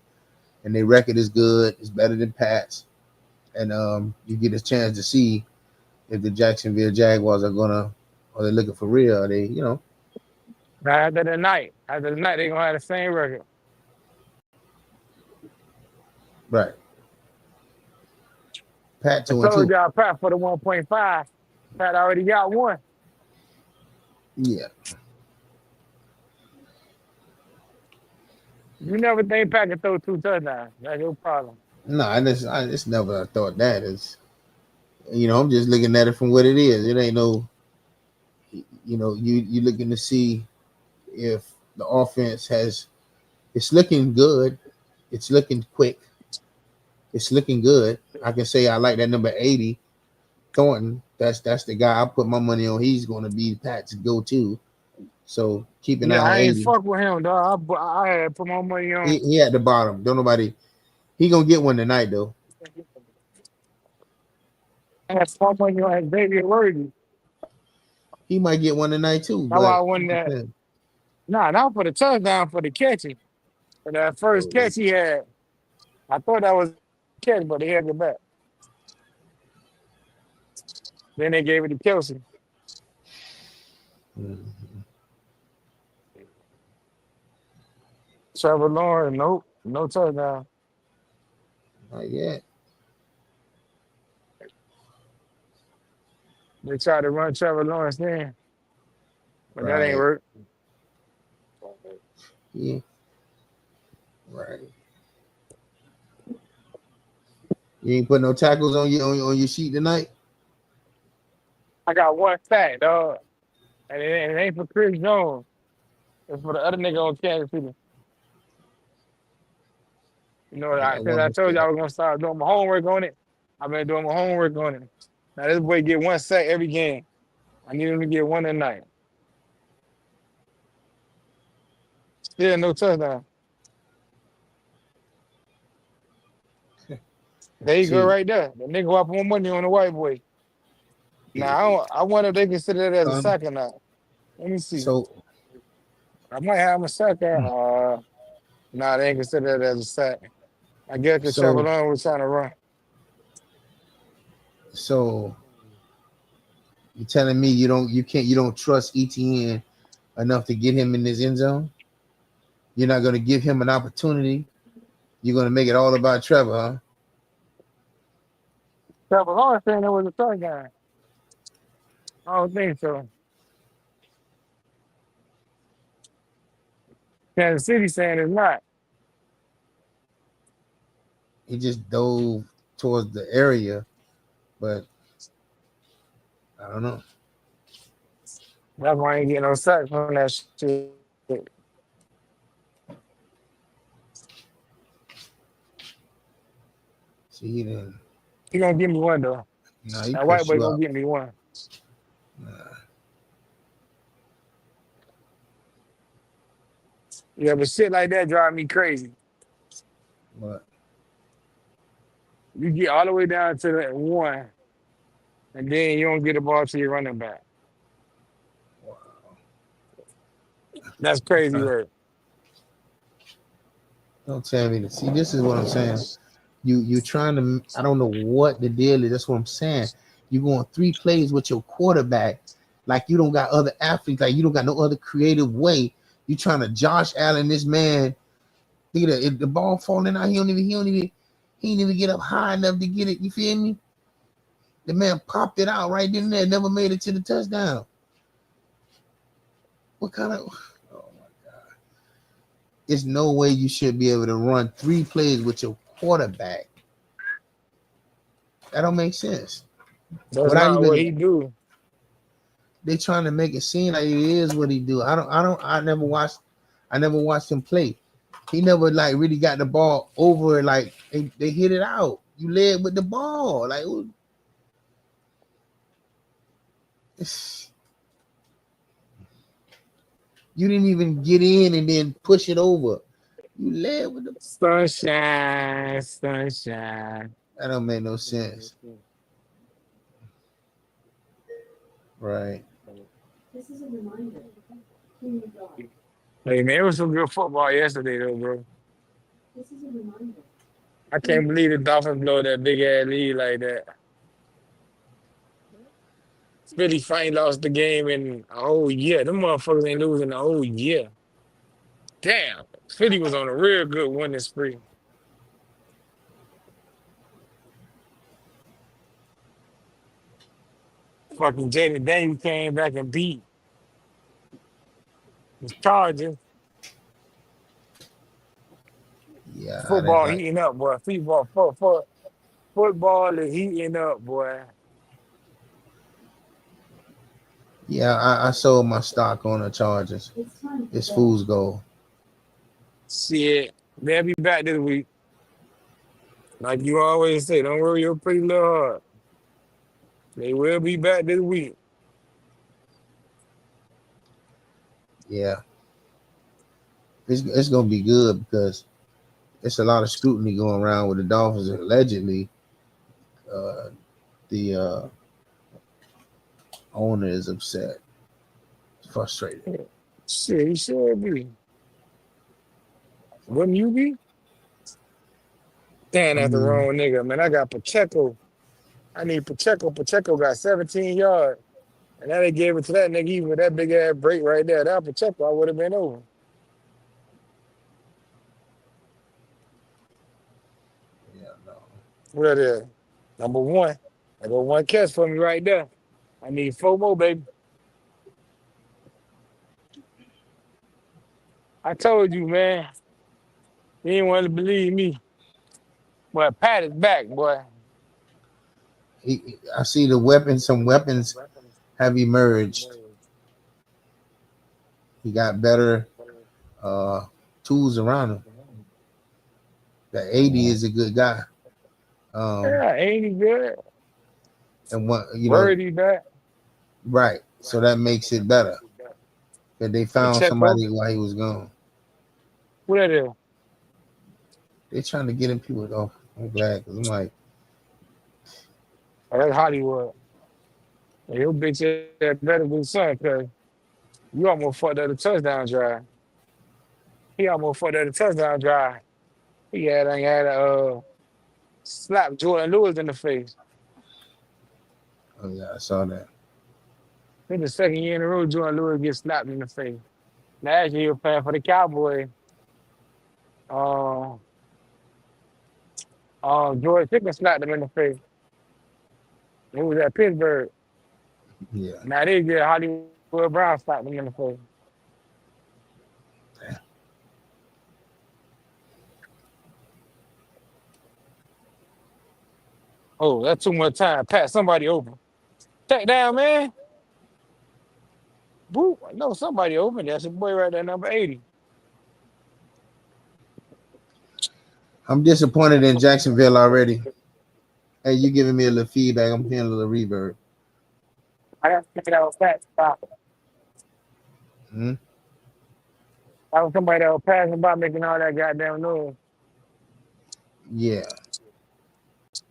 And their record is good, it's better than Pat's. And you get a chance to see if the Jacksonville Jaguars are they looking for real? Are they, After the night, they're gonna have the same record. Right. Pat 2-2. I told y'all Pat for the 1.5. Pat already got 1. Yeah. You never think Pat can throw 2 touchdowns. That's your problem. No, I just never thought that is. I'm just looking at it from what it is. It ain't no. You looking to see if the offense it's looking good. It's looking quick. It's looking good. I can say I like that number 80, Thornton. That's the guy I put my money on. He's going to be Pat's go-to. So keep an eye on 80. I ain't fuck with him, dog. I had put my money on. He at the bottom. Don't nobody. He gonna get one tonight though. I had my money on Xavier Worthy. He might get one tonight too. That's why I won that. Nah, not for the touchdown, for the catching. For that first catch he had. I thought that was a catch, but he had it back. Then they gave it to Kelsey. Mhm. Trevor Lawrence, nope, no touchdown. Not yet. They tried to run Trevor Lawrence then, but that ain't Right. work. Yeah. Right. You ain't put no tackles on your sheet tonight. I got one sack, dog, and it ain't for Chris Jones. It's for the other nigga on Kansas City. You know, I got since I one told you I sack. was gonna start doing my homework on it, I've been doing my homework on it. Now this boy get one sack every game. I need him to get one tonight. Still no touchdown. There you go, See, right there. The nigga up more money on the white boy. Now I wonder if they consider that as a sack or not. Let me see. so I might have him a sack. Nah, they ain't consider that as a sack. I guess because Trevor so Lawrence was trying to run. so you telling me you don't trust ETN enough to get him in this end zone? You're not going to give him an opportunity. You're going to make it all about Trevor, huh? Trevor Lawrence saying it was a touchdown. I don't think so. Kansas City saying it's not. He just dove towards the area, but I don't know. That's why I ain't getting no sack from that shit. See, he didn't. He gonna give me one though. No, he That white pushed boy you gonna up. give me one. Nah. Yeah, but shit like that drive me crazy. What? You get all the way down to that one, and then you don't get the ball to your running back. That's crazy work. Don't tell me to see. This is what I'm saying. You trying to. I don't know what the deal is. That's what I'm saying. You going 3 plays with your quarterback, like you don't got other athletes, like you don't got no other creative way. You trying to Josh Allen this man. Look at that. If the ball falling out, he ain't even get up high enough to get it. You feel me? The man popped it out right then and there, never made it to the touchdown. What kind of? Oh my God! There's no way you should be able to run 3 plays with your quarterback. That don't make sense. That's Without not what even he do. they trying to make it seem like it is what he do. I never watched him play. He never like really got the ball over, like they hit it out. You led with the ball. Like you didn't even get in and then push it over. You led with the Sunshine, sunshine. that don't make no sense. Right. This is a reminder. Hey man, it was some good football yesterday though, bro. This is a reminder. I can't believe the Dolphins blow that big ass lead like that. Philly finally lost the game in a whole year. Them motherfuckers ain't losing a whole year. Damn. Philly was on a real good winning spree. Fucking Jaden Daniels came back and beat the Chargers. Yeah, I didn't Football like. heating up, boy. Football is heating up, boy. Yeah, I sold my stock on the Chargers. It's fool's gold. Shit. They'll be back this week. Like you always say, don't worry your pretty little heart. They will be back this week. Yeah. It's gonna be good because it's a lot of scrutiny going around with the Dolphins. Allegedly, the owner is upset, frustrated. Shit, he should be. Wouldn't you be? Damn, that's the wrong nigga, man. I got Pacheco. I need Pacheco. Pacheco got 17 yards. And now they gave it to that nigga even with that big ass break right there. That Pacheco, I would have been over. Yeah, no. What that is? Number one. I got one catch for me right there. I need 4 more, baby. I told you, man. You didn't want to believe me. Boy, Pat is back, boy. I see the weapons. Some weapons have emerged. He got better tools around him. That 80 is a good guy. Yeah, ain't he good? And what Word he back. right? So that makes it better. That they found Pacheco. somebody while he was gone. What that is? They're trying to get him people though. I'm glad because I'm like, Oh, that's Hollywood. And your bitch ass better be son, because you almost fucked up the touchdown drive. He almost fucked up the touchdown drive. He had slap Jordan Lewis in the face. oh yeah, I saw that. This the second year in a row Jordan Lewis gets slapped in the face. Last year he was playing for the Cowboys. George Pickens slapped him in the face. He was at Pittsburgh. Yeah. Now they get Hollywood Brown slapped him in the face. Oh, that's too much time. Pat, somebody open. Take down, man. Boo. I know somebody open. That's a boy right there, number 80. I'm disappointed in Jacksonville already. Hey, you giving me a little feedback. I'm hearing a little reverb. I got to think that was fast. Stop. Hmm? I was somebody that was passing by making all that goddamn noise. Yeah.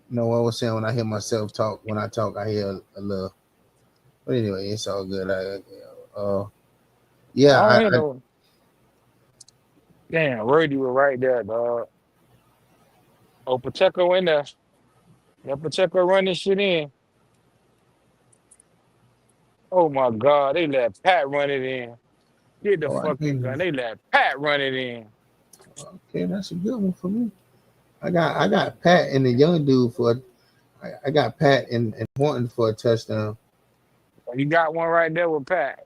No, I was saying when I hear myself talk, when I talk, I hear a little. But anyway, it's all good. Yeah. I don't hear no. Damn, Rudy was right there, dog. Oh, Pacheco in there. Yeah, Pacheco run this shit in. Oh my God, they let Pat run it in. Get the fucking gun. They let Pat run it in. Okay, that's a good one for me. I got Pat and the young dude for. I got Pat and Horton for a touchdown. You got one right there with Pat.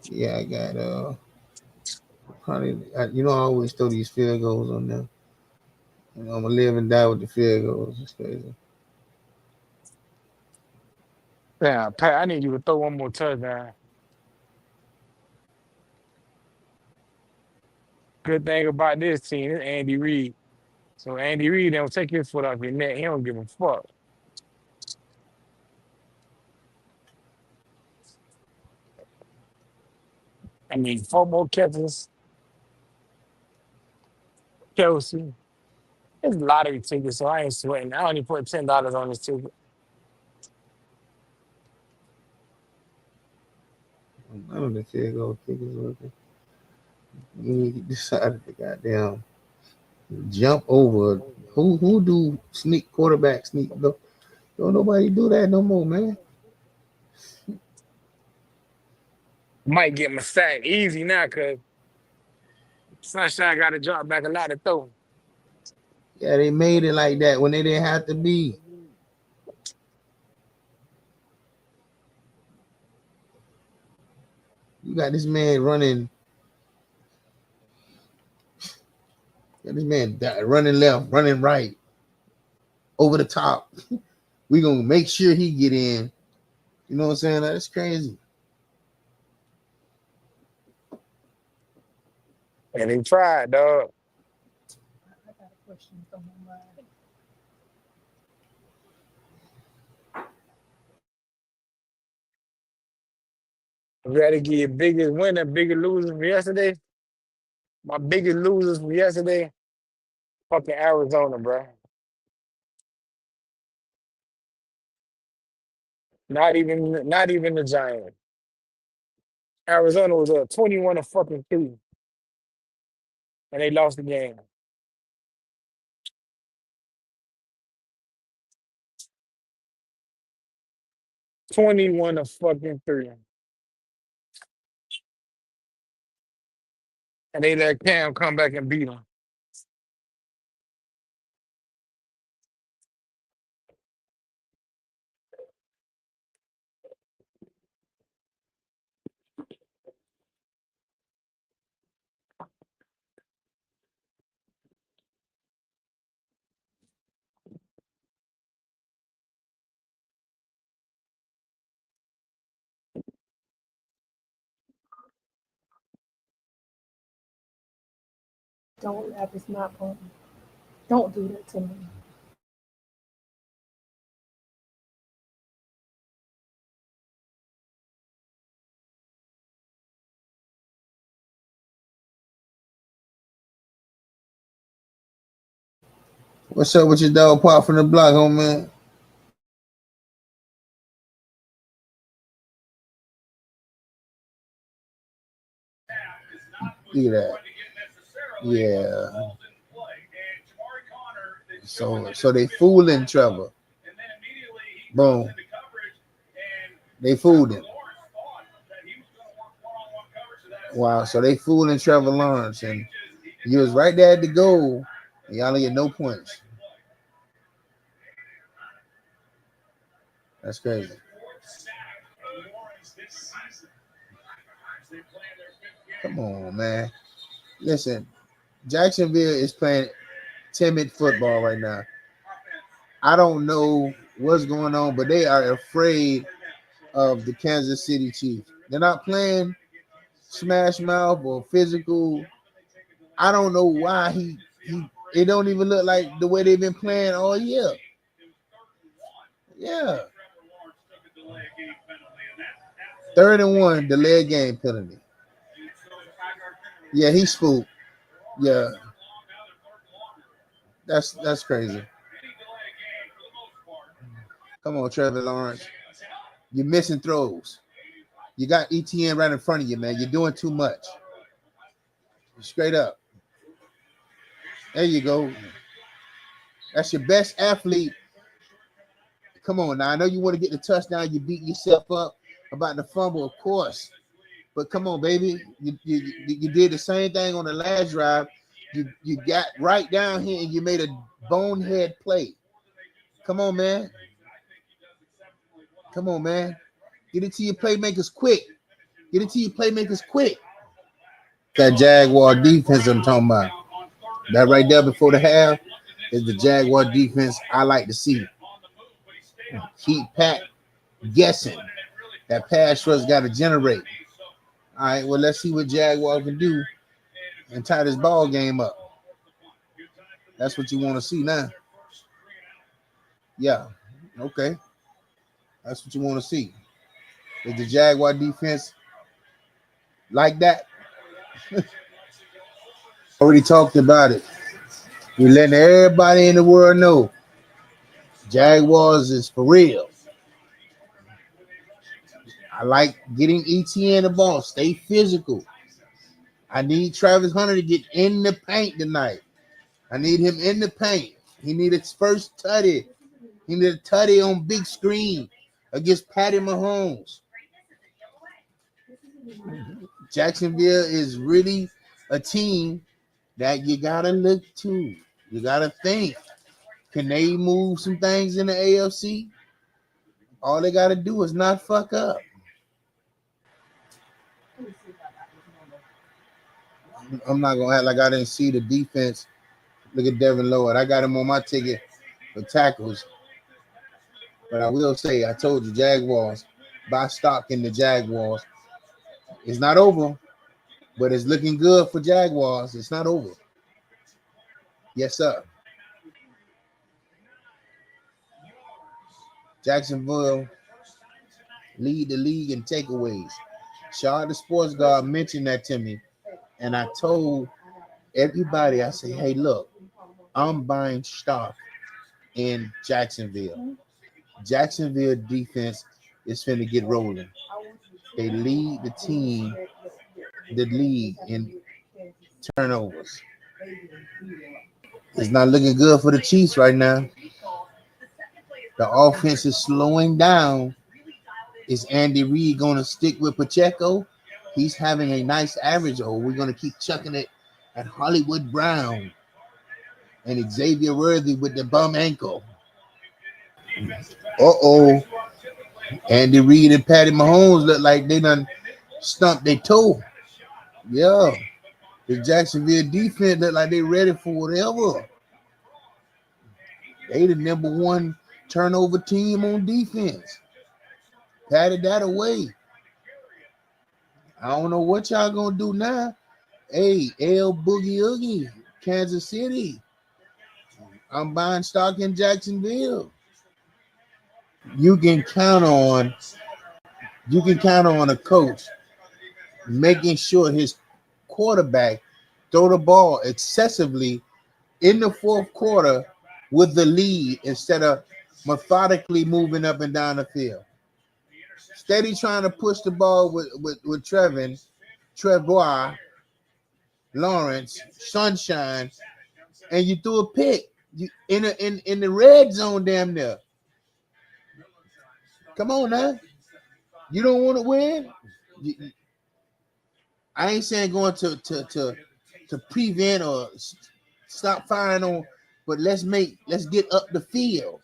Yeah, I got probably. I always throw these field goals on them. I'm gonna live and die with the field goals. It's crazy. Damn, Pat, I need you to throw one more touchdown. Good thing about this team is Andy Reid. So Andy Reid don't take his foot off your neck. He don't give a fuck. I mean, 4 more catches. Kelsey. It's lottery ticket, so I ain't sweating. I only put $10 on this ticket. None of the field goal tickets working. We decided to goddamn jump over. Who do sneak quarterback sneak? Don't nobody do that no more, man. Might get my sack easy now because Sunshine got to drop back a lot of throw. Yeah, they made it like that when they didn't have to be. You got this man running. Got this man running left, running right, over the top. We gonna make sure he get in. You know what I'm saying? That's crazy. And they tried, dog. I got a question from my mind. You got to get your biggest winner, biggest loser from yesterday. My biggest losers from yesterday, fucking Arizona, bro. Not even the Giants. Arizona was up 21 to fucking 2, and they lost the game. 21-3. And they let Cam come back and beat them. Don't laugh, it's not fun. Don't do that to me. What's up with your dog Pop from the block, homie? Look at that. Yeah. So they fooling Trevor. Boom. They fooled him. Wow. So they fooling Trevor Lawrence, and he was right there at the goal. And y'all get no points. That's crazy. Come on, man. Listen, Jacksonville is playing timid football right now. I don't know what's going on, but they are afraid of the Kansas City Chiefs. They're not playing smash mouth or physical. I don't know why it don't even look like the way they've been playing all year. Yeah. 3rd and 1, delayed game penalty. Yeah, he spooked. Yeah. That's crazy. Come on, Trevor Lawrence. You're missing throws. You got ETN right in front of you, man. You're doing too much. Straight up. There you go. That's your best athlete. Come on now. I know you want to get the touchdown. You beat yourself up about the fumble, of course. But come on, baby. You did the same thing on the last drive. You got right down here and you made a bonehead play. Come on, man. Come on, man. Get it to your playmakers quick. Get it to your playmakers quick. That Jaguar defense I'm talking about. That right there before the half is the Jaguar defense I like to see. Keep Pat guessing. That pass rush got to generate. All right, well, let's see what Jaguar can do and tie this ball game up. That's what you want to see now. Yeah, okay. That's what you want to see. Is the Jaguar defense like that? Already talked about it. We're letting everybody in the world know Jaguars is for real. I like getting ETN the ball. Stay physical. I need Travis Hunter to get in the paint tonight. I need him in the paint. He needed his first tutty. He needed a tutty on big screen against Patty Mahomes. Jacksonville is really a team that you got to look to. You got to think. Can they move some things in the AFC? All they got to do is not fuck up. I'm not going to act like I didn't see the defense. Look at Devin Lloyd. I got him on my ticket for tackles. But I will say, I told you, Jaguars, buy stock in the Jaguars. It's not over, but it's looking good for Jaguars. It's not over. Yes, sir. Jacksonville lead the league in takeaways. Shard the Sports Guard mentioned that to me. And I told everybody, I say, hey, look, I'm buying stock in Jacksonville. Jacksonville defense is finna get rolling. They lead the team, the league in turnovers. It's not looking good for the Chiefs right now. The offense is slowing down. Is Andy Reid going to stick with Pacheco? He's having a nice average. Or we're going to keep chucking it at Hollywood Brown and Xavier Worthy with the bum ankle. Andy Reid and Patty Mahomes look like they done stumped their toe. Yeah. The Jacksonville defense look like they ready for whatever. They the number one turnover team on defense. Patted that away. I don't know what y'all gonna do now. Hey, L Boogie Oogie, Kansas City. I'm buying stock in Jacksonville. You can count on a coach making sure his quarterback throw the ball excessively in the fourth quarter with the lead instead of methodically moving up and down the field. Steady trying to push the ball with Trevor Lawrence, Sunshine, and you threw a pick. You in the red zone, damn near. Come on now. You don't want to win? I ain't saying going to prevent or stop firing on, but let's get up the field.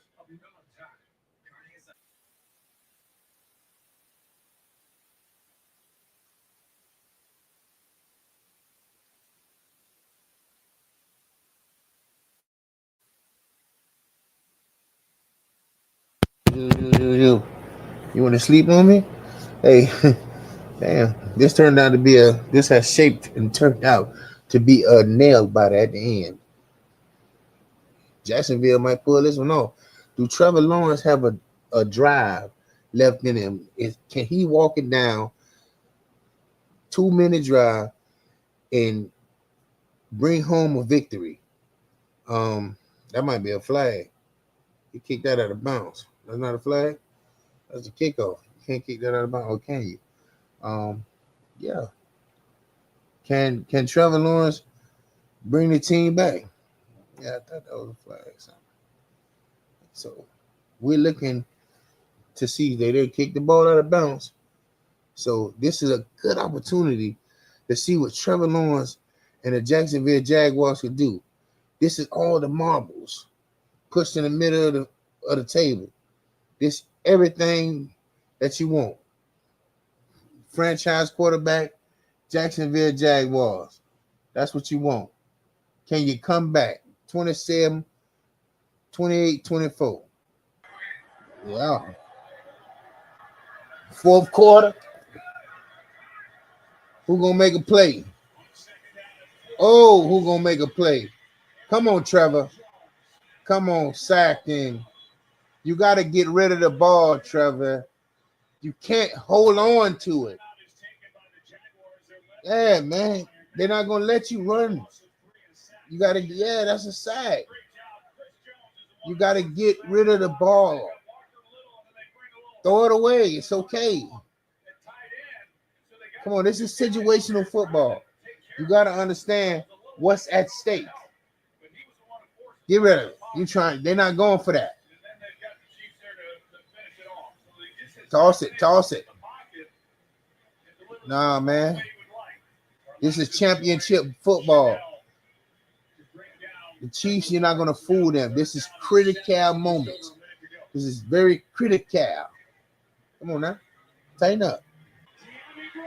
You want to sleep on me? Hey, damn, this has shaped and turned out to be a nail biter at the end. Jacksonville might pull this one off. Do Trevor Lawrence have a drive left in him? Can he walk it down 2-minute drive and bring home a victory? That might be a flag. You kick that out of bounds. That's not a flag. That's a kickoff. You can't kick that out of bounds, or can you? Yeah. Can Trevor Lawrence bring the team back? Yeah, I thought that was a flag. So we're looking to see they kick the ball out of bounds. So this is a good opportunity to see what Trevor Lawrence and the Jacksonville Jaguars could do. This is all the marbles pushed in the middle of the table. This everything that you want. Franchise quarterback, Jacksonville Jaguars. That's what you want. Can you come back? 27, 28, 24. Yeah. Fourth quarter. Who gonna make a play? Oh, who gonna make a play? Come on, Trevor. Come on, sacking. You got to get rid of the ball, Trevor. You can't hold on to it. Yeah, man. They're not going to let you run. You got to, that's a sack. You got to get rid of the ball. Throw it away. It's okay. Come on, this is situational football. You got to understand what's at stake. Get rid of it. They're not going for that. Toss it. Nah, man. This is championship football. The Chiefs, you're not going to fool them. This is critical moments. This is very critical. Come on now. Tighten up.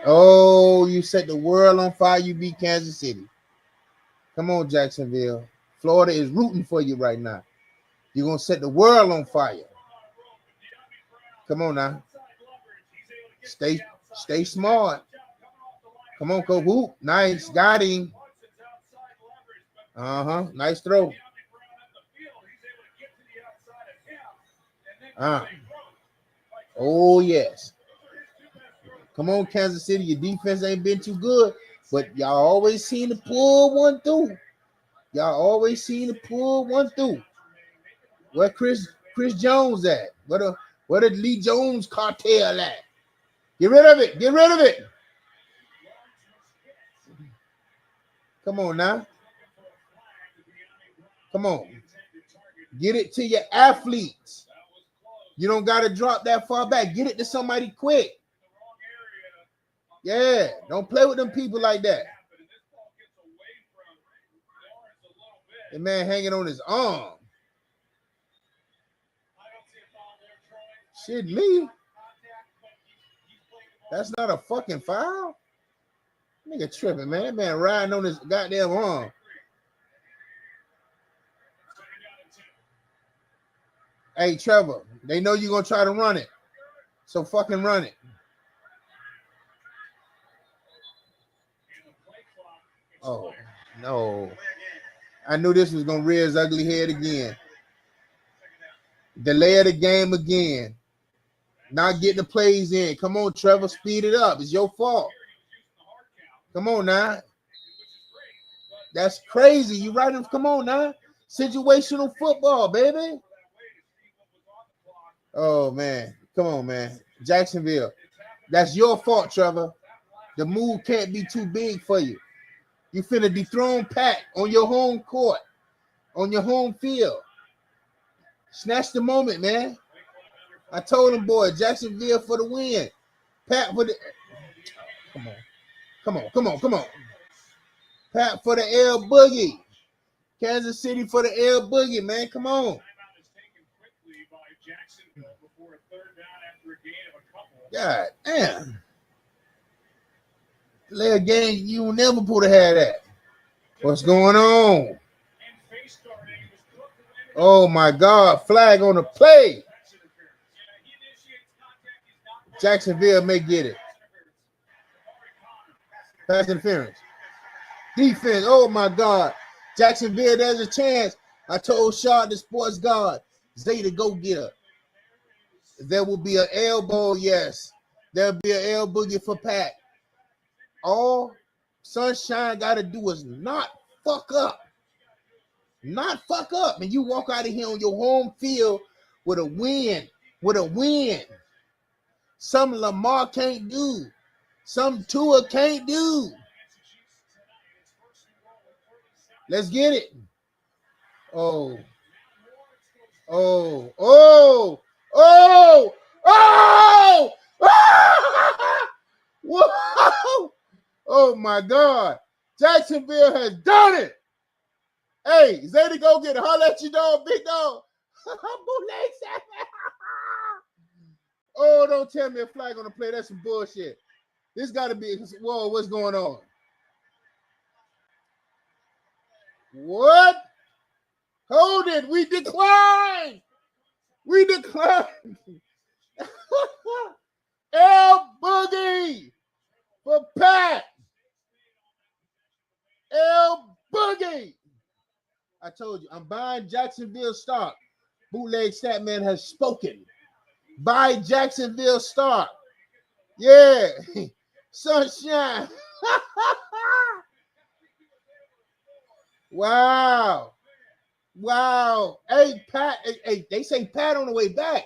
Oh, you set the world on fire. You beat Kansas City. Come on, Jacksonville. Florida is rooting for you right now. You're going to set the world on fire. Come on now. Stay smart. Come on, Coach. Whoop. Nice. Got him. Nice throw. Oh, yes. Come on, Kansas City. Your defense ain't been too good, but y'all always seem to pull one through. Where Chris Jones at? Where the Lee Jones cartel at? Get rid of it. Come on now. Come on. Get it to your athletes. You don't got to drop that far back. Get it to somebody quick. Yeah, don't play with them people like that. The man hanging on his arm. Shit, me. That's not a fucking foul. Nigga tripping, man. That man riding on his goddamn arm. Hey, Trevor, they know you're going to try to run it. So fucking run it. Oh, no. I knew this was going to rear his ugly head again. Delay of the game again. Not getting the plays in. Come on, Trevor, speed it up. It's your fault. Come on now. That's crazy. You right? Come on now. Situational football, baby. Oh, man. Come on, man. Jacksonville. That's your fault, Trevor. The move can't be too big for you. You finna dethrone Pat on your home court, on your home field. Snatch the moment, man. I told him, boy, Jacksonville for the win. Pat for the... Come on. Pat for the L Boogie. Kansas City for the L Boogie, man. Come on. God damn. Play a game, you never put a hat at. What's going on? Oh my God, flag on the play. Jacksonville may get it. Pass interference. Defense, oh my God. Jacksonville, there's a chance. I told Shaw, the sports guard, Zay to go get her. There will be an elbow, yes. There'll be an elbow boogie for Pat. All Sunshine got to do is not fuck up. Not fuck up. And you walk out of here on your home field with a win. With a win. Something Lamar can't do. Something Tua can't do. Let's get it. Oh. Oh. Oh. Oh. Oh. Whoa. Oh my God. Jacksonville has done it. Hey, Zay, go get it. Holla at you, dog, big dog. Oh, don't tell me a flag on the play. That's some bullshit. This got to be, whoa, what's going on? What? Hold it. We decline. We decline. L Boogie for Pat. L Boogie. I told you, I'm buying Jacksonville stock. Bootleg Statman has spoken. Buy Jacksonville stock. Yeah. Sunshine. Wow. Wow. Hey, Pat. Hey, they say Pat on the way back.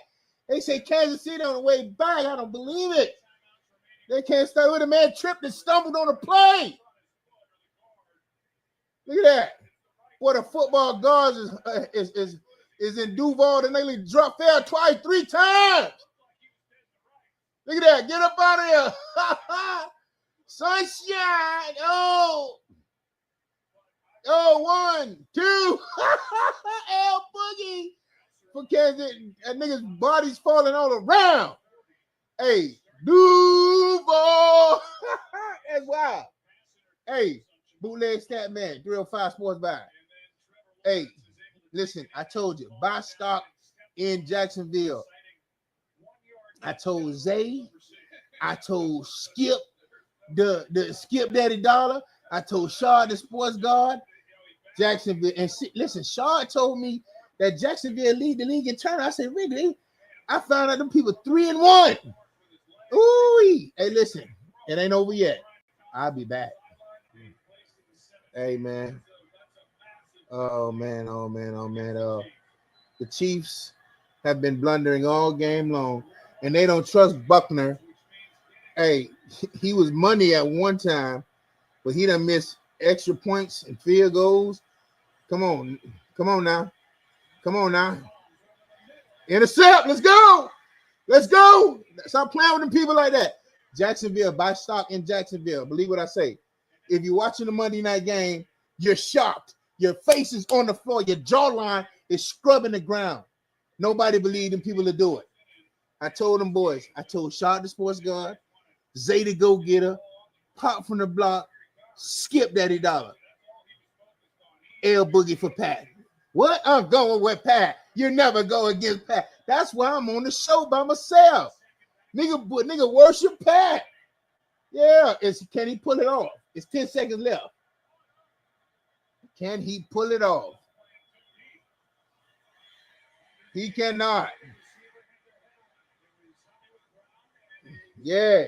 They say Kansas City on the way back. I don't believe it. They can't start with a man tripped and stumbled on a play. Look at that. What a football guards is in Duval and they drop fair twice, 3 times. Look at that. Get up out of here. Sunshine. Oh. Oh, 1, 2. L Boogie. For Kansas. That nigga's body's falling all around. Hey, Duval. That's wild. Hey, Bootleg Statman, 305SPORTZVIBE. Hey, listen, I told you, buy stock in Jacksonville. I told Zay, I told Skip, the Skip Daddy Dollar, I told Shaw, the sports guard, Jacksonville. And listen, Shaw told me that Jacksonville lead the league in turn. I said, really? I found out them people 3-1. Ooh, hey, listen, it ain't over yet. I'll be back. Hey, man. Oh, man. The Chiefs have been blundering all game long, and they don't trust Buckner. Hey, he was money at one time, but he done missed extra points and field goals. Come on now. Intercept. Let's go. Let's go. Stop playing with them people like that. Jacksonville, buy stock in Jacksonville. Believe what I say. If you're watching the Monday night game, you're shocked. Your face is on the floor. Your jawline is scrubbing the ground. Nobody believed in people to do it. I told them boys. I told Shot the Sports Guard, Zay the Go Getter, Pop from the Block, Skip Daddy Dollar, L Boogie for Pat. What? I'm going with Pat. You never go against Pat. That's why I'm on the show by myself. Nigga worship Pat. Yeah, can he pull it off? It's 10 seconds left. Can he pull it off? He cannot. Yeah,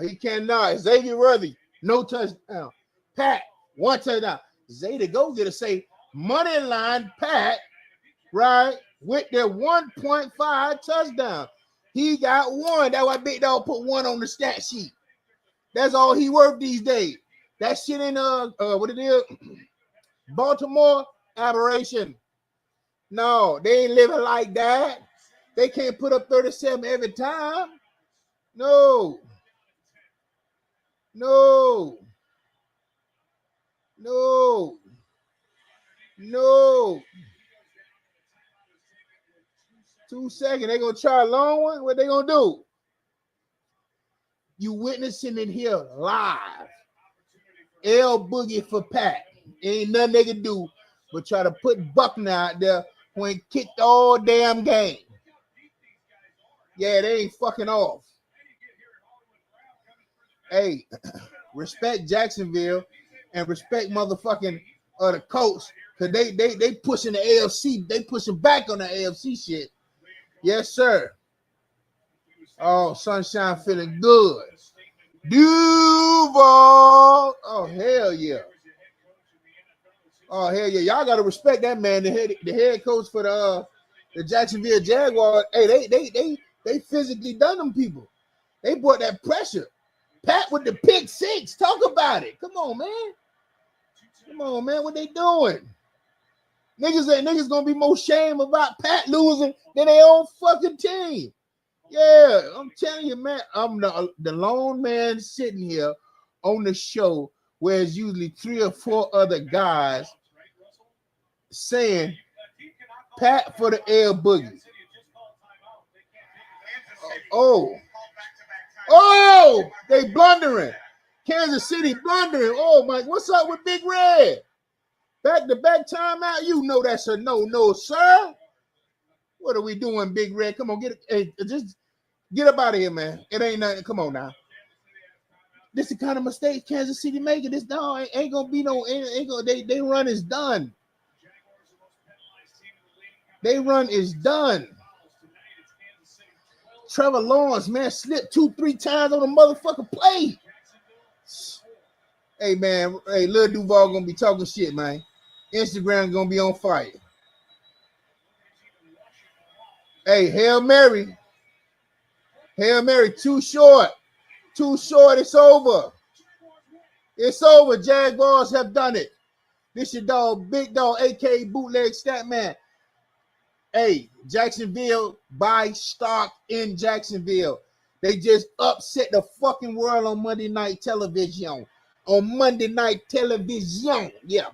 he cannot. Xavier Worthy, no touchdown. Pat, one touchdown. Zay the Go Getter say money line Pat, right, with their 1.5 touchdown. He got one. That's why Big Dog put one on the stat sheet. That's all he worth these days. That shit in what it is, Baltimore, aberration. No, they ain't living like that. They can't put up 37 every time. No. 2 seconds. They gonna try a long one. What they gonna do? You witnessing it here live. L Boogie for Pat. Ain't nothing they can do but try to put Buckner out there who ain't kicked all damn game. Yeah, they ain't fucking off. Hey, respect Jacksonville and respect motherfucking the Colts, because they pushing the AFC. They pushing back on the AFC shit. Yes, sir. Oh, Sunshine feeling good. Duval. Oh, hell yeah. Oh, hell yeah. Y'all got to respect that man, the head coach for the Jacksonville Jaguars. Hey, they physically done them people. They brought that pressure. Pat with the pick six. Talk about it. Come on, man. What they doing? Niggas gonna be more shame about Pat losing than their own fucking team. Yeah, I'm telling you, man. I'm the lone man sitting here on the show where it's usually 3 or 4 other guys saying Pat for the L Boogie. Oh, they blundering. Kansas City blundering. Oh, my, what's up with Big Red? Back-to-back timeout. You know that's a no, sir. What are we doing, Big Red? Come on, just get up out of here, man. It ain't nothing. Come on now. This is the kind of mistake Kansas City making. This dog ain't gonna be no. They run is done. They run is done. Trevor Lawrence, man, slipped 2-3 times on the motherfucking play. Hey, man. Hey, Lil Duval gonna be talking shit, man. Instagram gonna be on fire. Hey, Hail Mary. Hail Mary, too short. It's over. It's over. Jaguars have done it. This your dog, Big Dog, a.k.a. Bootleg Statman. Hey, Jacksonville, buy stock in Jacksonville. They just upset the fucking world on Monday Night Television. Yeah.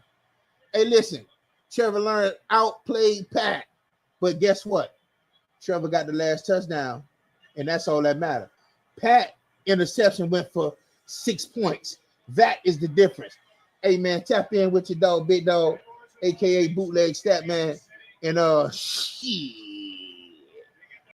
Hey, listen. Trevor Lawrence outplayed Pat. But guess what? Trevor got the last touchdown, and that's all that matters. Pat interception went for 6 points. That is the difference. Hey, man, tap in with your dog, Big Dog, a.k.a. Bootleg Statman. And shit.